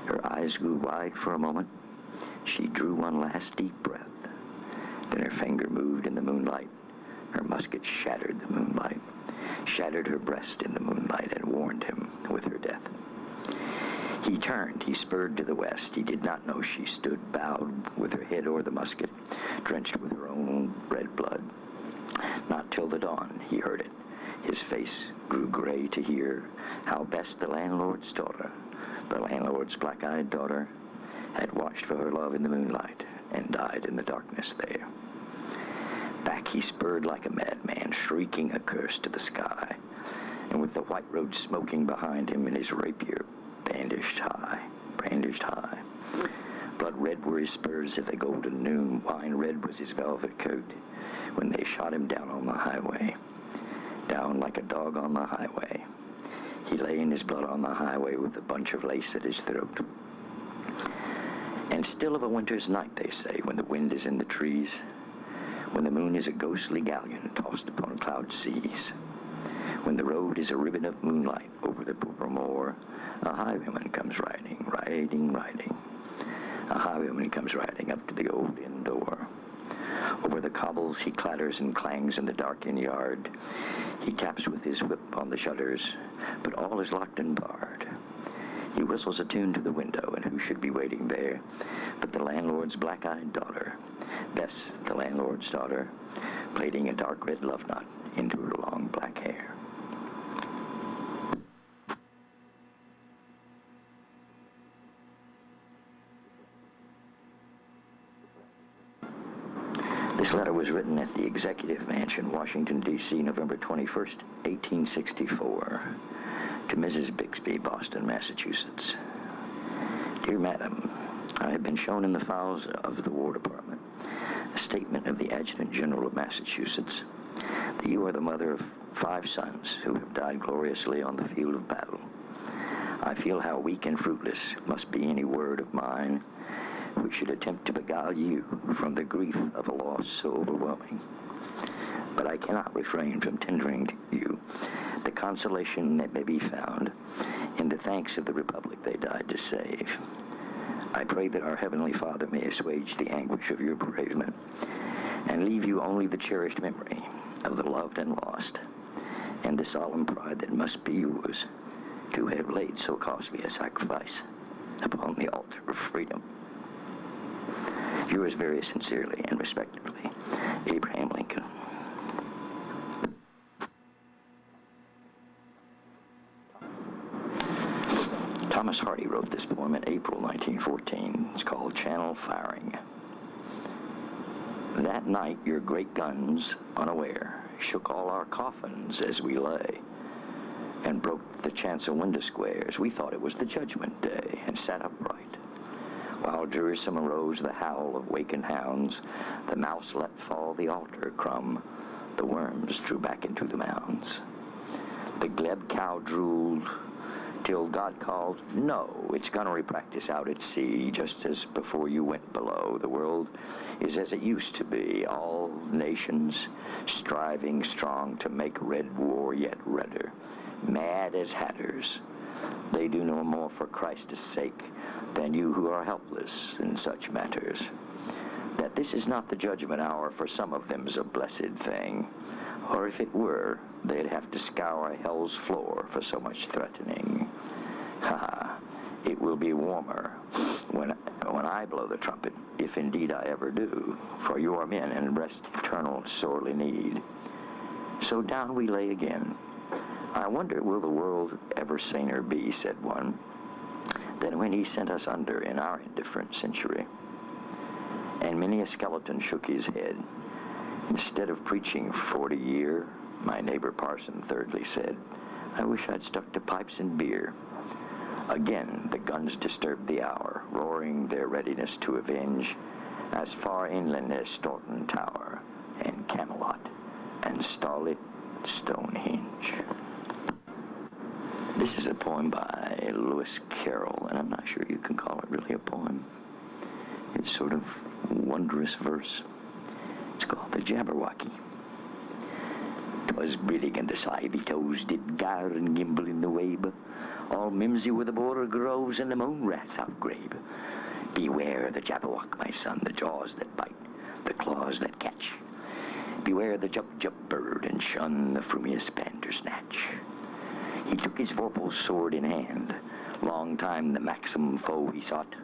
Her eyes grew wide for a moment. She drew one last deep breath. Then her finger moved in the moonlight. Her musket shattered the moonlight, shattered her breast in the moonlight, and warned him with her death. He turned, he spurred to the west. He did not know she stood bowed with her head o'er the musket, drenched with her own red blood. Not till the dawn he heard it. His face grew gray to hear how best the landlord's daughter, the landlord's black-eyed daughter, had watched for her love in the moonlight and died in the darkness there. Back he spurred like a madman, shrieking a curse to the sky, and with the white road smoking behind him and his rapier brandished high. Blood red were his spurs of the golden noon, wine red was his velvet coat, when they shot him down on the highway, down like a dog on the highway. He lay in his blood on the highway with a bunch of lace at his throat. And still of a winter's night, they say, when the wind is in the trees, when the moon is a ghostly galleon tossed upon cloud seas, when the road is a ribbon of moonlight over the purple moor, a highwayman comes riding. A highwayman comes riding up to the old inn door. Over the cobbles he clatters and clangs in the dark inn yard. He taps with his whip on the shutters, but all is locked and barred. He whistles a tune to the window, and who should be waiting there but the landlord's black-eyed daughter, Bess, the landlord's daughter, plaiting a dark red love knot into her long black hair. This letter was written at the Executive Mansion, Washington, D.C., November 21st, 1864, to Mrs. Bixby, Boston, Massachusetts. Dear Madam, I have been shown in the files of the War Department a statement of the Adjutant General of Massachusetts that you are the mother of 5 sons who have died gloriously on the field of battle. I feel how weak and fruitless must be any word of mine which should attempt to beguile you from the grief of a loss so overwhelming. But I cannot refrain from tendering to you the consolation that may be found in the thanks of the Republic they died to save. I pray that our Heavenly Father may assuage the anguish of your bereavement and leave you only the cherished memory of the loved and lost, and the solemn pride that must be yours to have laid so costly a sacrifice upon the altar of freedom. Yours very sincerely and respectfully, Abraham Lincoln. Thomas Hardy wrote this poem in April 1914. It's called Channel Firing. That night your great guns, unaware, shook all our coffins as we lay, and broke the chancel window squares. We thought it was the Judgment Day, and sat upright. While Jerusalem arose the howl of wakened hounds, the mouse let fall the altar crumb, the worms drew back into the mounds. The gleb cow drooled till God called, no, it's gunnery practice out at sea, just as before you went below. The world is as it used to be, all nations striving strong to make red war yet redder, mad as hatters. They do no more for Christ's sake than you who are helpless in such matters. That this is not the judgment hour for some of them's a blessed thing, or if it were, they'd have to scour hell's floor for so much threatening. Ha! It will be warmer when I blow the trumpet, if indeed I ever do, for your men and rest eternal sorely need. So down we lay again. I wonder will the world ever saner be, said one, than when he sent us under in our indifferent century. And many a skeleton shook his head. Instead of preaching 40 year, my neighbor parson thirdly said, I wish I'd stuck to pipes and beer. Again the guns disturbed the hour, roaring their readiness to avenge, as far inland as Staunton Tower, and Camelot, and starlit Stonehenge. This is a poem by Lewis Carroll, and I'm not sure you can call it really a poem. It's sort of wondrous verse. It's called The Jabberwocky. 'Twas brillig and the sivey toes did gyre and gimble in the wabe. All mimsy were the border groves and the moon rats outgrabe. Beware the Jabberwock, my son, the jaws that bite, the claws that catch. Beware the jup-jup bird, and shun the frumious bandersnatch. He took his vorpal's sword in hand, long time the maxim foe he sought.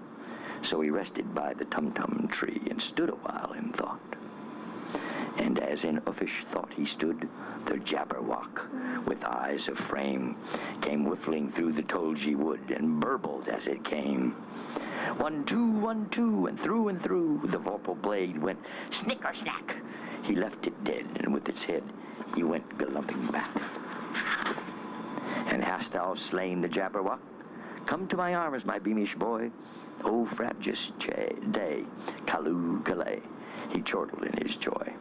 So he rested by the tum-tum tree, and stood a while in thought. And as in uffish thought he stood, the Jabberwock, with eyes of flame, came whiffling through the Tulgey wood, and burbled as it came. 1, 2, 1, 2, and through, the vorpal blade went snicker-snack. He left it dead, and with its head he went galumping back. And hast thou slain the Jabberwock? Come to my arms, my beamish boy. O frabjous day, Callooh Callay, he chortled in his joy.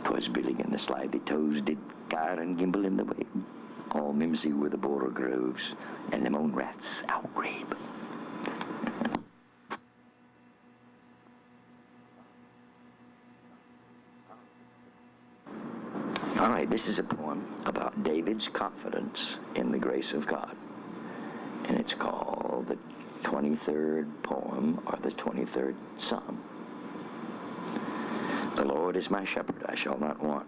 'Twas billing and the slithy toes did gyre and gimble in the wabe. All mimsy were the borer groves, and the moan rats outrabe. All right, this is a poem about David's confidence in the grace of God. And it's called the 23rd poem, or the 23rd Psalm. The Lord is my shepherd, I shall not want.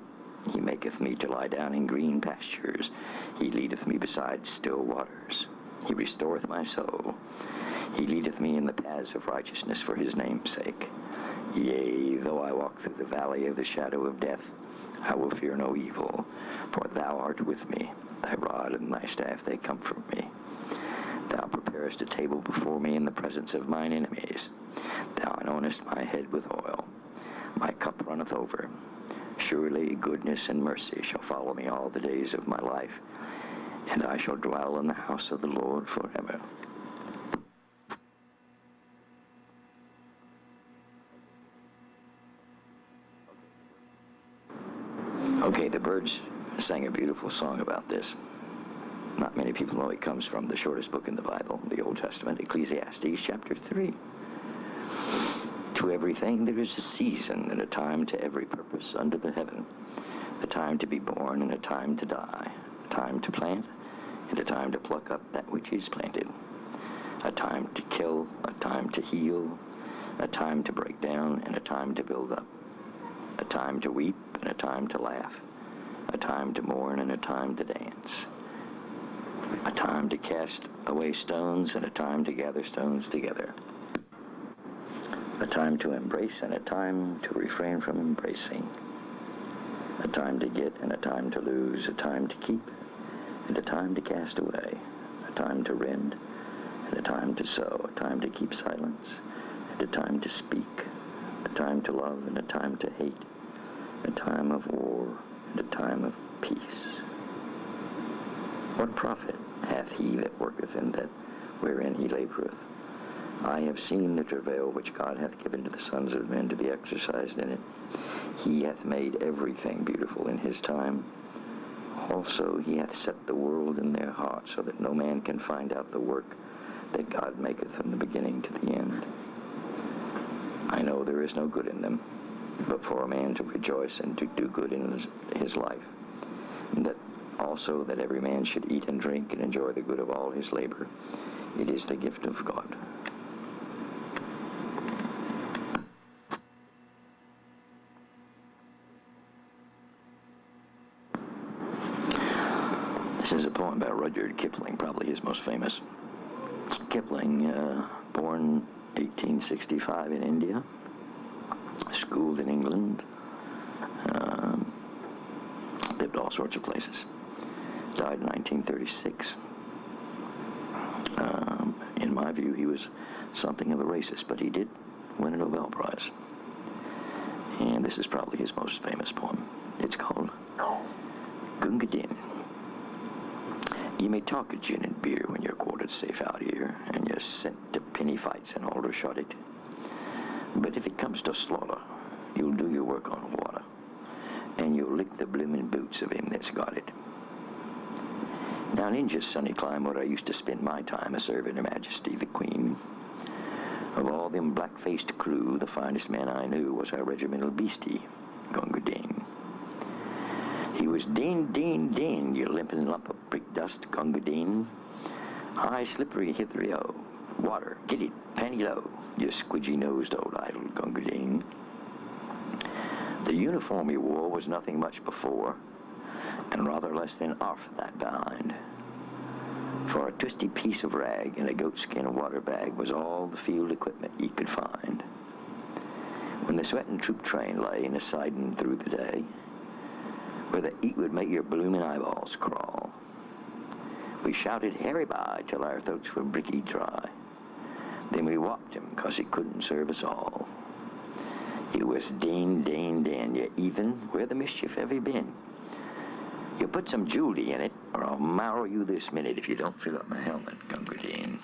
He maketh me to lie down in green pastures. He leadeth me beside still waters. He restoreth my soul. He leadeth me in the paths of righteousness for his name's sake. Yea, though I walk through the valley of the shadow of death, I will fear no evil, for thou art with me. Thy rod and thy staff, they comfort me. Thou preparest a table before me in the presence of mine enemies. Thou anointest my head with oil. My cup runneth over. Surely goodness and mercy shall follow me all the days of my life, and I shall dwell in the house of the Lord forever. Okay, the Byrds sang a beautiful song about this. Not many people know it comes from the shortest book in the Bible, the Old Testament, Ecclesiastes chapter 3. To everything there is a season and a time to every purpose under the heaven, a time to be born and a time to die, a time to plant and a time to pluck up that which is planted, a time to kill, a time to heal, a time to break down and a time to build up, a time to weep and a time to laugh, a time to mourn and a time to dance, a time to cast away stones and a time to gather stones together, a time to embrace and a time to refrain from embracing, a time to get and a time to lose, a time to keep and a time to cast away, a time to rend and a time to sow, a time to keep silence and a time to speak, a time to love and a time to hate, a time of war and a time of peace. What profit hath he that worketh in that wherein he laboureth? I have seen the travail which God hath given to the sons of men to be exercised in it. He hath made everything beautiful in his time. Also he hath set the world in their heart, so that no man can find out the work that God maketh from the beginning to the end. I know there is no good in them, but for a man to rejoice and to do good in his life, and that also that every man should eat and drink and enjoy the good of all his labor. It is the gift of God. This is a poem by Rudyard Kipling, probably his most famous. Kipling, born 1865 in India, schooled in England, lived all sorts of places. Died in 1936. In my view, he was something of a racist, but he did win a Nobel Prize. And this is probably his most famous poem. It's called Gunga Din. You may talk of gin and beer when you're quartered safe out here, and you're sent to penny fights in Aldershot. But if it comes to slaughter, you'll do your work on water, and you'll lick the bloomin' boots of him that's got it. Down in just sunny clime where I used to spend my time a-serving Her Majesty the Queen, of all them black-faced crew, the finest man I knew was our regimental beastie, Gunga Din. He was din, din, din, you limpin' lump of brick dust, Gunga Din. High, slippery, hithery-o, water, get it, panty low, you squidgy-nosed old idol, Gunga Din. The uniform he wore was nothing much before, and rather less than half that behind. For a twisty piece of rag and a goatskin water bag was all the field equipment he could find. When the sweating troop train lay in a siding through the day, where the heat would make your blooming eyeballs crawl, we shouted Harry by till our throats were bricky dry. Then we whopped him 'cause he couldn't serve us all. It was Dan, Dan, Dan, you heathen, where the mischief have you been? You put some Julie in it, or I'll marrow you this minute if you don't fill up my helmet, Gunga Din.